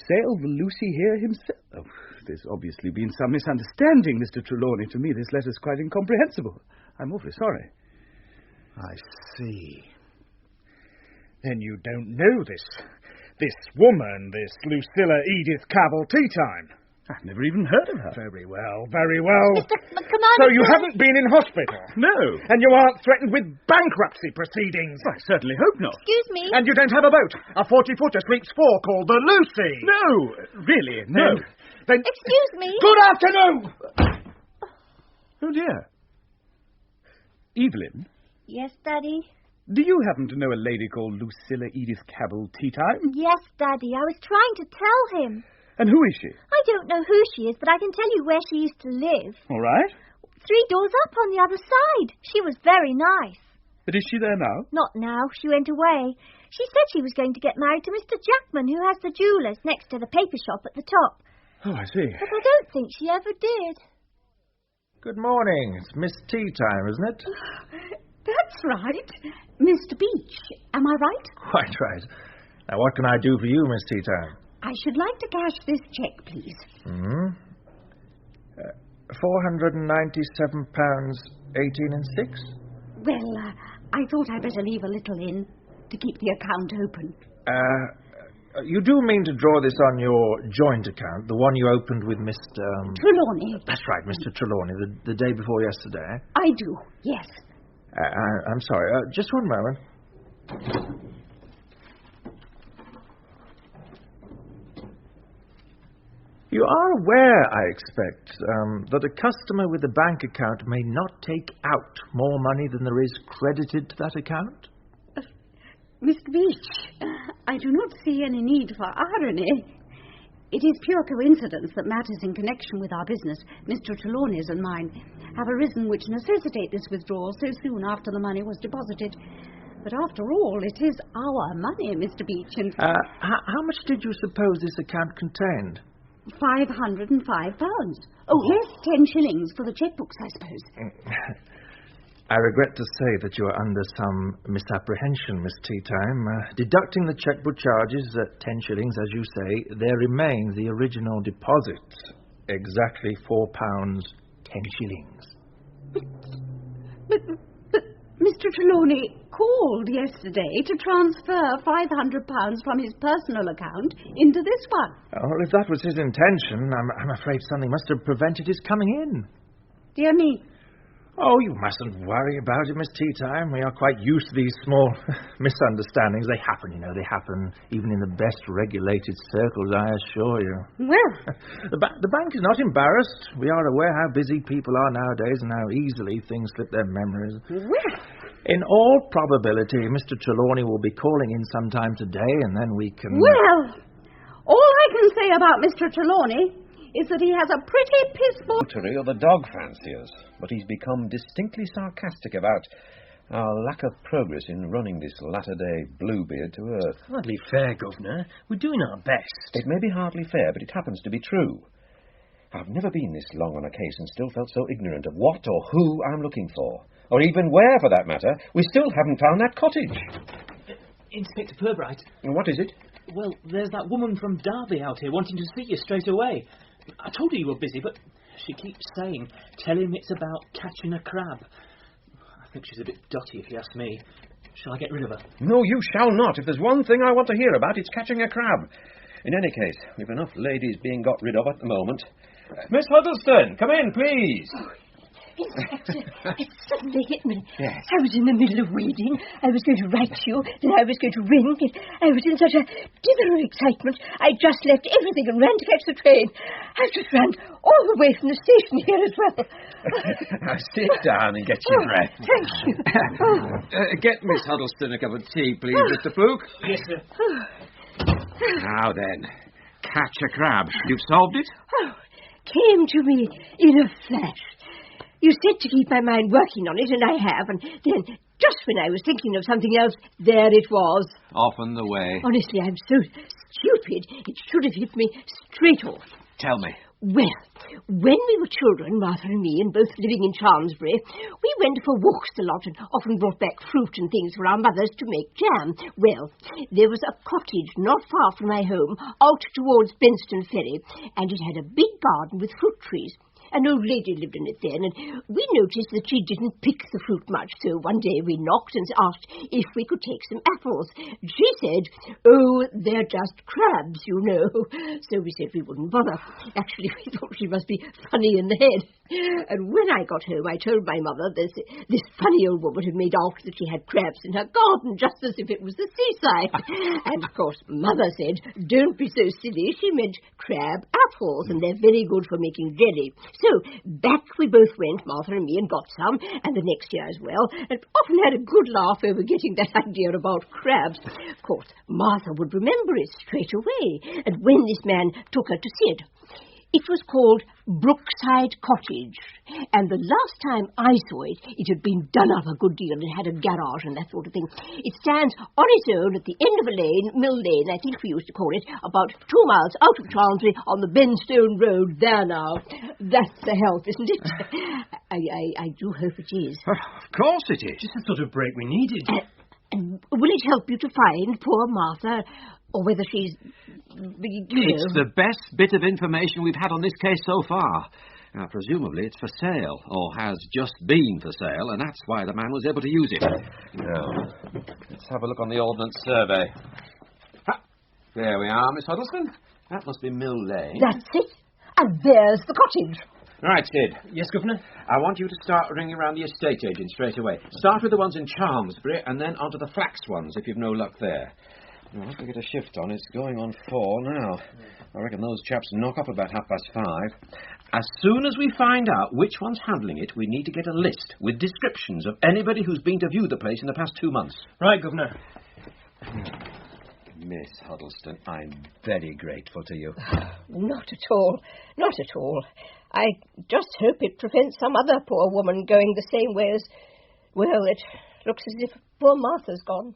sail the Lucy here himself. Oh, there's obviously been some misunderstanding, Mr. Trelawney. To me, this letter's quite incomprehensible. I'm awfully sorry. I see. Then you don't know this woman, this Lucilla Edith Cavell Teatime. I've never even heard of her. Very well, very well. Mr. Commander... So you haven't been in hospital? No. And you aren't threatened with bankruptcy proceedings? I certainly hope not. Excuse me. And you don't have a boat? A 40-footer sweeps 4 called the Lucy? No, really, no. Then... Excuse me. Good afternoon! Oh, dear. Evelyn? Yes, Daddy? Do you happen to know a lady called Lucilla Edith Cavell Teatime? Yes, Daddy. I was trying to tell him. And who is she? I don't know who she is, but I can tell you where she used to live. All right. 3 doors up on the other side. She was very nice. But is she there now? Not now. She went away. She said she was going to get married to Mr. Jackman, who has the jewellers next to the paper shop at the top. Oh, I see. But I don't think she ever did. Good morning. It's Miss Teatime, isn't it? That's right. Mr. Beach, am I right? Quite right. Now, what can I do for you, Miss Teatime? I should like to cash this cheque, please. £497.18 6. Well, I thought I'd better leave a little in to keep the account open. You do mean to draw this on your joint account, the one you opened with Mr... Trelawney. That's right, Mr. Trelawney, the day before yesterday. I do, yes. I'm sorry, just one moment. You are aware, I expect, that a customer with a bank account may not take out more money than there is credited to that account? Mr. Beach, I do not see any need for irony. It is pure coincidence that matters in connection with our business, Mr. Trelawney's and mine, have arisen which necessitate this withdrawal so soon after the money was deposited. But after all, it is our money, Mr. Beach, and... how much did you suppose this account contained? £505. Oh, yes, 10 shillings for the checkbooks, I suppose. I regret to say that you are under some misapprehension, Miss Teatime. Deducting the checkbook charges at 10 shillings, as you say, there remains the original deposit. Exactly £4, 10 shillings. But Mr. Trelawney called yesterday to transfer £500 from his personal account into this one. Oh, if that was his intention, I'm afraid something must have prevented his coming in. Dear me. Oh, you mustn't worry about it, Miss Teatime. We are quite used to these small misunderstandings. They happen, they happen even in the best regulated circles, I assure you. Well... The bank is not embarrassed. We are aware how busy people are nowadays and how easily things slip their memories. Well... In all probability, Mr. Trelawney will be calling in sometime today, and then we can... Well, all I can say about Mr. Trelawney is that he has a pretty piss-poor... ...of the dog fanciers, but he's become distinctly sarcastic about our lack of progress in running this latter-day Bluebeard to earth. Hardly fair, Governor. We're doing our best. It may be hardly fair, but it happens to be true. I've never been this long on a case and still felt so ignorant of what or who I'm looking for. Or even where, for that matter. We still haven't found that cottage. Inspector Purbright. What is it? Well, there's that woman from Derby out here wanting to see you straight away. I told her you were busy, but she keeps saying, tell him it's about catching a crab. I think she's a bit dotty, if you ask me. Shall I get rid of her? No, you shall not. If there's one thing I want to hear about, it's catching a crab. In any case, we've enough ladies being got rid of at the moment. Miss Huddleston, come in, please. Inspector, it suddenly hit me. Yes. I was in the middle of reading. I was going to write to you, then I was going to ring. I was in such a dimmer of excitement. I just left everything and ran to catch the train. I just ran all the way from the station here as well. Now sit down and get your breath. Thank you. Get Miss Huddleston a cup of tea, please, Mr. Fluke. Yes, sir. Now then, catch a crab. You've solved it? Came to me in a flash. You said to keep my mind working on it, and I have, and then, just when I was thinking of something else, there it was. Often the way. Honestly, I'm so stupid. It should have hit me straight off. Tell me. Well, when we were children, Martha and me, and both living in Charmsbury, we went for walks a lot and often brought back fruit and things for our mothers to make jam. Well, there was a cottage not far from my home, out towards Benston Ferry, and it had a big garden with fruit trees. An old lady lived in it then, and we noticed that she didn't pick the fruit much, so one day we knocked and asked if we could take some apples. She said, "Oh, they're just crabs, you know." So we said we wouldn't bother. Actually, we thought she must be funny in the head. And when I got home, I told my mother this funny old woman had made out that she had crabs in her garden, just as if it was the seaside. And, of course, Mother said, "Don't be so silly." She meant crab apples, and they're very good for making jelly. So back we both went, Martha and me, and got some, and the next year as well, and often had a good laugh over getting that idea about crabs. Of course, Martha would remember it straight away, and when this man took her to see it, it was called Brookside Cottage, and the last time I saw it, it had been done up a good deal and had a garage and that sort of thing. It stands on its own at the end of a lane, Mill Lane, I think we used to call it, about 2 miles out of Charmsbury on the Benstone Road. There now. That's the help, isn't it? I do hope it is. Of course it is. Just the sort of break we needed. And will it help you to find poor Martha, or whether she's... It's the best bit of information we've had on this case so far. Now, presumably it's for sale, or has just been for sale, and that's why the man was able to use it. Now, let's have a look on the Ordnance Survey. There we are, Miss Huddleston. That must be Mill Lane. That's it. And there's the cottage. Right, Sid. Yes, Governor? I want you to start ringing around the estate agents straight away. Start with the ones in Charmsbury, and then onto the flax ones, if you've no luck there. Now, if we get a shift on, it's going on 4 now. I reckon those chaps knock up about 5:30. As soon as we find out which one's handling it, we need to get a list with descriptions of anybody who's been to view the place in the past 2 months. Right, Governor. Miss Huddleston, I'm very grateful to you. Not at all. Not at all. I just hope it prevents some other poor woman going the same way as... Well, it looks as if poor Martha's gone.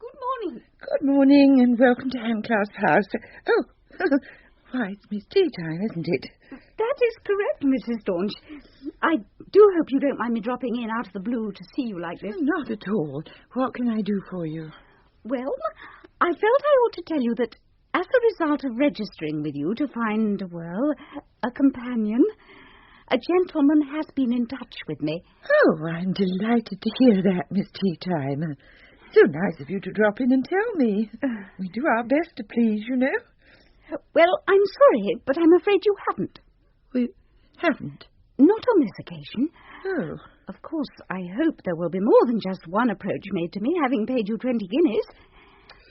Good morning, and welcome to Handclasp House. Oh, why, it's Miss Tea Time, isn't it? That is correct, Mrs. Staunch. I do hope you don't mind me dropping in out of the blue to see you like this. Not at all. What can I do for you? Well, I felt I ought to tell you that as a result of registering with you to find, well, a companion, a gentleman has been in touch with me. Oh, I'm delighted to hear that, Miss Tea Time. So nice of you to drop in and tell me. We do our best to please, you know. Well, I'm sorry, but I'm afraid you haven't. We haven't? Not on this occasion. Oh. Of course, I hope there will be more than just one approach made to me, having paid you 20 guineas.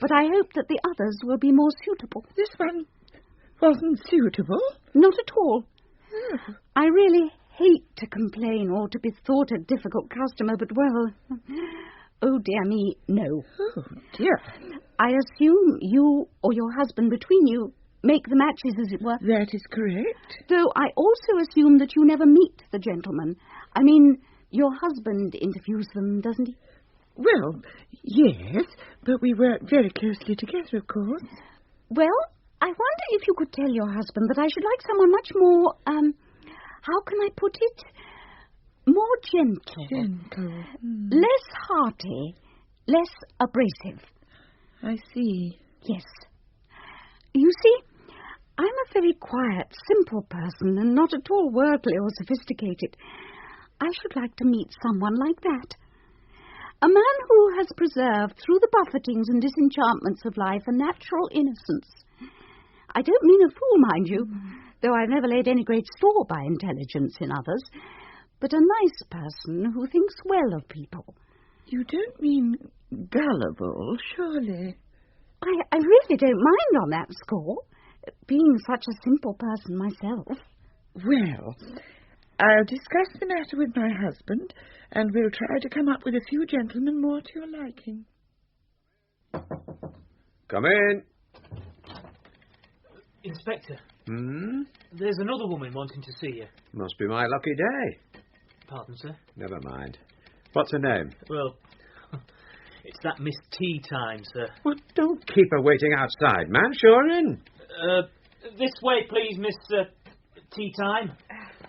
But I hope that the others will be more suitable. This one wasn't suitable? Not at all. Oh. I really hate to complain or to be thought a difficult customer, but, well... Oh, dear me, no. Oh, dear. I assume you or your husband between you make the matches, as it were. That is correct. Though I also assume that you never meet the gentleman. I mean, your husband interviews them, doesn't he? Well, yes, but we work very closely together, of course. Well, I wonder if you could tell your husband that I should like someone much more, how can I put it? More gentle. Gentle. Less hearty. Less abrasive. I see. Yes. You see, I'm a very quiet, simple person and not at all worldly or sophisticated. I should like to meet someone like that. A man who has preserved through the buffetings and disenchantments of life a natural innocence. I don't mean a fool, mind you, though I've never laid any great store by intelligence in others. but a nice person who thinks well of people. You don't mean gullible, surely? I really don't mind on that score, being such a simple person myself. Well, I'll discuss the matter with my husband, and we'll try to come up with a few gentlemen more to your liking. Come in. Inspector. Hmm? There's another woman wanting to see you. Must be my lucky day. Pardon, sir? Never mind. What's her name? Well, it's that Miss Tea Time, sir. Well, don't keep her waiting outside, man. Show her in. This way, please, Miss Tea Time.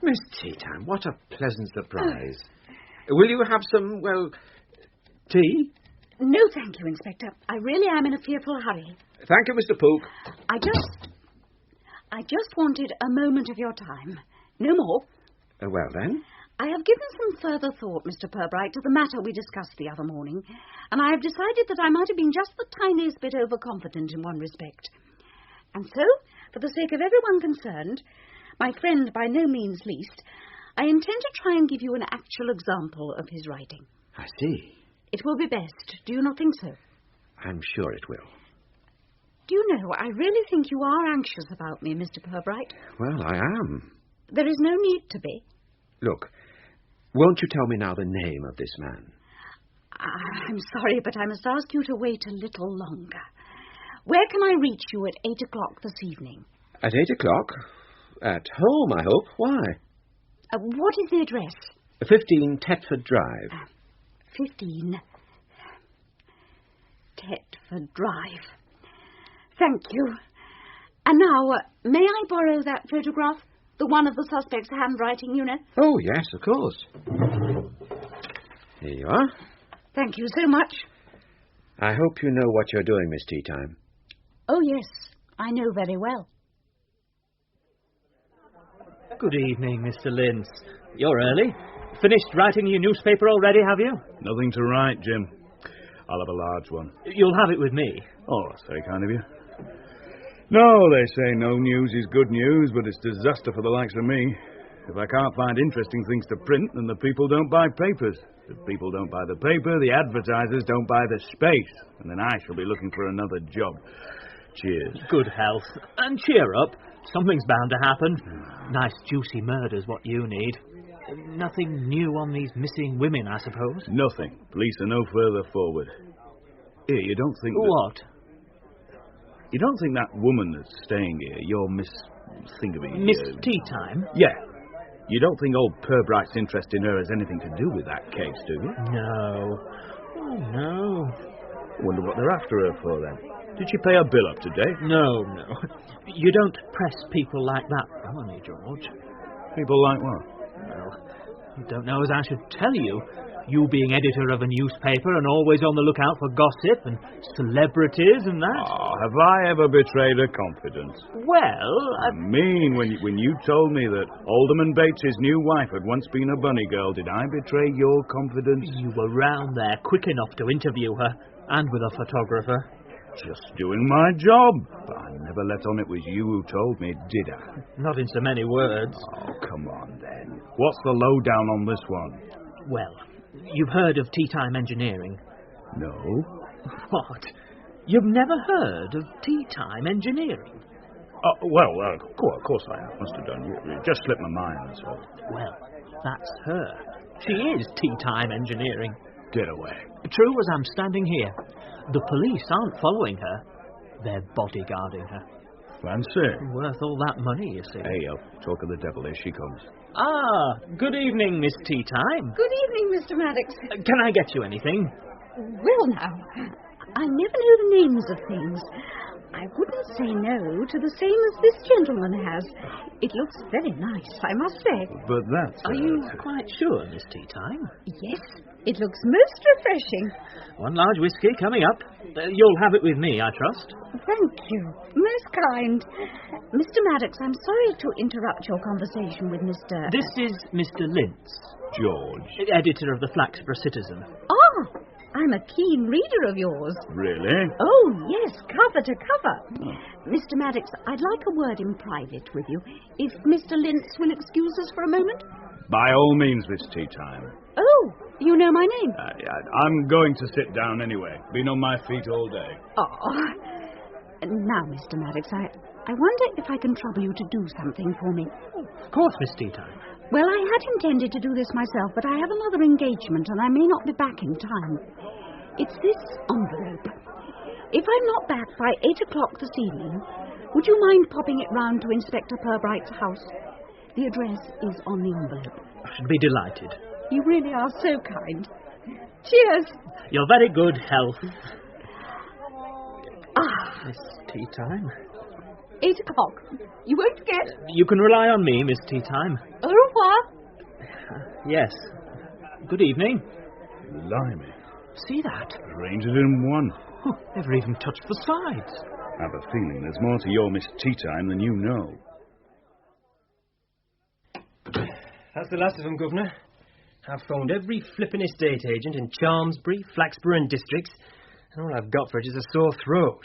Miss Tea Time, what a pleasant surprise. Will you have some, well, tea? No, thank you, Inspector. I really am in a fearful hurry. Thank you, Mr. Pook. I just wanted a moment of your time. No more. Well, then? I have given some further thought, Mr. Purbright, to the matter we discussed the other morning, and I have decided that I might have been just the tiniest bit overconfident in one respect. And so, for the sake of everyone concerned, my friend by no means least, I intend to try and give you an actual example of his writing. I see. It will be best. Do you not think so? I'm sure it will. Do you know, I really think you are anxious about me, Mr. Purbright. Well, I am. There is no need to be. Look, won't you tell me now the name of this man? I'm sorry, but I must ask you to wait a little longer. Where can I reach you at 8 o'clock this evening? At 8 o'clock? At home, I hope. Why? What is the address? 15 Tetford Drive. 15 Tetford Drive. Thank you. And now, may I borrow that photograph? The one of the suspect's handwriting, you know? Oh, yes, of course. Here you are. Thank you so much. I hope you know what you're doing, Miss Tea Time. Oh, yes, I know very well. Good evening, Mr. Linz. You're early. Finished writing your newspaper already, have you? Nothing to write, Jim. I'll have a large one. You'll have it with me. Oh, that's very kind of you. No, they say no news is good news, but it's disaster for the likes of me. If I can't find interesting things to print, then the people don't buy papers. If people don't buy the paper, the advertisers don't buy the space. And then I shall be looking for another job. Cheers. Good health. And cheer up. Something's bound to happen. Nice juicy murder's what you need. Nothing new on these missing women, I suppose? Nothing. Police are no further forward. Here, you don't think What? You don't think that woman that's staying here, your Miss Thingamie... Miss Tea Time? Yeah. You don't think old Purbright's interest in her has anything to do with that case, do you? No. Oh, no. I wonder what they're after her for, then. Did she pay her bill up to date? No. You don't press people like that, felony, George. People like what? Well, you don't know as I should tell you. You being editor of a newspaper and always on the lookout for gossip and celebrities and that. Oh, have I ever betrayed her confidence? Well, I mean, when you told me that Alderman Bates's new wife had once been a bunny girl, did I betray your confidence? You were round there quick enough to interview her, and with a photographer. Just doing my job. But I never let on it was you who told me, did I? Not in so many words. Oh, come on, then. What's the lowdown on this one? Well, you've heard of Tea Time Engineering? No. What? You've never heard of Tea Time Engineering? Of course I have. Must have done. It just slipped my mind, so. Well, that's her. She is Tea Time Engineering. Get away. True as I'm standing here. The police aren't following her. They're bodyguarding her. Fancy. Worth all that money, you see. Hey, talk of the devil. Here she comes. Good evening, Miss Tea Time. Good evening, Mr. Maddox. Can I get you anything? Well, now, I never know the names of things. I wouldn't say no to the same as this gentleman has. It looks very nice, I must say. But that's... Are you quite sure, Miss Tea Time? Yes, it looks most refreshing. One large whiskey coming up. You'll have it with me, I trust. Thank you. Most kind. Mr. Maddox, I'm sorry to interrupt your conversation with Mr... This is Mr. Linz. George. Editor of the Flaxborough Citizen. Oh, I'm a keen reader of yours. Really? Oh, yes, cover to cover. Mr. Maddox, I'd like a word in private with you, if Mr. Linz will excuse us for a moment. By all means, Miss Tea Time. Oh, you know my name? I'm going to sit down anyway. Been on my feet all day. Oh. Now, Mr. Maddox, I wonder if I can trouble you to do something for me. Of course, Miss Tea Time. Well, I had intended to do this myself, but I have another engagement and I may not be back in time. It's this envelope. If I'm not back by 8 o'clock this evening, would you mind popping it round to Inspector Purbright's house? The address is on the envelope. I should be delighted. You really are so kind. Cheers. Your very good health. Ah. Miss Tea Time. 8 o'clock. You won't forget. You can rely on me, Miss Tea Time. Au revoir. Yes. Good evening. Blimey. See that? Arranged it in one. Oh, never even touched the sides. I have a feeling there's more to your Miss Tea Time than you know. That's the last of them, Governor. I've phoned every flippin' estate agent in Chalmsbury, Flaxborough and districts, and all I've got for it is a sore throat.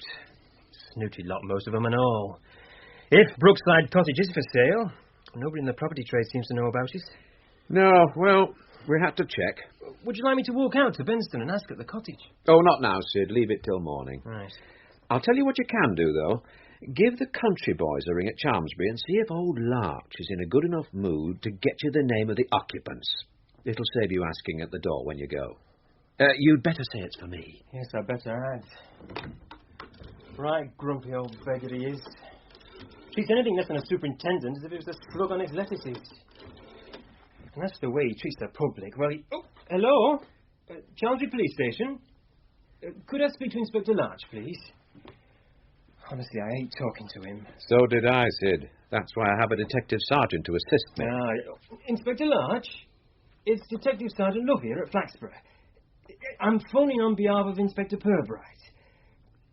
Snooty lot, most of them and all. If Brookside Cottage is for sale, nobody in the property trade seems to know about it. No, well, we had to check. Would you like me to walk out to Benston and ask at the cottage? Oh, not now, Sid. Leave it till morning. Right. I'll tell you what you can do, though. Give the country boys a ring at Chalmsbury and see if old Larch is in a good enough mood to get you the name of the occupants. It'll save you asking at the door when you go. You'd better say it's for me. Yes, I bet I had. Right grumpy old beggar he is. Treats anything less than a superintendent as if it was a slug on his lettuces. And that's the way he treats the public. Well, Oh, hello? Chalmsbury Police Station? Could I speak to Inspector Larch, please? Honestly, I hate talking to him. So did I, Sid. That's why I have a detective sergeant to assist me. Inspector Larch? It's Detective Sergeant Love here at Flaxborough. I'm phoning on behalf of Inspector Purbright.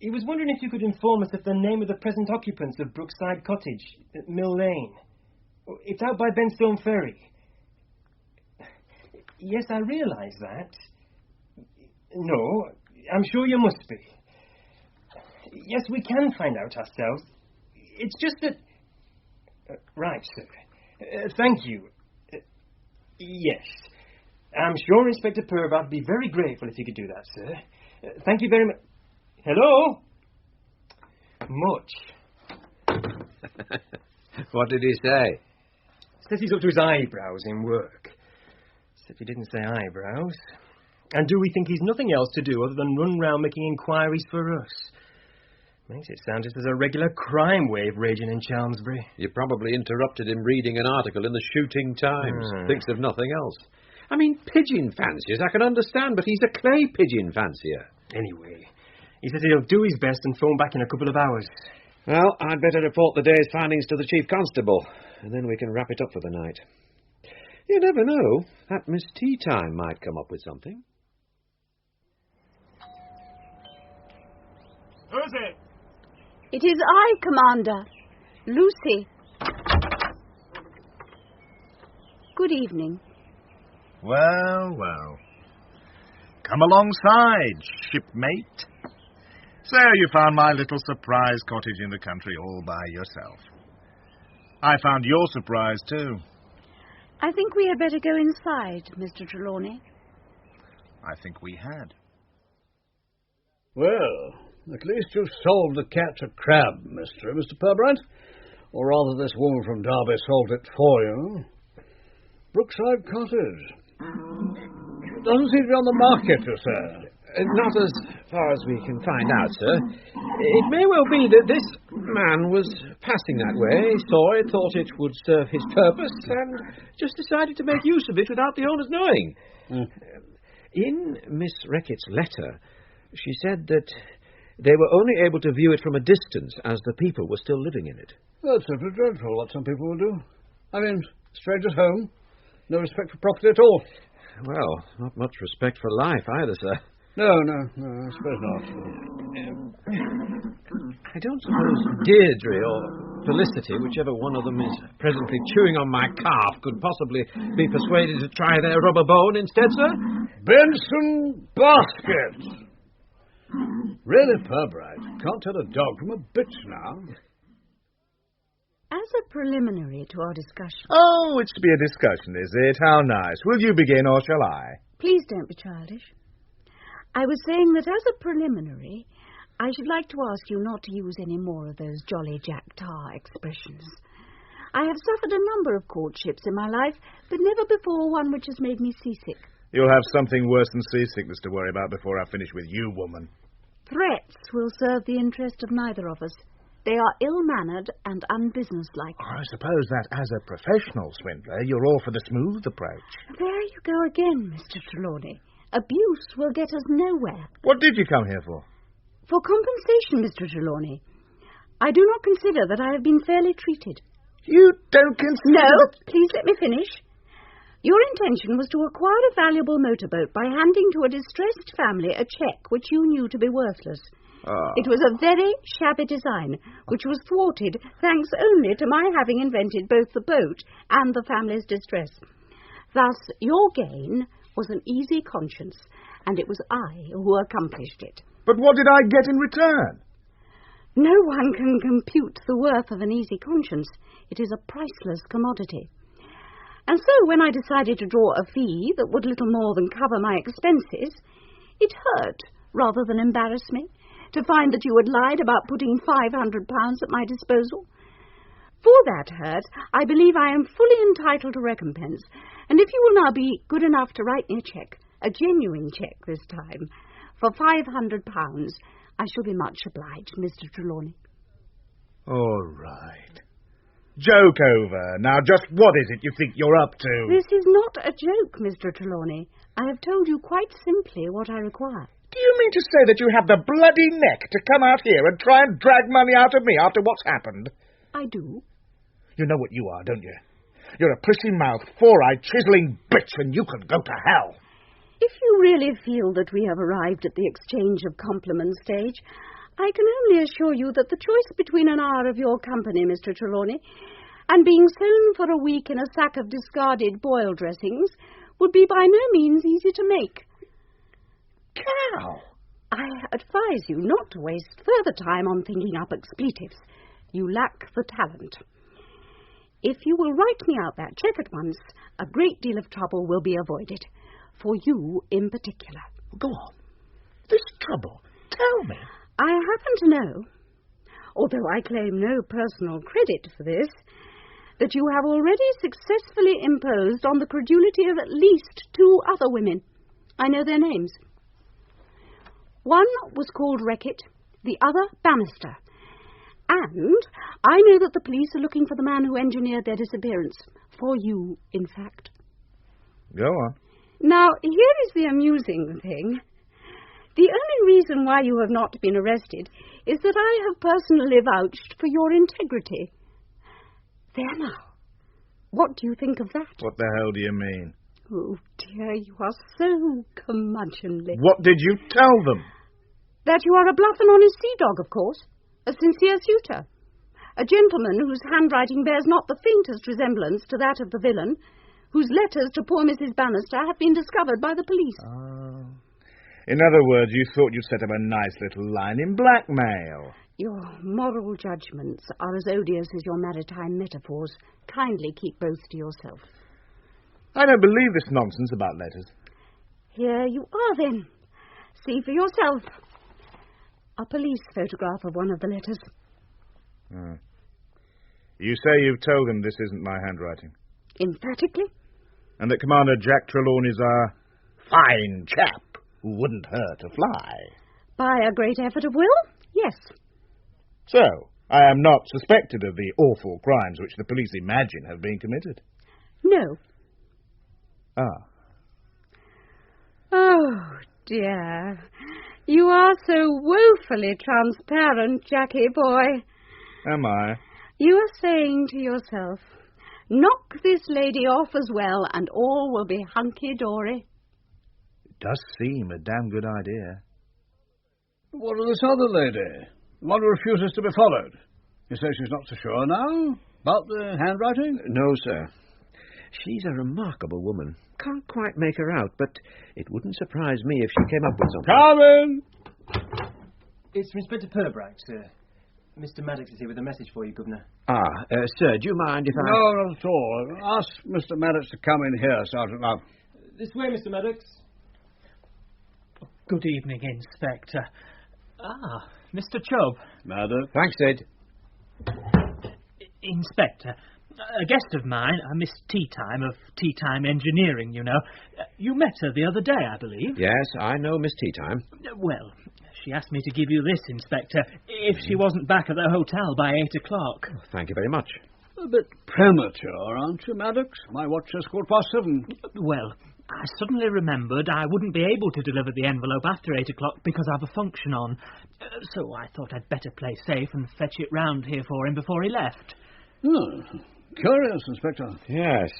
He was wondering if you could inform us of the name of the present occupants of Brookside Cottage, at Mill Lane. It's out by Benstone Ferry. Yes, I realise that. No, I'm sure you must be. Yes, we can find out ourselves. It's just that... right, sir. Thank you. Yes. I'm sure Inspector Purbright would be very grateful if you could do that, sir. Thank you very much. Hello? Much. What did he say? Says he's up to his eyebrows in work. Except he didn't say eyebrows. And do we think he's nothing else to do other than run round making inquiries for us? Makes it sound just as a regular crime wave raging in Chalmsbury. You probably interrupted him reading an article in the Shooting Times. Thinks of nothing else. I mean, pigeon fanciers, I can understand, but he's a clay pigeon fancier. Anyway, he says he'll do his best and phone back in a couple of hours. Well, I'd better report the day's findings to the Chief Constable, and then we can wrap it up for the night. You never know. That Miss Tea Time might come up with something. Who's it? It is I, Commander. Lucy. Good evening. Well, well. Come alongside, shipmate. So you found my little surprise cottage in the country all by yourself. I found your surprise, too. I think we had better go inside, Mr. Trelawney. I think we had. Well, at least you've solved the catch a crab mystery, Mr. Purbright. Or rather, this woman from Derby solved it for you. Brookside Cottage. It doesn't seem to be on the market, you say? Not as far as we can find out, sir. It may well be that this man was passing that way, saw it, thought it would serve his purpose, and just decided to make use of it without the owners knowing. In Miss Reckitt's letter, she said that they were only able to view it from a distance as the people were still living in it. That's simply dreadful, what some people will do. I mean, strangers home, no respect for property at all. Well, not much respect for life either, sir. No, I suppose not. I don't suppose Deirdre or Felicity, whichever one of them is presently chewing on my calf, could possibly be persuaded to try their rubber bone instead, sir? Benson Basket! Really, Purbright, can't tell a dog from a bitch now. As a preliminary to our discussion... Oh, it's to be a discussion, is it? How nice. Will you begin, or shall I? Please don't be childish. I was saying that as a preliminary, I should like to ask you not to use any more of those jolly Jack Tar expressions. I have suffered a number of courtships in my life, but never before one which has made me seasick. You'll have something worse than seasickness to worry about before I finish with you, woman. Threats will serve the interest of neither of us. They are ill-mannered and unbusinesslike. I suppose that as a professional swindler, you're all for the smooth approach. There you go again, Mr. Trelawney. Abuse will get us nowhere. What did you come here for? For compensation, Mr. Trelawney. I do not consider that I have been fairly treated. You don't consider... No, please let me finish. Your intention was to acquire a valuable motorboat by handing to a distressed family a cheque which you knew to be worthless. It was a very shabby design, which was thwarted thanks only to my having invented both the boat and the family's distress. Thus, your gain was an easy conscience, and it was I who accomplished it. But what did I get in return? No one can compute the worth of an easy conscience. It is a priceless commodity. And so when I decided to draw a fee that would little more than cover my expenses, it hurt rather than embarrass me to find that you had lied about putting £500 at my disposal. For that hurt, I believe I am fully entitled to recompense, and if you will now be good enough to write me a cheque, a genuine cheque this time, for £500, I shall be much obliged, Mr. Trelawney. All right. Joke over. Now, just what is it you think you're up to? This is not a joke, Mr. Trelawney. I have told you quite simply what I require. Do you mean to say that you have the bloody neck to come out here and try and drag money out of me after what's happened? I do. You know what you are, don't you? You're a prissy-mouthed, four-eyed, chiseling bitch, and you can go to hell. If you really feel that we have arrived at the exchange of compliments stage, I can only assure you that the choice between an hour of your company, Mr. Trelawney, and being sown for a week in a sack of discarded boil dressings would be by no means easy to make. Cow! I advise you not to waste further time on thinking up expletives. You lack the talent. If you will write me out that cheque at once, a great deal of trouble will be avoided. For you in particular. Go on. This trouble. Tell me. I happen to know, although I claim no personal credit for this, that you have already successfully imposed on the credulity of at least 2 other women. I know their names. One was called Reckitt, the other Bannister. And I know that the police are looking for the man who engineered their disappearance. For you, in fact. Go on. Now, here is the amusing thing. The only reason why you have not been arrested is that I have personally vouched for your integrity. There now. What do you think of that? What the hell do you mean? Oh, dear, you are so curmudgeonly. What did you tell them? That you are a bluff and honest sea-dog, of course. A sincere suitor. A gentleman whose handwriting bears not the faintest resemblance to that of the villain, whose letters to poor Mrs. Bannister have been discovered by the police. Oh. In other words, you thought you'd set up a nice little line in blackmail. Your moral judgments are as odious as your maritime metaphors. Kindly keep both to yourself. I don't believe this nonsense about letters. Here you are, then. See for yourself. A police photograph of one of the letters. Oh. You say you've told them this isn't my handwriting? Emphatically. And that Commander Jack Trelawney's a fine chap who wouldn't hurt a fly? By a great effort of will, yes. So, I am not suspected of the awful crimes which the police imagine have been committed? No. Ah. Oh, dear. You are so woefully transparent, Jackie boy. Am I? You are saying to yourself, knock this lady off as well, and all will be hunky-dory. It does seem a damn good idea. What of this other lady? The one who refuses to be followed. You say she's not so sure now about the handwriting? No, sir. She's a remarkable woman. Can't quite make her out, but it wouldn't surprise me if she came up with something. Colin! It's from Inspector Purbright, sir. Mr. Maddox is here with a message for you, Governor. Sir, do you mind if I... No, not at all. Ask Mr. Maddox to come in here, Sergeant Love. This way, Mr. Maddox. Good evening, Inspector. Mr. Chubb. Maddox. Thanks, Sid. Inspector, a guest of mine, Miss Tea Time of Tea Time Engineering, you know. You met her the other day, I believe. Yes, I know Miss Tea Time. Well, she asked me to give you this, Inspector, if she wasn't back at the hotel by 8 o'clock. Thank you very much. A bit premature, aren't you, Maddox? My watch says 7:15. Well, I suddenly remembered I wouldn't be able to deliver the envelope after 8 o'clock because I have a function on. So I thought I'd better play safe and fetch it round here for him before he left. Oh, curious, Inspector. Yes.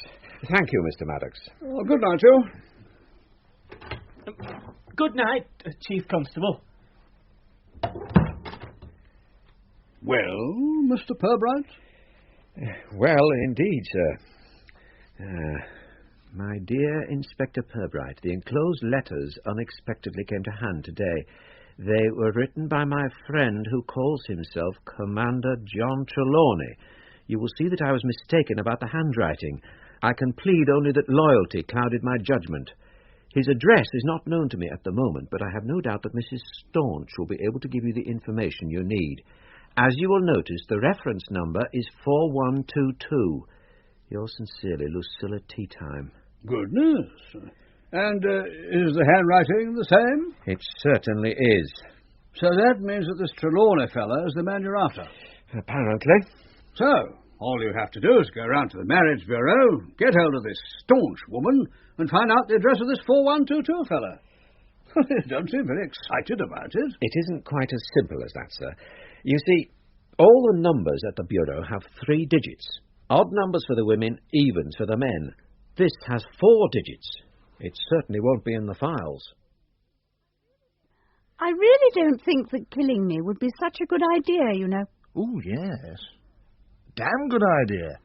Thank you, Mr. Maddox. Well, good night, you. Good night, Chief Constable. Well, Mr. Purbright? Well, indeed, sir. My dear Inspector Purbright, the enclosed letters unexpectedly came to hand today. They were written by my friend who calls himself Commander John Trelawney. You will see that I was mistaken about the handwriting. I can plead only that loyalty clouded my judgment. His address is not known to me at the moment, but I have no doubt that Mrs. Staunch will be able to give you the information you need. As you will notice, the reference number is 4122. Yours sincerely, Lucilla Tea Time. Good news. And is the handwriting the same? It certainly is. So that means that this Trelawney fella is the man you're after? Apparently. So, all you have to do is go round to the marriage bureau, get hold of this Staunch woman, and find out the address of this 4122 fella. You don't seem very excited about it. It isn't quite as simple as that, sir. You see, all the numbers at the bureau have 3 digits. Odd numbers for the women, evens for the men. This has 4 digits. It certainly won't be in the files. I really don't think that killing me would be such a good idea, you know. Oh, yes. Damn good idea.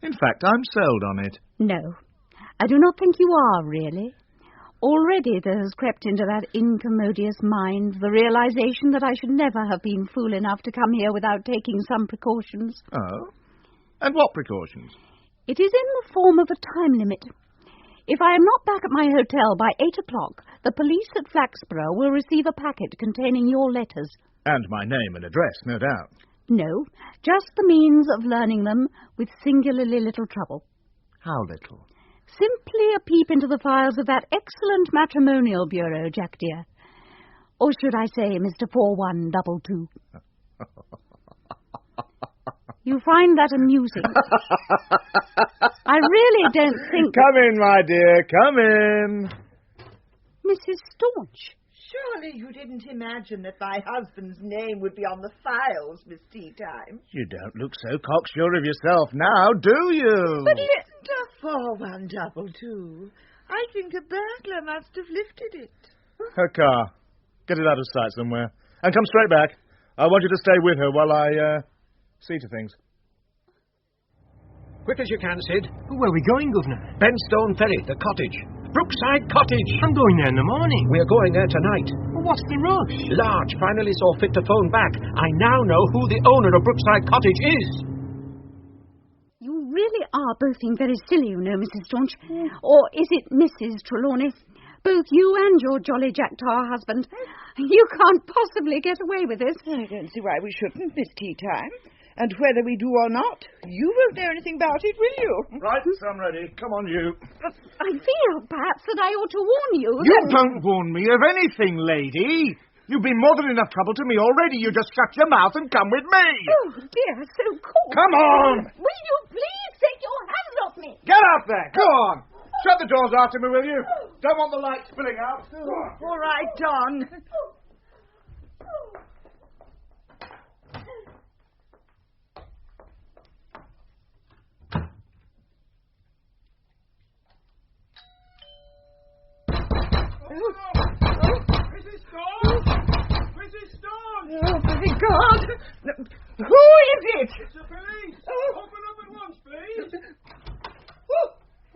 In fact, I'm sold on it. No, I do not think you are, really. Already there has crept into that incommodious mind the realization that I should never have been fool enough to come here without taking some precautions. Oh? And what precautions? It is in the form of a time limit. If I am not back at my hotel by 8 o'clock, the police at Flaxborough will receive a packet containing your letters. And my name and address, no doubt. No, just the means of learning them with singularly little trouble. How little? Simply a peep into the files of that excellent matrimonial bureau, Jack dear. Or should I say, Mr. 4122? You find that amusing? I really don't think... Come in, my dear, come in. Mrs. Staunch. Surely you didn't imagine that my husband's name would be on the files, Miss Tea Time. You don't look so cocksure of yourself now, do you? But isn't a 4122? I think a burglar must have lifted it. Her car. Get it out of sight somewhere. And come straight back. I want you to stay with her while I, see to things. Quick as you can, Sid. Where are we going, Governor? Benstone Ferry, the cottage. Brookside Cottage. I'm going there in the morning. We are going there tonight. Well, what's the rush? Large finally saw fit to phone back. I now know who the owner of Brookside Cottage is. You really are both being very silly, you know, Mrs. Staunch. Or is it Mrs. Trelawney? Both you and your jolly Jack Tar husband. You can't possibly get away with this. I don't see why we shouldn't, Miss Tea Time. And whether we do or not, you won't know anything about it, will you? Right, I'm ready. Come on, you. I feel, perhaps, that I ought to warn you. You don't warn me of anything, lady. You've been more than enough trouble to me already. You just shut your mouth and come with me. Oh, dear, so cold. Come on. Will you please take your hands off me? Get up there. Go on. Shut the doors after me, will you? Don't want the light spilling out. All right, Don. Mrs. Staunch! Mrs. Staunch! Oh, my God! Who is it? It's the police! Open up at once, please!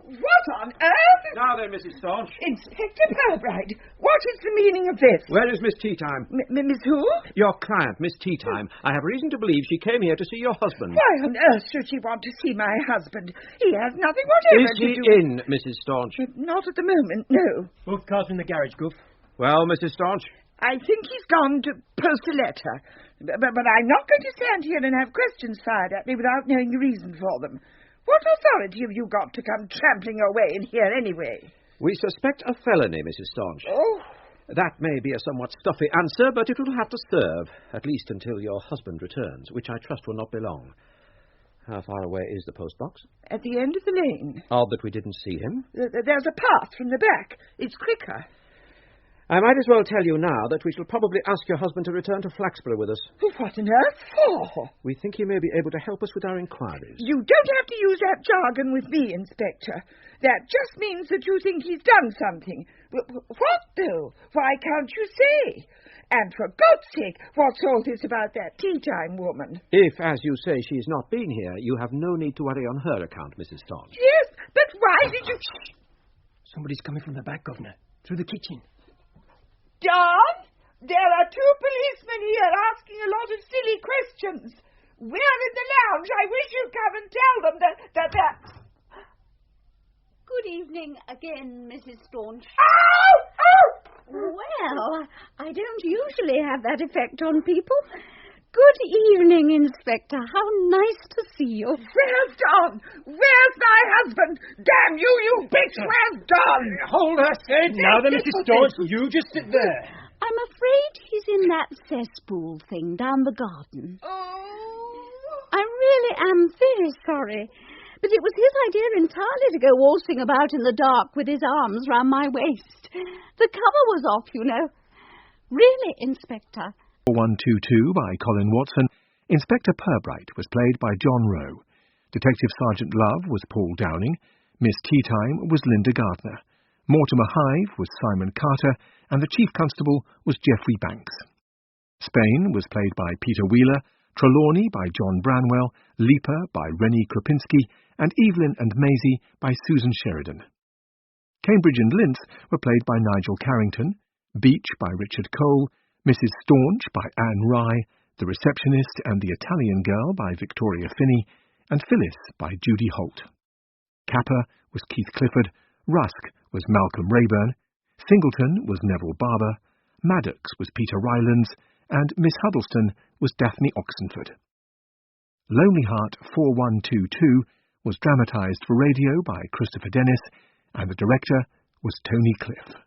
What on on earth? Now then, Mrs. Staunch. Inspector Purbright, what is the meaning of this? Where is Miss Teatime? Miss who? Your client, Miss Teatime. I have reason to believe she came here to see your husband. Why on earth should she want to see my husband? He has nothing whatever Is to he do... in, Mrs. Staunch? Not at the moment, no. Both cars in the garage, Goof. Well, Mrs. Staunch? I think he's gone to post a letter. But I'm not going to stand here and have questions fired at me without knowing the reason for them. What authority have you got to come trampling your way in here anyway? We suspect a felony, Mrs. Staunch. Oh? That may be a somewhat stuffy answer, but it will have to serve, at least until your husband returns, which I trust will not be long. How far away is the postbox? At the end of the lane. Odd that we didn't see him. There's a path from the back. It's quicker. I might as well tell you now that we shall probably ask your husband to return to Flaxborough with us. What on earth for? We think he may be able to help us with our inquiries. You don't have to use that jargon with me, Inspector. That just means that you think he's done something. What, though? Why can't you say? And for God's sake, what's all this about that tea-time woman? If, as you say, she's not been here, you have no need to worry on her account, Mrs. Staunch. Yes, but why did you... Somebody's coming from the back, Governor. Through the kitchen. John, there are 2 policemen here asking a lot of silly questions. We're in the lounge. I wish you'd come and tell them that... Good evening again, Mrs. Staunch. Ow! Ow! Well, I don't usually have that effect on people. Good evening, Inspector. How nice to see you. Where's Don? Where's my husband? Damn you, you bitch! Where's Don? Hold her, Sid. Now then, Mrs. Staunch, you just sit there. I'm afraid he's in that cesspool thing down the garden. Oh. I really am very sorry. But it was his idea entirely to go waltzing about in the dark with his arms round my waist. The cover was off, you know. Really, Inspector. 122 by Colin Watson, Inspector Purbright was played by John Rowe. Detective Sergeant Love was Paul Downing. Miss Teatime was Linda Gardner. Mortimer Hive was Simon Carter, and the Chief Constable was Geoffrey Banks. Spain was played by Peter Wheeler, Trelawney by John Branwell, Leaper by Rennie Krupinski, and Evelyn and Maisie by Susan Sheridan. Cambridge and Linth were played by Nigel Carrington, Beach by Richard Cole, Mrs. Staunch by Anne Rye, The Receptionist and the Italian Girl by Victoria Finney, and Phyllis by Judy Holt. Capper was Keith Clifford, Rusk was Malcolm Rayburn, Singleton was Neville Barber, Maddox was Peter Rylands, and Miss Huddleston was Daphne Oxenford. Lonelyheart 4122 was dramatised for radio by Christopher Dennis, and the director was Tony Cliff.